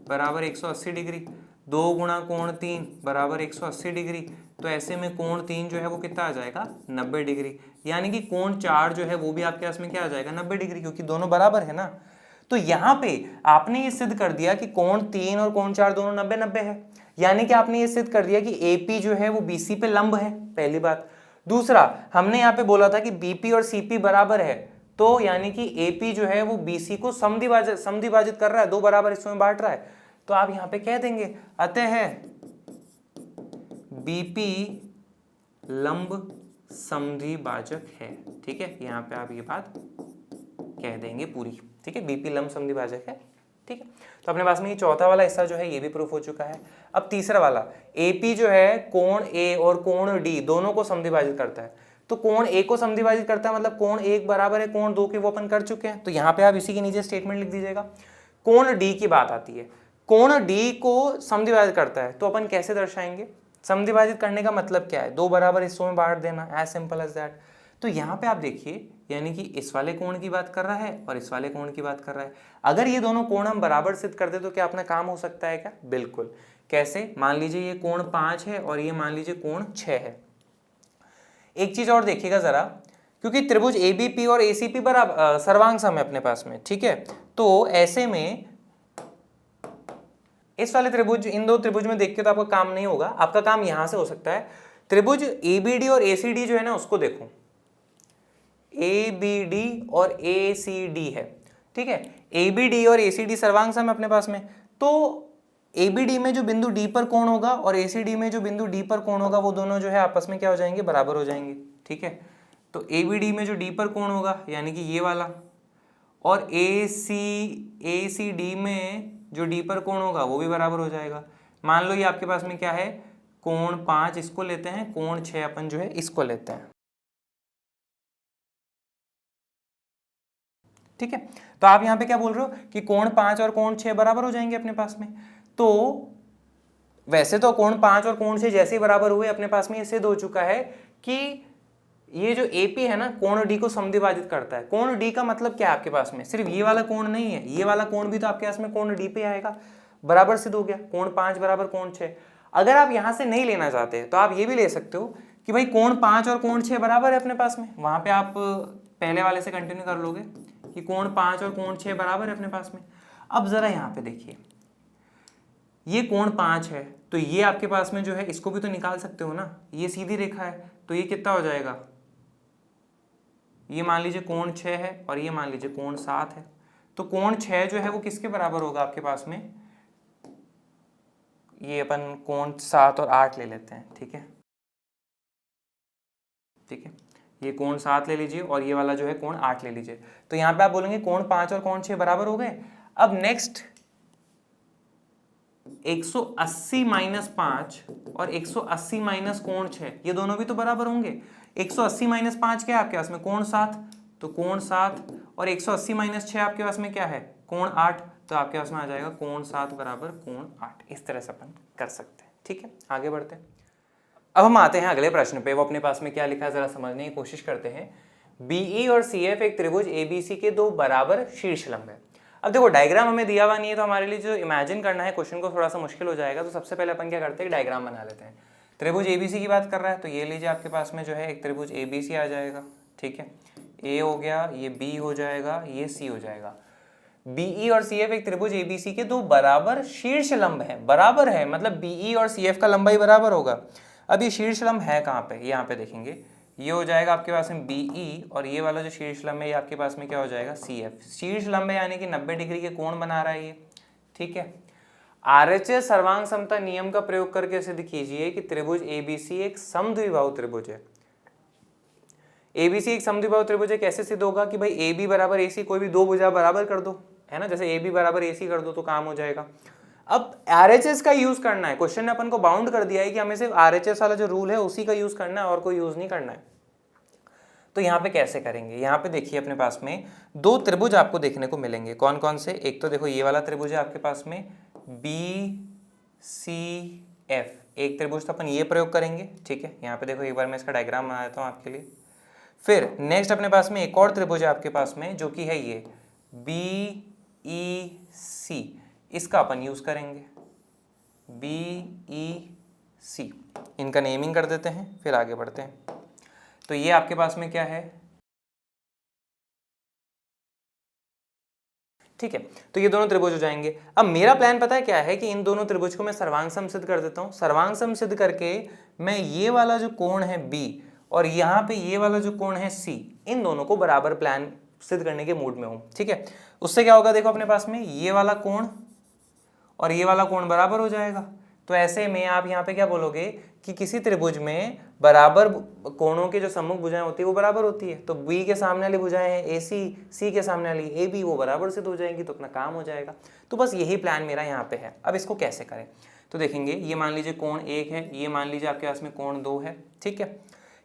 बराबर 180 डिग्री, 2 गुणा कोण 3 बराबर 180 डिग्री। तो ऐसे में कोण 3 जो है वो कितना आ जाएगा? 90 डिग्री। यानी कि कोण 4 जो है वो भी आपके पास में क्या आ जाएगा? 90 डिग्री, क्योंकि दोनों बराबर है ना। तो यहां पे आपने ये सिद्ध कर दिया कि कोण 3 और कोण 4 दोनों 90-90 है। यानी कि आपने ये सिद्ध कर दिया कि एपी जो है वो बीसी पे लंब है, पहली बात। दूसरा, हमने यहाँ पे बोला था कि बीपी और सीपी बराबर है, तो यानी कि एपी जो है वो बीसी को समद्विभाजित कर रहा है, दो बराबर हिस्सों में बांट रहा है। तो आप यहाँ पे कह देंगे अतः बीपी लंब समद्विभाजक है, ठीक है। यहाँ पे आप ये बात कह देंगे पूरी, ठीक है। बीपी लंब समद्विभाजक है, ठीक है। तो अपने पास में ये चौथा वाला हिस्सा जो है ये भी प्रूफ हो चुका है। अब तीसरा वाला, एपी जो है कोण ए और कोण डी दोनों को समद्विभाजित करता है। तो कोण ए को समद्विभाजित करता है मतलब कोण 1 बराबर है कोण 2 के, वो अपन कर चुके हैं। तो यहाँ पे आप इसी के नीचे स्टेटमेंट लिख दीजिएगा। कोण डी की बात आती है, कोण डी को समद्विभाजित करता है, तो अपन कैसे दर्शाएंगे? समद्विभाजित करने का मतलब क्या है? दो बराबर हिस्सों में बांट देना, एज सिंपल एज दैट। तो यहाँ पे आप देखिए, यानी कि इस वाले कोण की बात कर रहा है और इस वाले कोण की बात कर रहा है। अगर ये दोनों कोण हम बराबर सिद्ध कर दे तो क्या अपना काम हो सकता है क्या? बिल्कुल। कैसे? मान लीजिए ये कोण 5 है और ये मान लीजिए कोण 6 है। एक चीज और देखिएगा जरा, क्योंकि त्रिभुज एबीपी और एसीपी बराबर सर्वांग सम है अपने पास में, ठीक है। तो ऐसे में इस वाले त्रिभुज, इन दो त्रिभुज में देख के तो आपका काम नहीं होगा, आपका काम यहां से हो सकता है। त्रिभुज एबीडी और एसीडी जो है ना उसको देखो, एबीडी और एसीडी है, ठीक है। एबीडी और एसीडी सर्वांग सम है अपने पास में। तो एबीडी में जो बिंदु डी पर कोण होगा और एसीडी में जो बिंदु डी पर कोण होगा वो दोनों जो है आपस में क्या हो जाएंगे? बराबर हो जाएंगे, ठीक है। तो एबीडी में जो डी पर कोण होगा यानी कि ये वाला, और एसीडी में जो डी पर कोण होगा वो भी बराबर हो जाएगा। मान लो ये आपके पास में क्या है? कोण 5 इसको लेते हैं, कोण 6 अपन जो है इसको लेते हैं, ठीक है। तो आप यहां पे क्या बोल रहे हो कि कोण 5 और कोण 6 बराबर हो जाएंगे अपने पास में। तो वैसे तो कोण 5 और कोण 6 जैसे ही बराबर हुए अपने पास में ये सिद्ध हो चुका है कि ये जो एपी है ना कोण डी को समद्विभाजित करता है। कोण डी का मतलब क्या है आपके पास में? सिर्फ ये वाला कोण नहीं है, ये वाला कोण भी तो आपके पास में कोण डी पे आएगा, बराबर सिद्ध हो गया। कोण 5 बराबर कोण 6। अगर आप यहां से नहीं लेना चाहते तो आप ये भी ले सकते हो कि भाई कोण 5 और कोण 6 बराबर है अपने पास में, वहां पे आप पहले वाले से कंटिन्यू कर लोगे कि कोण 5 और कोण 6 बराबर है अपने पास में। अब जरा यहाँ पे देखिए, ये कोण 5 है तो ये आपके पास में जो है इसको भी तो निकाल सकते हो ना, ये सीधी रेखा है तो ये कितना हो जाएगा? ये मान लीजिए कोण 6 है और ये मान लीजिए कोण 7 है। तो कोण 6 जो है वो किसके बराबर होगा आपके पास में? ये अपन कोण 7 और 8 ले लेते हैं, ठीक है, ठीक है। ये कोण 7 ले लीजिए और ये वाला जो है कोण 8 ले लीजिए। तो यहाँ पे आप बोलेंगे कोण 5 और कोण 6 बराबर हो गए। अब नेक्स्ट 180 माइनस 5 और 180 माइनस कोण 6 ये दोनों भी तो बराबर होंगे। 180 माइनस 5 क्या है आपके पास में? कोण 7। तो कोण 7 और 180 माइनस 6 आपके पास में क्या है, कोण 8, तो आपके पास में आ जाएगा कोण 7 बराबर कोण 8। इस तरह से अपन कर सकते हैं। ठीक है, आगे बढ़ते हैं। अब हम आते हैं अगले प्रश्न पे। वो अपने पास में क्या लिखा है जरा समझने की कोशिश करते हैं। बीई और सीएफ एक त्रिभुज एबीसी के दो बराबर शीर्ष लंब है। अब देखो डायग्राम हमें दिया हुआ नहीं है, तो हमारे लिए जो इमेजिन करना है क्वेश्चन को थोड़ा सा मुश्किल हो जाएगा। तो सबसे पहले अपन क्या करते हैं, डायग्राम बना लेते हैं। त्रिभुज एबीसी की बात कर रहा है, तो ये लीजिए आपके पास में जो है एक त्रिभुज एबीसी आ जाएगा। ठीक है, ए हो गया, ये बी हो जाएगा, ये सी हो जाएगा। बीई और सीएफ एक त्रिभुज एबीसी के दो बराबर शीर्ष लंब है। बराबर है मतलब बीई और सीएफ का लंबाई बराबर होगा। अब ये शीर्ष लंब है कहाँ पे, यहाँ पे देखेंगे, ये हो जाएगा आपके पास में बीई, और ये वाला जो शीर्ष लंब है ये आपके पास में क्या हो जाएगा, सीएफ। शीर्ष लंब है यानी कि 90 डिग्री के कोण बना रहा है ये। ठीक है, आरएचएस सर्वांग समता नियम का प्रयोग करके सिद्ध कीजिए कि त्रिभुज एबीसी एक समद्विबाहु त्रिभुज है। एबीसी एक समद्विबाहु त्रिभुज है। कैसे सिद्ध होगा कि भाई ए बी बराबर ए सी, कोई भी दो भुजा बराबर कर दो, है ना, जैसे ए बी बराबर ए सी कर दो तो काम हो जाएगा। अब आरएचएस का यूज करना है, क्वेश्चन ने अपन को बाउंड कर दिया है कि हमें सिर्फ आरएचएस वाला जो रूल है उसी का यूज करना है और कोई यूज नहीं करना है। तो यहाँ पे कैसे करेंगे, यहाँ पे देखिए अपने पास में दो त्रिभुज आपको देखने को मिलेंगे। कौन कौन से, एक तो देखो ये वाला त्रिभुज है आपके पास में बी सी एफ, एक त्रिभुज, तो अपन ये प्रयोग करेंगे। ठीक है, यहाँ पे देखो एक बार मैं इसका डायग्राम बना देता हूँ आपके लिए। फिर नेक्स्ट अपने पास में एक और त्रिभुज है आपके पास में जो कि है ये बी ई सी, इसका अपन यूज करेंगे, बी ई सी। इनका नेमिंग कर देते हैं, फिर आगे बढ़ते हैं। तो ये आपके पास में क्या है, ठीक है, तो ये दोनों त्रिभुज हो जाएंगे। अब मेरा प्लान पता है क्या है कि इन दोनों त्रिभुज को मैं सर्वांग सम सिद्ध कर देता हूं। सर्वांग सम सिद्ध करके मैं ये वाला जो कोण है बी और यहाँ पे ये वाला जो कोण है सी, इन दोनों को बराबर प्लान सिद्ध करने के मूड में हूं। ठीक है, उससे क्या होगा, देखो अपने पास में ये वाला कोण और ये वाला कोण बराबर हो जाएगा। तो ऐसे में आप यहाँ पे क्या बोलोगे कि किसी त्रिभुज में बराबर कोणों के जो सम्मुख भुजाएं होती है वो बराबर होती है। तो बी के सामने वाली भुजाएं हैं ए सी, सी के सामने वाली ए बी, वो बराबर सिद्ध हो जाएंगी, तो अपना काम हो जाएगा। तो बस यही प्लान मेरा यहाँ पे है। अब इसको कैसे करें, तो देखेंगे, ये मान लीजिए कोण 1 है, ये मान लीजिए आपके पास में कोण 2 है। ठीक है,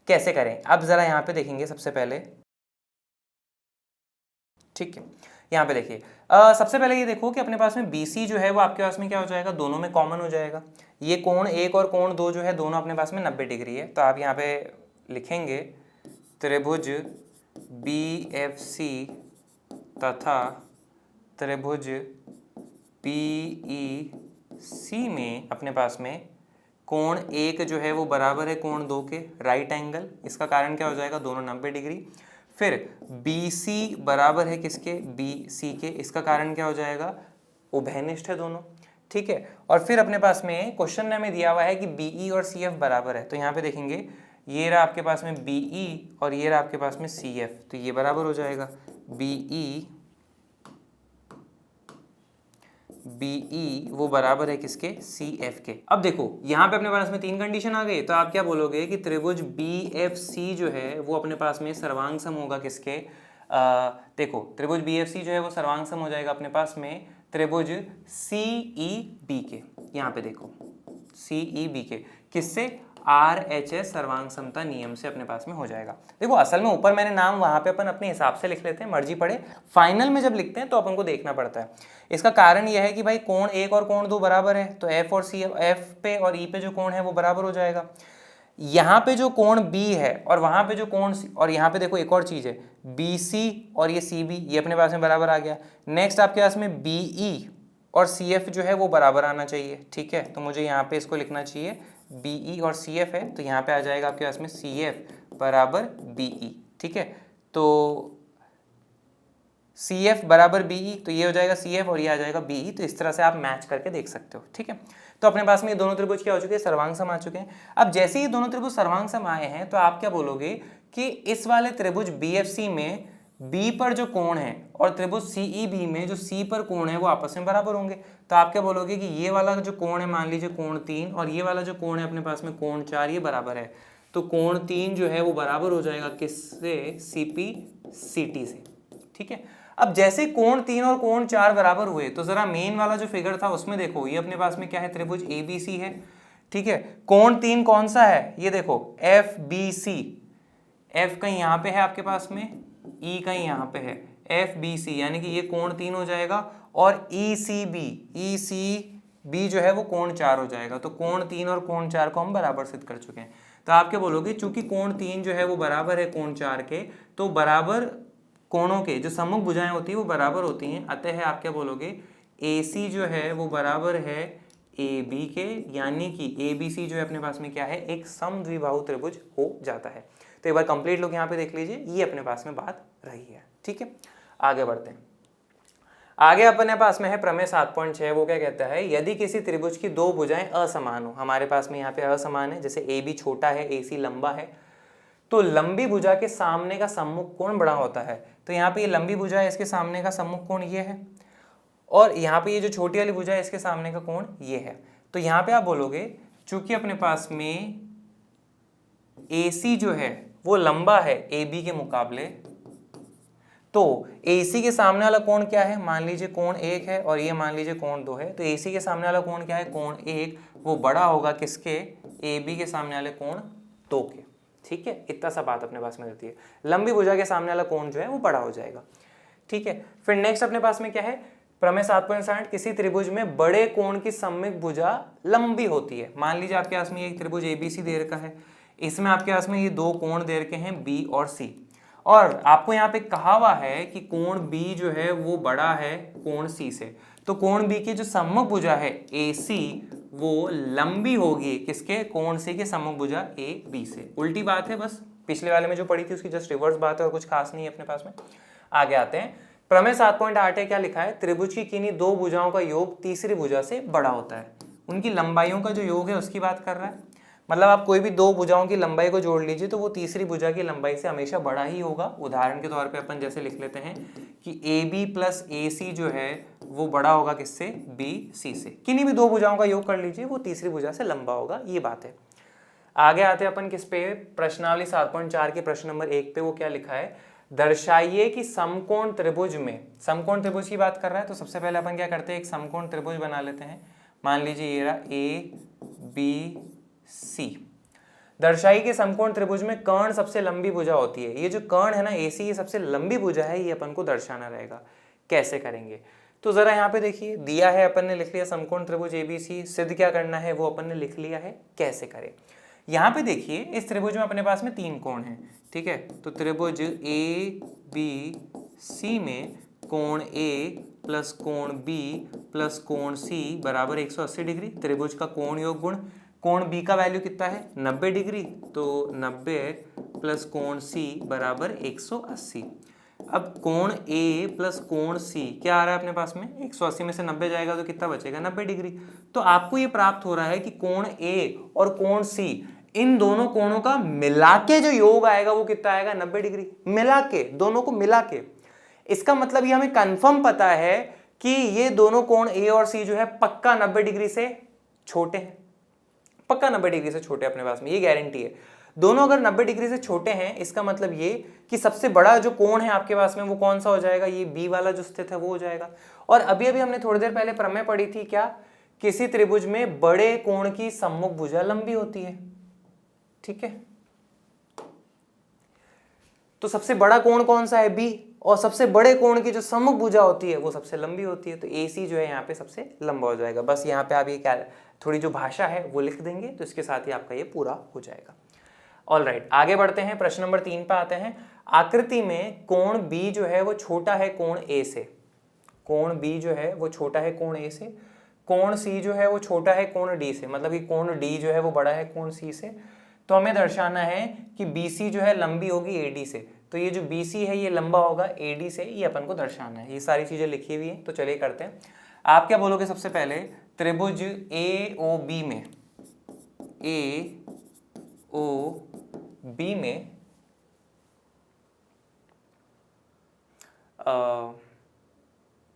कैसे करें, अब जरा यहाँ पे देखेंगे सबसे पहले। ठीक है, यहाँ पे देखिए सबसे पहले ये देखो कि अपने पास में BC जो है वो आपके पास में क्या हो जाएगा, दोनों में कॉमन हो जाएगा। ये कोण 1 और कोण 2 जो है दोनों अपने पास में 90 डिग्री है। तो आप यहाँ पे लिखेंगे त्रिभुज BFC तथा त्रिभुज PEC में अपने पास में कोण 1 जो है वो बराबर है कोण 2 के, राइट एंगल। इसका कारण क्या हो जाएगा, दोनों 90 डिग्री। फिर BC बराबर है किसके, BC के, इसका कारण क्या हो जाएगा, उभयनिष्ठ है दोनों। ठीक है, और फिर अपने पास में क्वेश्चन में हमें दिया हुआ है कि BE और CF बराबर है। तो यहाँ पे देखेंगे ये रहा आपके पास में BE और ये रहा आपके पास में CF, तो ये बराबर हो जाएगा BE वो बराबर है किसके, CF के। अब देखो यहाँ पे अपने पास में 3 कंडीशन आ गई। तो आप क्या बोलोगे कि त्रिभुज BFC जो है वो अपने पास में सर्वांग सम होगा किसके, देखो त्रिभुज BFC जो है वो सर्वांग सम हो जाएगा अपने पास में त्रिभुज CEB के। यहाँ पे देखो CEB के, किससे, RHS सर्वांग समता नियम से अपने पास में हो जाएगा। देखो असल में ऊपर मैंने नाम वहां पे अपन अपने हिसाब से लिख लेते हैं, मर्जी पड़े। फाइनल में जब लिखते हैं तो अपन को देखना पड़ता है। इसका कारण यह है कि भाई कोण 1 और कोण 2 बराबर है, तो F और C, F पे और E पे जो कोण है वो बराबर हो जाएगा। यहाँ पे जो कोण B है और वहां पे जो कोण, और यहाँ पे देखो एक और चीज है BC और ये CB, ये अपने पास में बराबर आ गया। नेक्स्ट आपके पास में BE और CF जो है वो बराबर आना चाहिए। ठीक है, तो मुझे यहाँ पे इसको लिखना चाहिए BE और CF है, तो यहाँ पे आ जाएगा आपके पास में CF बराबर BE। ठीक है, तो CF बराबर BE, तो ये हो जाएगा CF और ये आ जाएगा BE। तो इस तरह से आप मैच करके देख सकते हो। ठीक है, तो अपने पास में ये दोनों त्रिभुज क्या हो चुके हैं, सर्वांग सम आ चुके हैं। अब जैसे ही दोनों त्रिभुज सर्वांग सम आए हैं तो आप क्या बोलोगे कि इस वाले त्रिभुज BFC में B पर जो कोण है और त्रिभुज CEB में जो C पर कोण है वो आपस में बराबर होंगे। तो आप क्या बोलोगे कि ये वाला जो कोण है, मान लीजिए कोण 3, और ये वाला जो कोण है अपने पास में कोण 4, ये बराबर है। तो कोण 3 जो है वो बराबर हो जाएगा किससे, CP/CT से। ठीक है, अब जैसे कोण 3 और कोण 4 बराबर हुए तो जरा मेन वाला जो फिगर था उसमें देखो, ये अपने पास में क्या है, त्रिभुज ABC है। ठीक है, कोण 3 कौन सा है, ये देखो FBC, F कहीं यहाँ पे है आपके पास में, ई कहीं यहाँ पे है, एफ बी सी यानी कि ये कोण 3 हो जाएगा, और ई सी बी जो है वो कोण 4 हो जाएगा। तो कोण 3 और कोण 4 को हम बराबर सिद्ध कर चुके हैं। तो आप क्या बोलोगे, चूंकि कोण 3 जो है वो बराबर है कोण 4 के, तो बराबर कोणों के जो सम्मुख भुजाएं होती है वो बराबर होती हैं, अतः आप क्या बोलोगे, ए सी जो है वो बराबर है ए बी के, यानी कि ए बी सी जो है अपने पास में क्या है, एक समद्विबाहु त्रिभुज हो जाता है। तो एक बार कंप्लीट लोग यहाँ पे देख लीजिए, ये अपने पास में बात रही है। ठीक है, आगे बढ़ते हैं। आगे अपने पास में है प्रमेय 7.6। वो क्या कहता है, यदि किसी त्रिभुज की दो भुजाएं असमान हो, हमारे पास में यहाँ पे असमान है, जैसे ए बी छोटा है ए सी लंबा है, तो लंबी भुजा के सामने का सम्मुख कोण बड़ा होता है। तो यहाँ पे ये लंबी भुजा है, इसके सामने का सम्मुख कोण ये है, और यहाँ पे ये जो छोटी वाली भुजा है इसके सामने का कोण ये है। तो यहाँ पे आप बोलोगे चूंकि अपने पास में AC जो है वो लंबा है AB के मुकाबले, तो AC के सामने वाला कोण क्या है, मान लीजिए कोण 1 है और ये मान लीजिए कोण 2 है, तो AC के सामने वाला कोण क्या है, कोण 1, वो बड़ा होगा किसके, AB के सामने वाले कोण 2 के। ठीक है, इतना सा बात अपने पास में रहती है, लंबी भुजा के सामने वाला कोण जो है वो बड़ा हो जाएगा। ठीक है, फिर नेक्स्ट अपने पास में क्या है, प्रमेय 7.60, किसी त्रिभुज में बड़े कोण की सम्मुख भुजा लंबी होती है। मान लीजिए आपके पास में एक त्रिभुज ABC दे रखा है, इसमें आपके पास में ये दो कोण दे रखे हैं B और C, और आपको यहाँ पे कहा हुआ है कि कोण B जो है वो बड़ा है कोण C से, तो कोण B की जो सम्मुख भुजा है AC वो लंबी होगी किसके, कोण C के सम्मुख भुजा AB से। उल्टी बात है, बस पिछले वाले में जो पढ़ी थी उसकी जस्ट रिवर्स बात है और कुछ खास नहीं है अपने पास में। आगे आते हैं, प्रमेय 7.8 है, क्या लिखा है, त्रिभुज की किन्हीं दो भुजाओं का योग तीसरी भुजा से बड़ा होता है। उनकी लंबाइयों का जो योग है उसकी बात कर रहा है, मतलब आप कोई भी दो भुजाओं की लंबाई को जोड़ लीजिए तो वो तीसरी भुजा की लंबाई से हमेशा बड़ा ही होगा। उदाहरण के तौर पे अपन जैसे लिख लेते हैं कि AB प्लस AC जो है वो बड़ा होगा किससे, BC से। किन्हीं भी दो भुजाओं का योग कर लीजिए, वो तीसरी भुजा से लंबा होगा, ये बात है। आगे आते हैं अपन किस पे, प्रश्नावली 7.4 के प्रश्न नंबर 1 पे। वो क्या लिखा है, दर्शाइए कि समकोण त्रिभुज में, समकोण त्रिभुज की बात कर रहा है, तो सबसे पहले अपन क्या करते हैं, एक समकोण त्रिभुज बना लेते हैं। मान लीजिए ये रहा ABC। दर्शाइए कि समकोण त्रिभुज में कर्ण सबसे लंबी भुजा होती है। ये जो कर्ण है ना AC, ये सबसे लंबी भुजा है, ये अपन को दर्शाना रहेगा। कैसे करेंगे, तो जरा यहाँ पे देखिए, दिया है, अपन ने लिख लिया समकोण त्रिभुज ABC, सिद्ध क्या करना है वो अपन ने लिख लिया है, कैसे करें। यहाँ पे देखिए, इस त्रिभुज में अपने पास में तीन कोण हैं। ठीक है, तो त्रिभुज ABC में कोण A प्लस कोण B प्लस कोण C बराबर 180 डिग्री। त्रिभुज का कोण योग गुण, कोण B का वैल्यू कितना है, 90 डिग्री, तो 90 प्लस कोण C बराबर 180। अब कोण A प्लस कोण C क्या आ रहा है अपने पास में, 180 में से 90 जाएगा तो कितना बचेगा, 90 डिग्री। तो आपको ये प्राप्त हो रहा है कि कोण A और कोण C, इन दोनों कोणों का मिला के जो योग आएगा वो कितना आएगा, 90 डिग्री, मिला के, दोनों को मिला के। इसका मतलब ये हमें कंफर्म पता है कि ये दोनों कोण A और C जो है पक्का 90 डिग्री से छोटे हैं, पक्का 90 डिग्री से छोटे अपने पास में, ये गारंटी है। दोनों अगर 90 डिग्री से छोटे हैं, इसका मतलब ये कि सबसे बड़ा जो कोण है आपके पास में वो कौन सा हो जाएगा, ये B वाला जो स्थित है वो हो जाएगा। और अभी अभी हमने थोड़ी देर पहले प्रमेय पढ़ी थी, क्या, किसी त्रिभुज में बड़े कोण की सम्मुख भुजा लंबी होती है। ठीक है, तो सबसे बड़ा कोण कौन सा है, B, और सबसे बड़े कोण की जो सम्मुख भुजा होती है वो सबसे लंबी होती है, तो AC जो है यहाँ पे सबसे लंबा हो जाएगा। बस यहाँ पे आप ये क्या थोड़ी जो भाषा है वो लिख देंगे, तो इसके साथ ही आपका ये पूरा हो जाएगा। ऑलराइट, आगे बढ़ते हैं, प्रश्न नंबर 3 पे आते हैं। आकृति में कोण B जो है वो छोटा है कोण A से, कोण B जो है वो छोटा है कोण A से, कोण C जो है वो छोटा है कोण D से, मतलब कि कोण D जो है वो बड़ा है कोण C से। तो हमें दर्शाना है कि BC जो है लंबी होगी AD से, तो ये जो BC है ये लंबा होगा AD से, ये अपन को दर्शाना है। ये सारी चीजें लिखी हुई हैं, तो चलिए करते हैं। आप क्या बोलोगे, सबसे पहले त्रिभुज AOB में, AOB में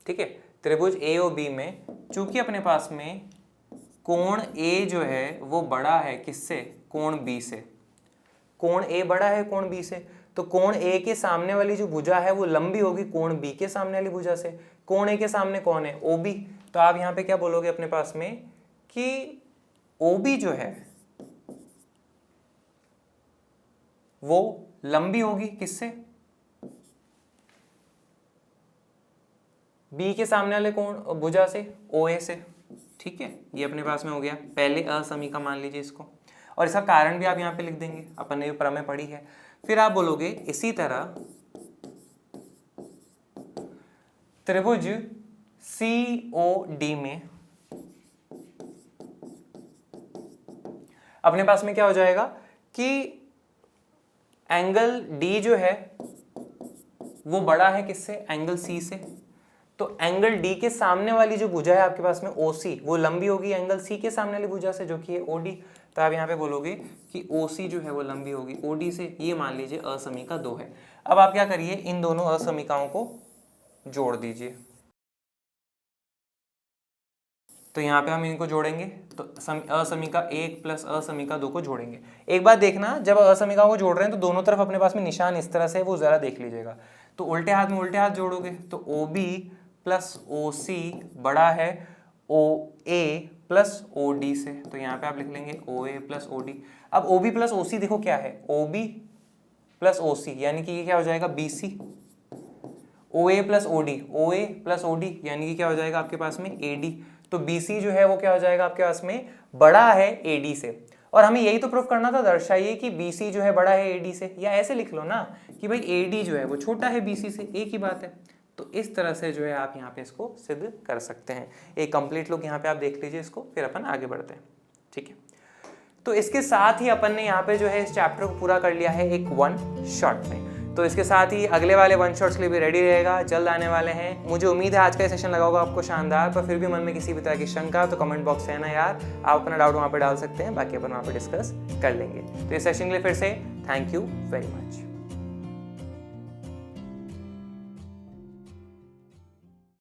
ठीक है, त्रिभुज AOB में चूंकि अपने पास में कोण A जो है वो बड़ा है किससे, कोण B से, कोण A बड़ा है कोण B से, तो कोण A के सामने वाली जो भुजा है वो लंबी होगी कोण B के सामने वाली भुजा से। कोण A के सामने कौन है, OB, तो आप यहाँ पे क्या बोलोगे अपने पास में कि OB जो है वो लंबी होगी किससे, बी के सामने वाले कोण भुजा से OA से, ठीक है, ये अपने पास में हो गया पहले असमीका मान लीजिए इसको, और इसका कारण भी आप यहाँ पे लिख देंगे, अपन ने भी प्रमेय पढ़ी है। फिर आप बोलोगे इसी तरह त्रिभुज COD में अपने पास में क्या हो जाएगा कि एंगल D जो है वो बड़ा है किससे, एंगल C से, तो एंगल D के सामने वाली जो भुजा है आपके पास में OC वो लंबी होगी एंगल C के सामने वाली भुजा से जो कि है OD। तो आप यहाँ पे बोलोगे कि OC जो है वो लंबी होगी OD से, ये मान लीजिए असमीका 2 है। अब आप क्या करिए, इन दोनों असमीकाओं को जोड़ दीजिए। तो यहाँ पे हम इनको जोड़ेंगे तो असमीका 1 प्लस असमीका 2 को जोड़ेंगे। एक बात देखना, जब असमीकाओं को जोड़ रहे हैं तो दोनों तरफ अपने पास में निशान इस तरह से, वो जरा देख लीजिएगा। तो उल्टे हाथ में उल्टे हाथ जोड़ोगे तो OB प्लस OC बड़ा है OA प्लस OD से, तो यहाँ पे आप लिख लेंगे OA प्लस OD। अब OB प्लस OC देखो क्या है, OB प्लस OC यानी कि ये क्या हो जाएगा BC, OA plus OD, OA plus OD यानी कि क्या हो जाएगा आपके पास में AD। तो BC जो है वो क्या हो जाएगा आपके पास में, बड़ा है AD से, और हमें यही तो प्रूफ करना था, दर्शाइए कि BC जो है बड़ा है AD से, या ऐसे लिख लो ना कि भाई AD जो है वो छोटा है BC से, एक ही बात है। तो इस तरह से जो है आप यहाँ पे इसको सिद्ध कर सकते हैं। एक कंप्लीट लुक यहाँ पे आप देख लीजिए इसको, फिर अपन आगे बढ़ते हैं, ठीक है। तो इसके साथ ही अपन ने यहाँ पे जो है इस चैप्टर को पूरा कर लिया है एक वन शॉट में। तो इसके साथ ही अगले वाले वन शॉट्स के लिए भी रेडी रहेगा, जल्द आने वाले हैं। मुझे उम्मीद है आज का सेशन लगा होगा आपको शानदार, पर फिर भी मन में किसी भी तरह की शंका तो कमेंट बॉक्स से है ना यार, आप अपना डाउट वहाँ पे डाल सकते हैं, बाकी अपन वहाँ पे डिस्कस कर लेंगे। तो इस सेशन के लिए फिर से थैंक यू वेरी मच।